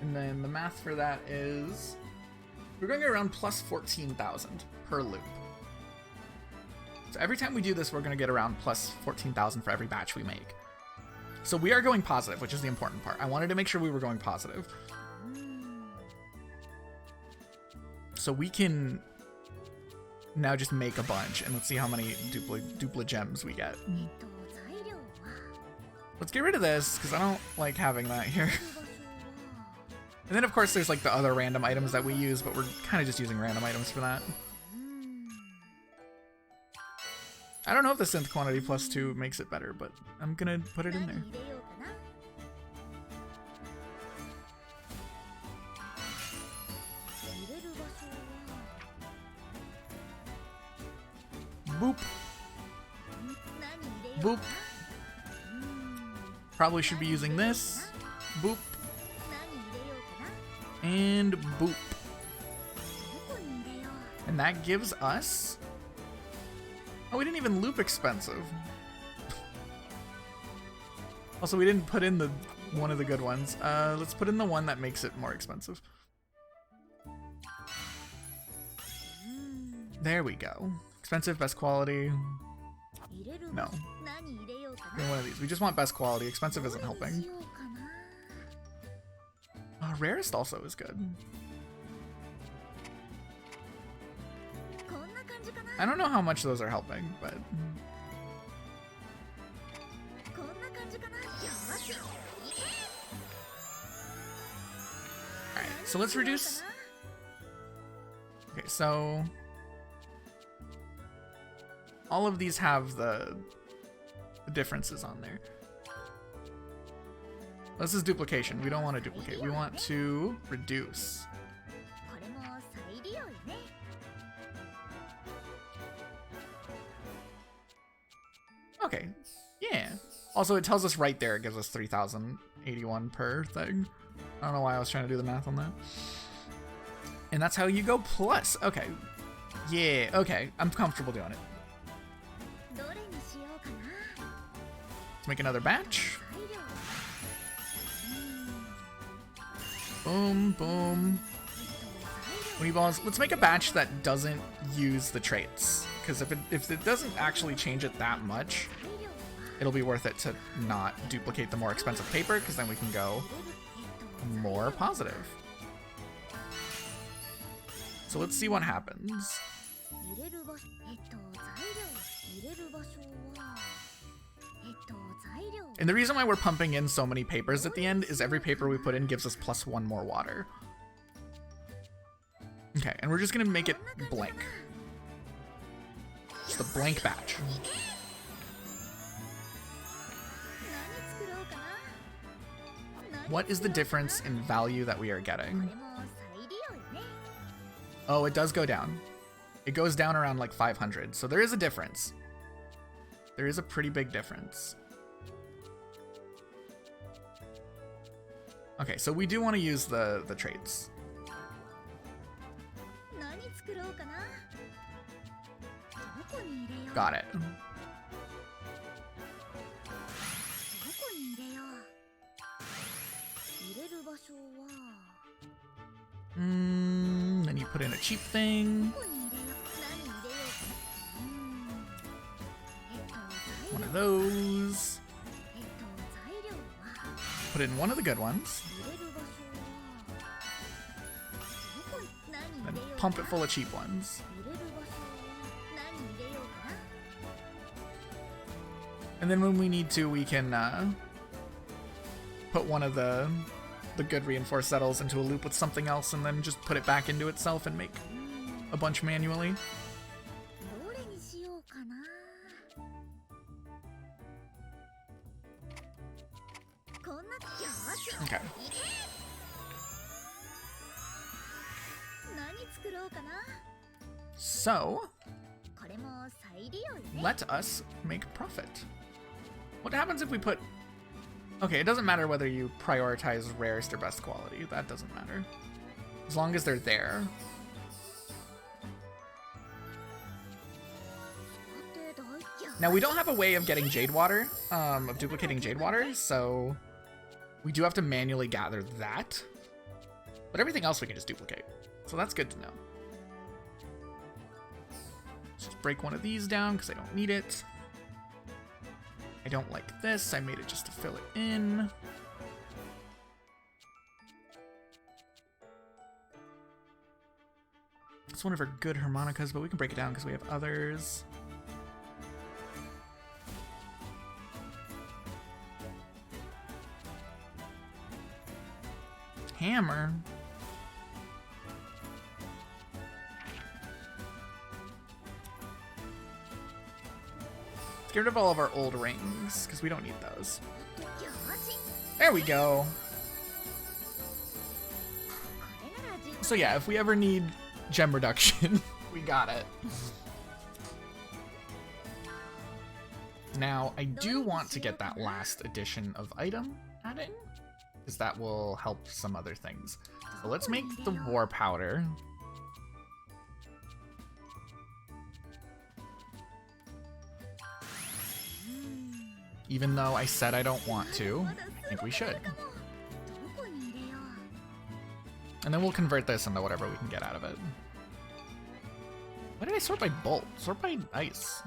[SPEAKER 1] And then the math for that is, we're going around plus 14,000 per loop. So every time we do this, we're gonna get around plus 14,000 for every batch we make. So we are going positive, which is the important part. I wanted to make sure we were going positive. So we can now just make a bunch, and let's see how many dupla gems we get. Let's get rid of this, because I don't like having that here. And then, of course, there's like the other random items that we use, but we're kind of just using random items for that. I don't know if the synth quantity plus 2 makes it better, but I'm gonna put it in there. Boop. Boop. Probably should be using this. Boop. And boop. And that gives us... Oh, we didn't even loop expensive. Also, we didn't put in the one of the good ones. Let's put in the one that makes it more expensive. There we go. Expensive, best quality. No. One of these. We just want best quality. Expensive isn't helping. Rarest also is good. I don't know how much those are helping, but... so let's reduce. Okay, so all of these have the differences on there. This is duplication. We don't want to duplicate. We want to reduce. Okay, yeah. Also, it tells us right there, it gives us 3,081 per thing. I don't know why I was trying to do the math on that. And that's how you go plus. Okay. Yeah, okay. I'm comfortable doing it. Let's make another batch. Boom, boom. Balls. Let's make a batch that doesn't use the traits. Because if it doesn't actually change it that much, it'll be worth it to not duplicate the more expensive paper, because then we can go more positive. So let's see what happens. And the reason why we're pumping in so many papers at the end is every paper we put in gives us +1 more water. Okay, and we're just gonna make it blank. Just a blank batch. What is the difference in value that we are getting? Oh, it does go down. It goes down around like 500, so there is a difference. There is a pretty big difference. Okay, so we do want to use the traits. Got it. Then you put in a cheap thing. One of those. Put in one of the good ones. Then pump it full of cheap ones. And then when we need to, we can put one of the good reinforced settles into a loop with something else and then just put it back into itself and make a bunch manually. Okay. So, let us make profit. What happens if we put... Okay, it doesn't matter whether you prioritize rarest or best quality. That doesn't matter. As long as they're there. Now, we don't have a way of getting Jade Water, of duplicating Jade Water, so we do have to manually gather that. But everything else we can just duplicate. So that's good to know. Let's just break one of these down because I don't need it. I don't like this. I made it just to fill it in. It's one of our good harmonicas, but we can break it down because we have others. Hammer. Let's get rid of all of our old rings, because we don't need those. There we go. So yeah, if we ever need gem reduction, we got it. Now, I do want to get that last edition of item added, because that will help some other things. So let's make the war powder. Even though I said I don't want to, I think we should. And then we'll convert this into whatever we can get out of it. Why did I sort by bolt? Sort by ice.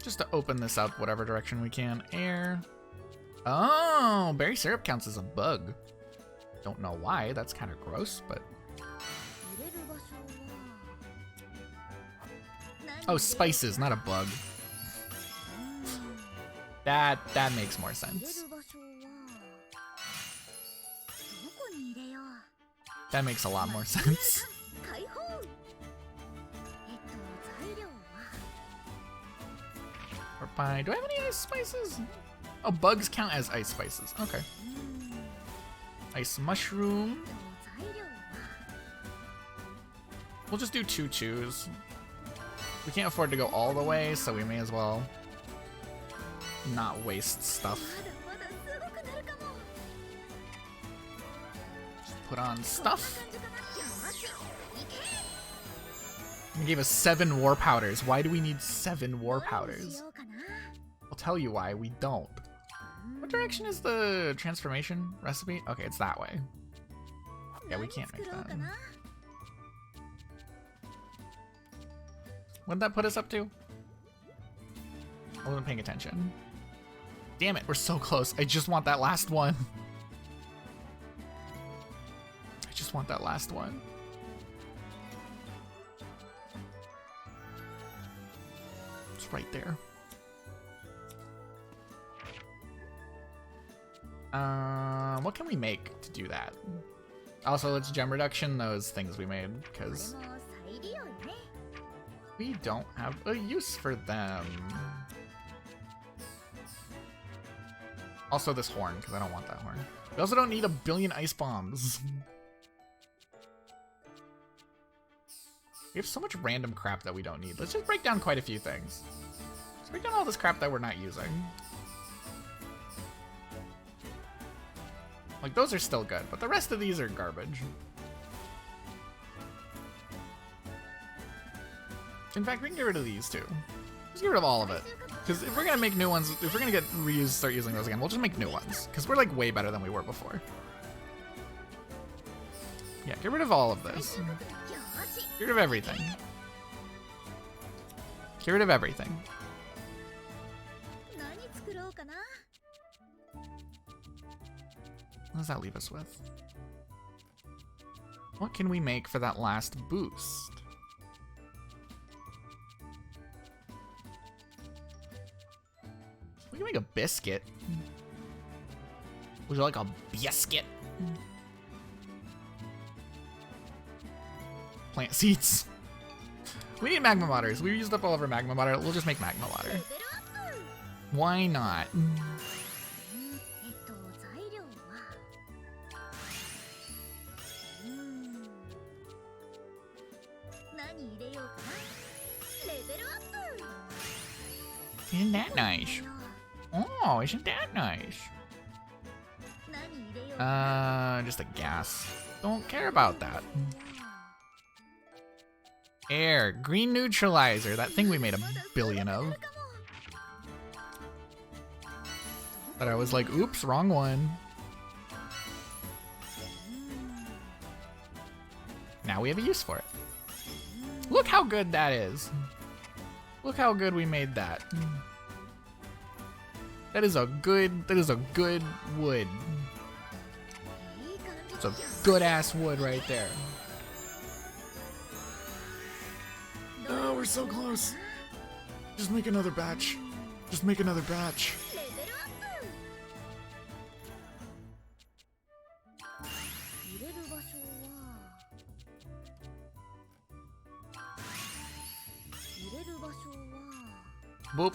[SPEAKER 1] Just to open this up whatever direction we can. Air. Oh, berry syrup counts as a bug. Don't know why, that's kind of gross, but... Oh, spices, not a bug. That makes more sense. That makes a lot more sense. Or by, do I have any ice spices? Oh, bugs count as ice spices. Okay. Ice mushroom. We'll just do 2 chews. We can't afford to go all the way, so we may as well not waste stuff. Just put on stuff. We gave us 7 war powders. Why do we need 7 war powders? I'll tell you why we don't. What direction is the transformation recipe? Okay, it's that way. Yeah, we can't make that. What'd that put us up to? I wasn't paying attention. Damn it, we're so close. I just want that last one. I just want that last one. It's right there. What can we make to do that? Also, let's gem reduction those things we made, because we don't have a use for them. Also this horn, because I don't want that horn. We also don't need a billion ice bombs. We have so much random crap that we don't need. Let's just break down quite a few things. Let's break down all this crap that we're not using. Like, those are still good, but the rest of these are garbage. In fact, we can get rid of these too. Just get rid of all of it. Because if we're gonna make new ones, if we're gonna start using those again, we'll just make new ones. Because we're like way better than we were before. Yeah, get rid of all of this. Get rid of everything. Get rid of everything. What does that leave us with? What can we make for that last boost? We can make a biscuit. Would you like a biscuit? Plant seeds. We need magma waters. We used up all of our magma water. We'll just make magma water. Why not? Isn't that nice? Oh, isn't that nice? Just a gas. Don't care about that. Air, green neutralizer, that thing we made a billion of. But I was like, oops, wrong one. Now we have a use for it. Look how good that is. Look how good we made that. That is a good wood. It's a good ass wood right there. Oh, we're so close. Just make another batch. Just make another batch. Boop.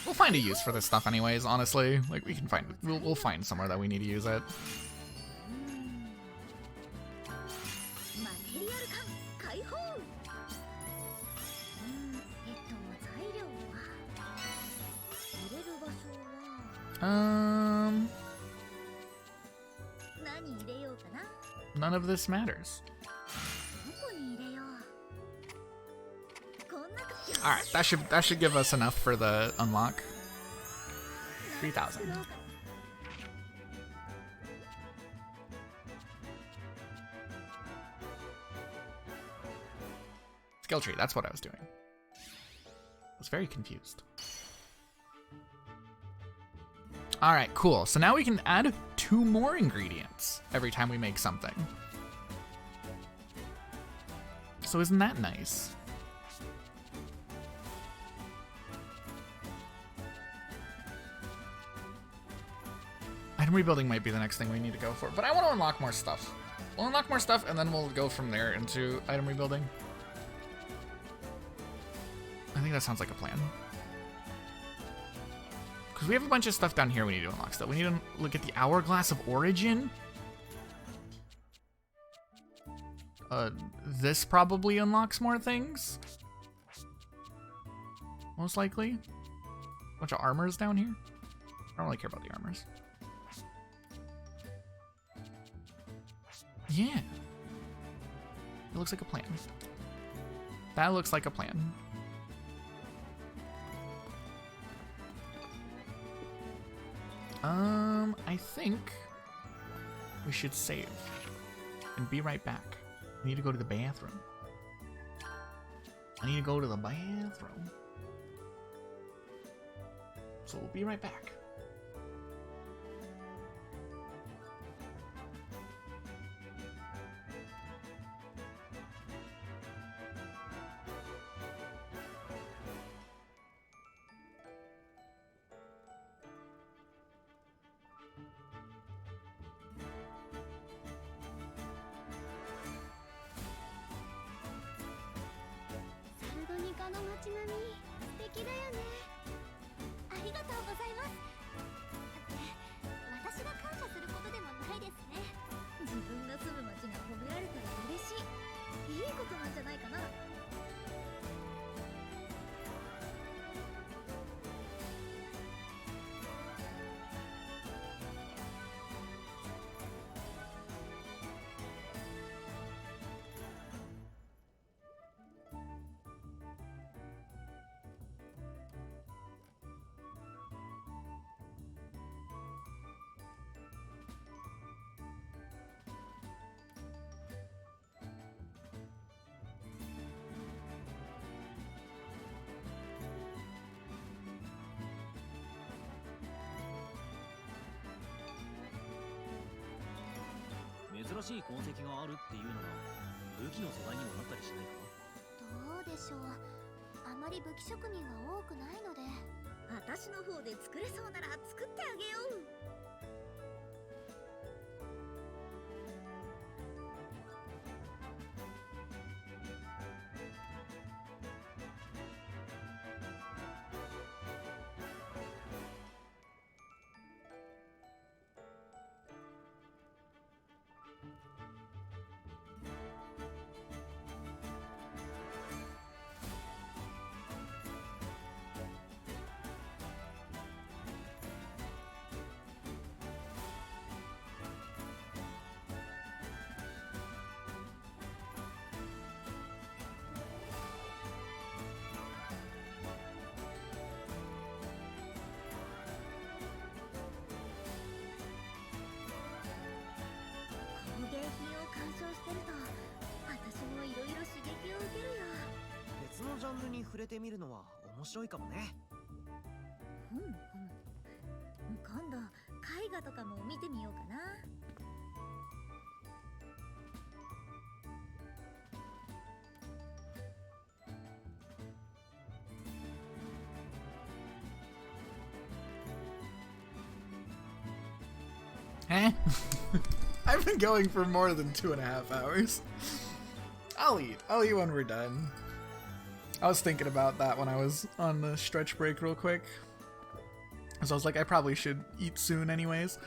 [SPEAKER 1] We'll find a use for this stuff anyways, honestly. Like, we can find, we'll find somewhere that we need to use it. None of this matters. Alright, that should give us enough for the unlock. 3,000. Skill tree, that's what I was doing. I was very confused. Alright, cool. So now we can add 2 more ingredients every time we make something. So isn't that nice? Item rebuilding might be the next thing we need to go for, but I want to unlock more stuff. We'll unlock more stuff, and then we'll go from there into item rebuilding. I think that sounds like a plan. Because we have a bunch of stuff down here we need to unlock still. We need to look at the Hourglass of Origin. This probably unlocks more things. Most likely. Bunch of armors down here. I don't really care about the armors. Yeah. It looks like a plan. That looks like a plan. I think we should save and be right back. I need to go to the bathroom. I need to go to the bathroom. So we'll be right back. Eh? I've been going for more than 2.5 hours. I'll eat when we're done. I was thinking about that when I was on the stretch break real quick. So I was like, I probably should eat soon anyways.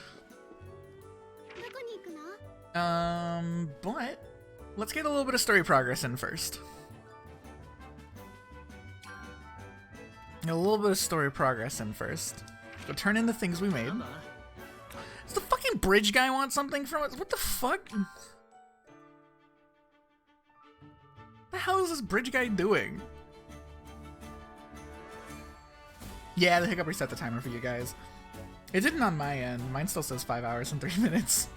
[SPEAKER 1] But let's get a little bit of story progress in first. Go turn in the things we made. Does the fucking bridge guy want something from us? What the fuck? The hell is this bridge guy doing? Yeah, the hiccup reset the timer for you guys. It didn't on my end. Mine still says 5 hours and 3 minutes.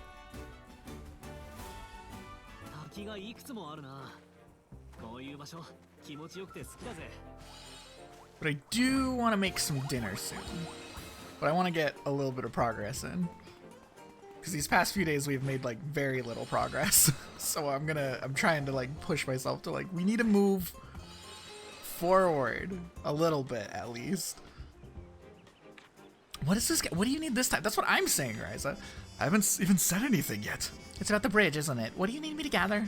[SPEAKER 1] But I do want to make some dinner soon. But I want to get a little bit of progress in. Because these past few days we've made like very little progress. So I'm trying to like push myself to like, we need to move forward a little bit at least. What is this? What do you need this time? That's what I'm saying, Ryza. I haven't even said anything yet. It's about the bridge, isn't it? What do you need me to gather?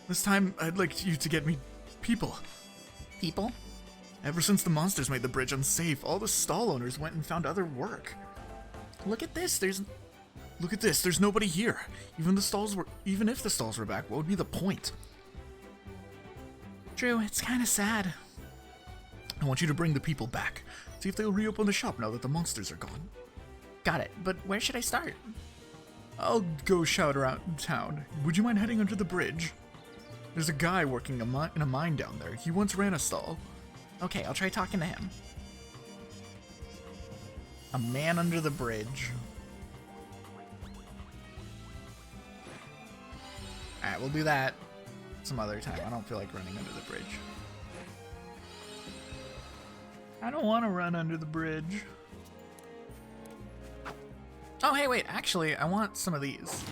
[SPEAKER 2] This time, I'd like you to get me people.
[SPEAKER 1] People?
[SPEAKER 2] Ever since the monsters made the bridge unsafe, all the stall owners went and found other work.
[SPEAKER 1] Look at this.
[SPEAKER 2] Look at this. There's nobody here. Even if the stalls were back, what would be the point?
[SPEAKER 1] True. It's kind of sad.
[SPEAKER 2] I want you to bring the people back. See if they'll reopen the shop now that the monsters are gone.
[SPEAKER 1] Got it. But where should I start?
[SPEAKER 2] I'll go shout around town. Would you mind heading under the bridge? There's a guy working in a mine down there. He once ran a stall.
[SPEAKER 1] Okay, I'll try talking to him. A man under the bridge. Alright, we'll do that some other time. I don't feel like running under the bridge. I don't want to run under the bridge. Oh, hey, wait. Actually, I want some of these.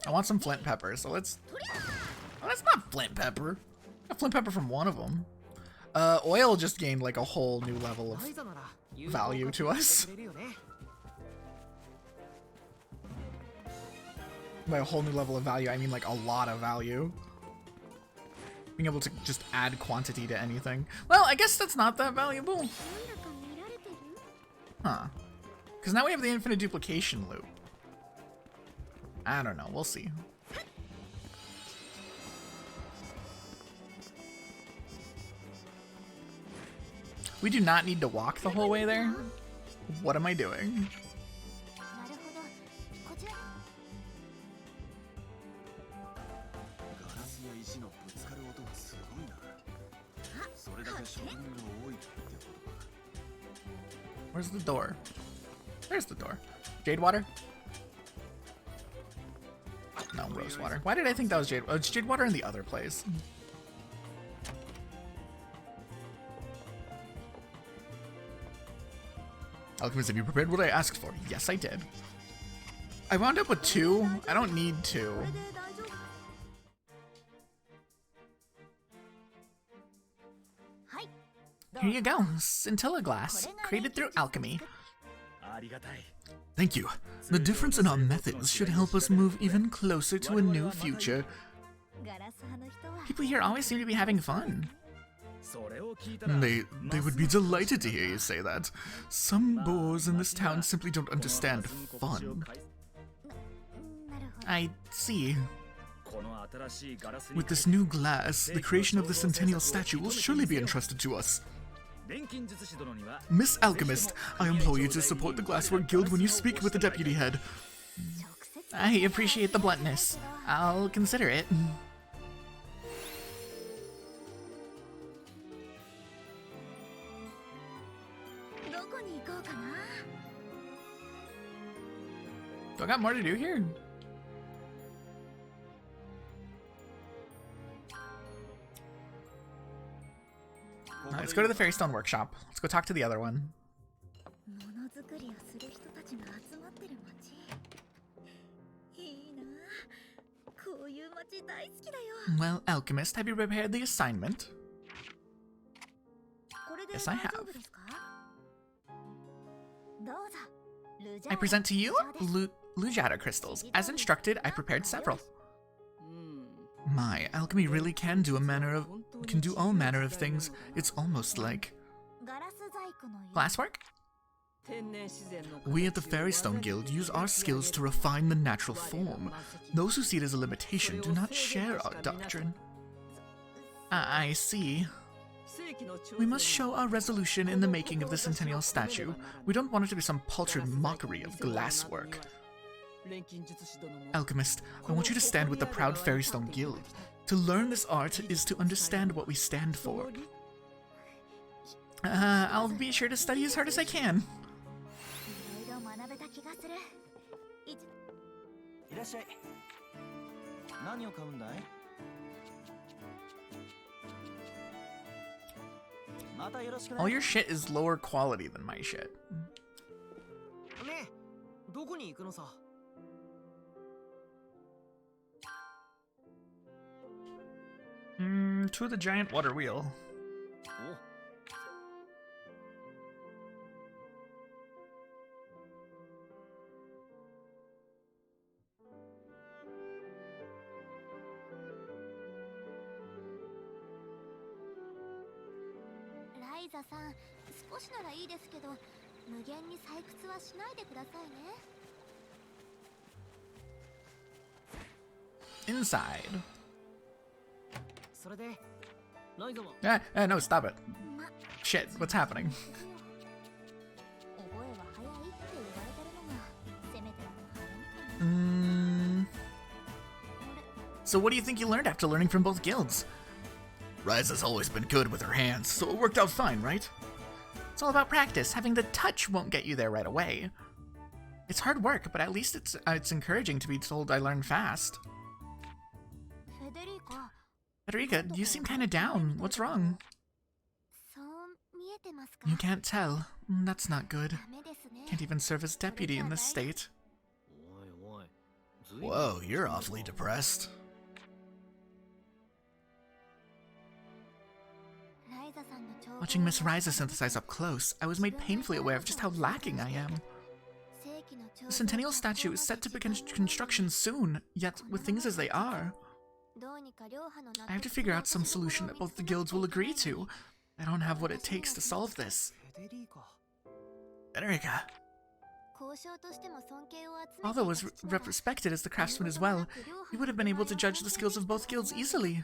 [SPEAKER 1] I want some flint pepper, so let's... Oh, that's not flint pepper. I got flint pepper from one of them. Oil just gained like a whole new level of value to us. By a whole new level of value, I mean like a lot of value. Being able to just add quantity to anything. Well, I guess that's not that valuable. Huh. Because now we have the infinite duplication loop. I don't know, we'll see. We do not need to walk the whole way there. What am I doing? Where's the door? There's the door. Jade water? No, rose water. Why did I think that was jade? Oh, it's jade water in the other place. Alchemist, have you prepared what I asked for? Yes, I did. I wound up with 2. I don't need 2. Here you go. Scintilla glass, created through alchemy.
[SPEAKER 2] Thank you. The difference in our methods should help us move even closer to a new future.
[SPEAKER 1] People here always seem to be having fun.
[SPEAKER 2] They would be delighted to hear you say that. Some boors in this town simply don't understand fun.
[SPEAKER 1] I see.
[SPEAKER 2] With this new glass, the creation of the Centennial statue will surely be entrusted to us. Miss Alchemist, I implore you to support the Glasswork Guild when you speak with the deputy head.
[SPEAKER 1] I appreciate the bluntness. I'll consider it. Do I got more to do here? Let's go to the Fairystone Workshop. Let's go talk to the other one. Well, Alchemist, have you prepared the assignment? Yes, I have. I present to you Lujata crystals. As instructed, I prepared several.
[SPEAKER 2] My, alchemy really can do all manner of things. It's almost like
[SPEAKER 1] Glasswork?
[SPEAKER 2] We at the Fairystone Guild use our skills to refine the natural form. Those who see it as a limitation do not share our doctrine.
[SPEAKER 1] I see.
[SPEAKER 2] We must show our resolution in the making of the Centennial statue. We don't want it to be some paltry mockery of glasswork. Alchemist, I want you to stand with the proud Fairystone Guild. To learn this art is to understand what we stand for.
[SPEAKER 1] I'll be sure to study as hard as I can. All your shit is lower quality than my shit. To the giant water wheel. Inside.
[SPEAKER 3] それでライザは
[SPEAKER 1] No, stop it. Shit, what's happening? So what do you think you learned after learning from both guilds? Ryza's always been good with her hands, so it worked out fine, right? It's all about practice. Having the touch won't get you there right away. It's hard work, but at least it's encouraging to be told I learned fast. Federica, you seem kinda down. What's wrong? You can't tell. That's not good. Can't even serve as deputy in this state. Whoa, you're awfully depressed. Watching Miss Ryza synthesize up close, I was made painfully aware of just how lacking I am. The Centennial statue is set to begin construction soon, yet with things as they are, I have to figure out some solution that both the guilds will agree to. I don't have what it takes to solve this. Federica. Although was respected as the craftsman as well, he would have been able to judge the skills of both guilds easily.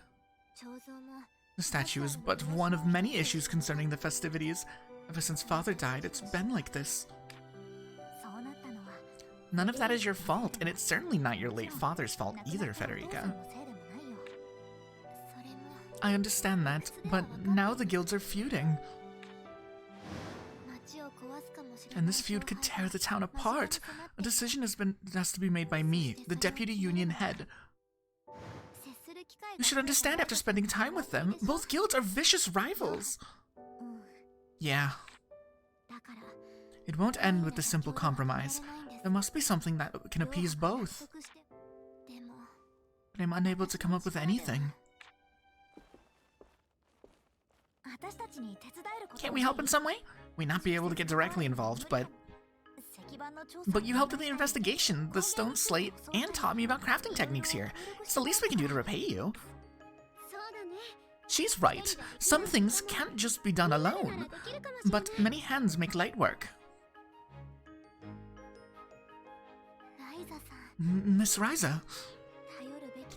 [SPEAKER 1] The statue is but one of many issues concerning the festivities. Ever since Father died, it's been like this. None of that is your fault, and it's certainly not your late father's fault either, Federica. I understand that, but now the guilds are feuding. And this feud could tear the town apart. A decision has to be made by me, the deputy union head. You should understand after spending time with them, both guilds are vicious rivals. Yeah. It won't end with a simple compromise. There must be something that can appease both. But I'm unable to come up with anything. Can't we help in some way? We not be able to get directly involved, but you helped in the investigation, the stone slate, and taught me about crafting techniques here. It's the least we can do to repay you. She's right. Some things can't just be done alone, but many hands make light work. Miss Ryza,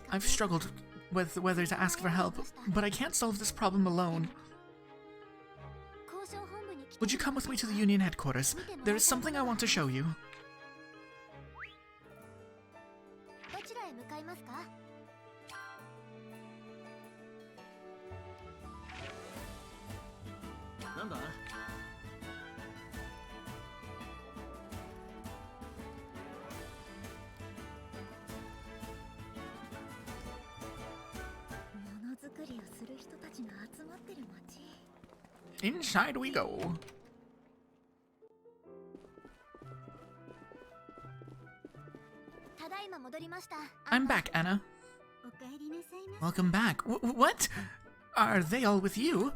[SPEAKER 1] I've struggled with whether to ask for help, but I can't solve this problem alone. Would you come with me to the Union headquarters? There is something I want to show you. Inside we go. I'm back, Anna. Welcome back. What? Are they all with you?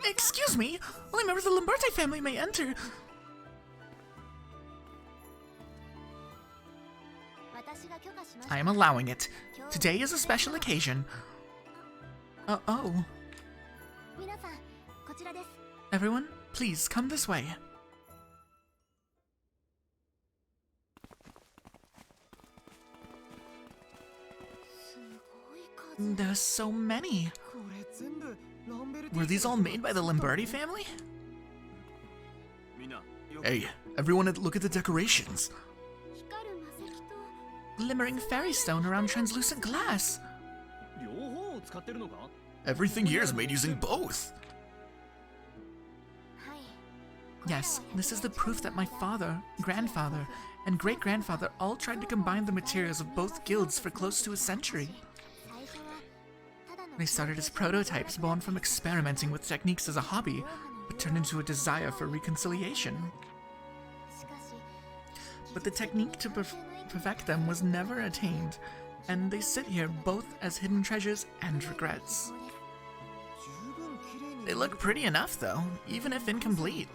[SPEAKER 1] Excuse me? Only members of the Lamberti family may enter. I am allowing it. Today is a special occasion. Oh. Everyone, please come this way. There's so many. Were these all made by the Lamberti family? Hey, everyone look at the decorations. Glimmering fairy stone around translucent glass. Everything here is made using both. Yes, this is the proof that my father, grandfather, and great-grandfather all tried to combine the materials of both guilds for close to a century. They started as prototypes born from experimenting with techniques as a hobby, but turned into a desire for reconciliation. But the technique to perfect them was never attained, and they sit here both as hidden treasures and regrets. They look pretty enough, though, even if incomplete.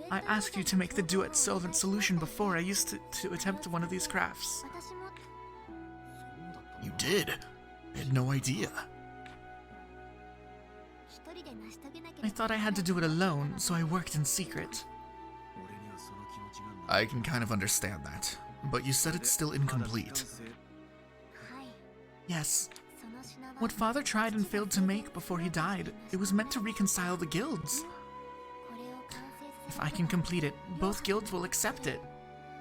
[SPEAKER 1] I asked you to make the duet solvent solution before I used to attempt one of these crafts.
[SPEAKER 2] did? I had no idea. I thought I had to do it alone, so I worked in secret. I can kind of understand that, but you said it's still incomplete. Yes. What Father tried and failed to make before he died, it was meant to reconcile the guilds. If I can complete it, both guilds will accept it.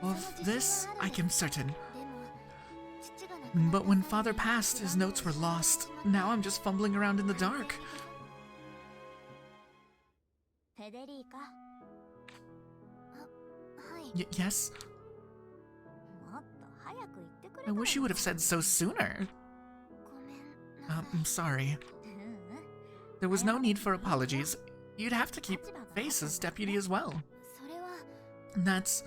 [SPEAKER 2] Of this, I am certain. But when Father passed, his notes were lost. Now I'm just fumbling around in the dark. Yes? I wish you would have said so sooner. I'm sorry. There was no need for apologies. You'd have to keep face as deputy as well. That's...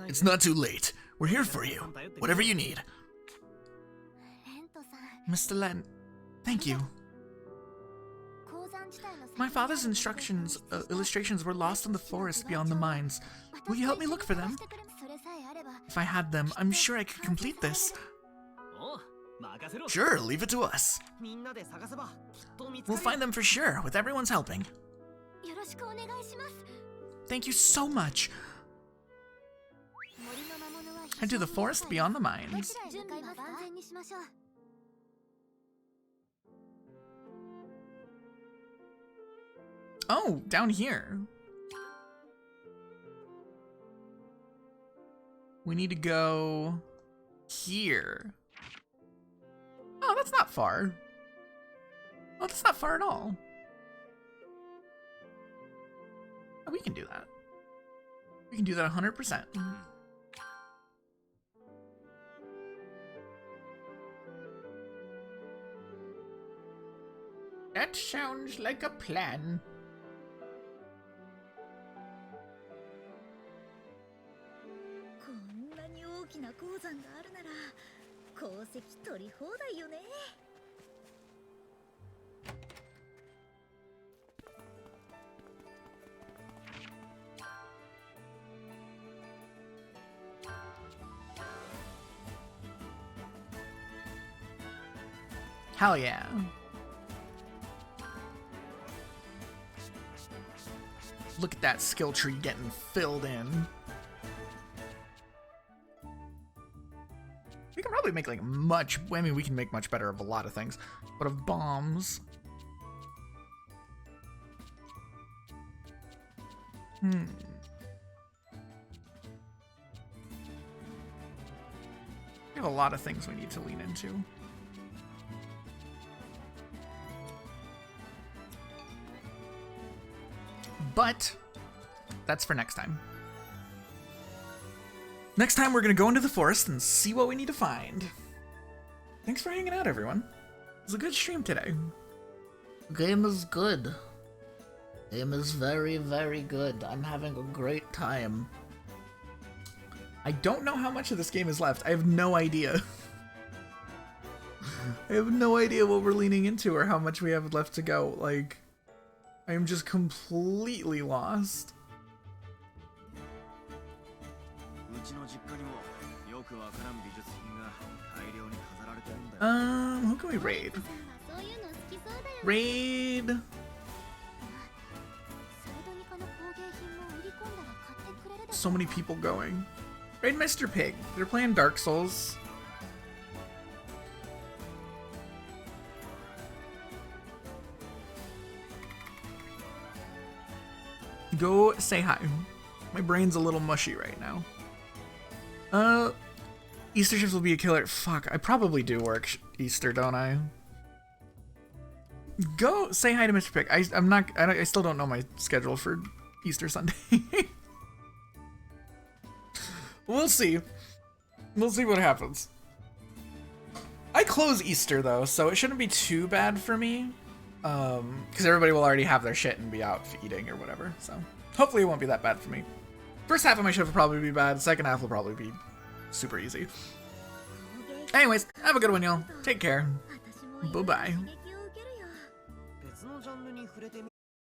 [SPEAKER 2] It's not too late. We're here for you. Whatever you need. Mr. Len, thank you. My father's illustrations were lost in the forest beyond the mines. Will you help me look for them? If I had them, I'm sure I could complete this. Sure, leave it to us. We'll find them for sure, with everyone's helping. Thank you so much. Head to the forest beyond the mines. Oh, down here. We need to go here. Oh, that's not far. Oh, that's not far at all. Oh, we can do that. We can do that 100%. That sounds like a plan. Hell yeah. Look at that skill tree getting filled in. We can probably make like much, I mean we can make much better of a lot of things, but of bombs. We have a lot of things we need to lean into. But that's for next time. Next time we're gonna go into the forest and see what we need to find. Thanks for hanging out, everyone. It was a good stream today.
[SPEAKER 1] Game is good. Game is very, very good. I'm having a great time.
[SPEAKER 2] I don't know how much of this game is left. I have no idea. I have no idea what we're leaning into or how much we have left to go. Like, I am just completely lost. Who can we raid? Raid. So many people going. Raid Mr. Pig. They're playing Dark Souls. Go say hi. My brain's a little mushy right now. Easter shifts will be a killer. Fuck, I probably do work Easter, don't I? Go say hi to Mr. Pick. I still don't know my schedule for Easter Sunday. We'll see. We'll see what happens. I close Easter though, so it shouldn't be too bad for me. Because everybody will already have their shit and be out eating or whatever, so hopefully it won't be that bad for me. First half of my shift will probably be bad, second half will probably be super easy. Anyways, have a good one, y'all. Take care. Bye-bye.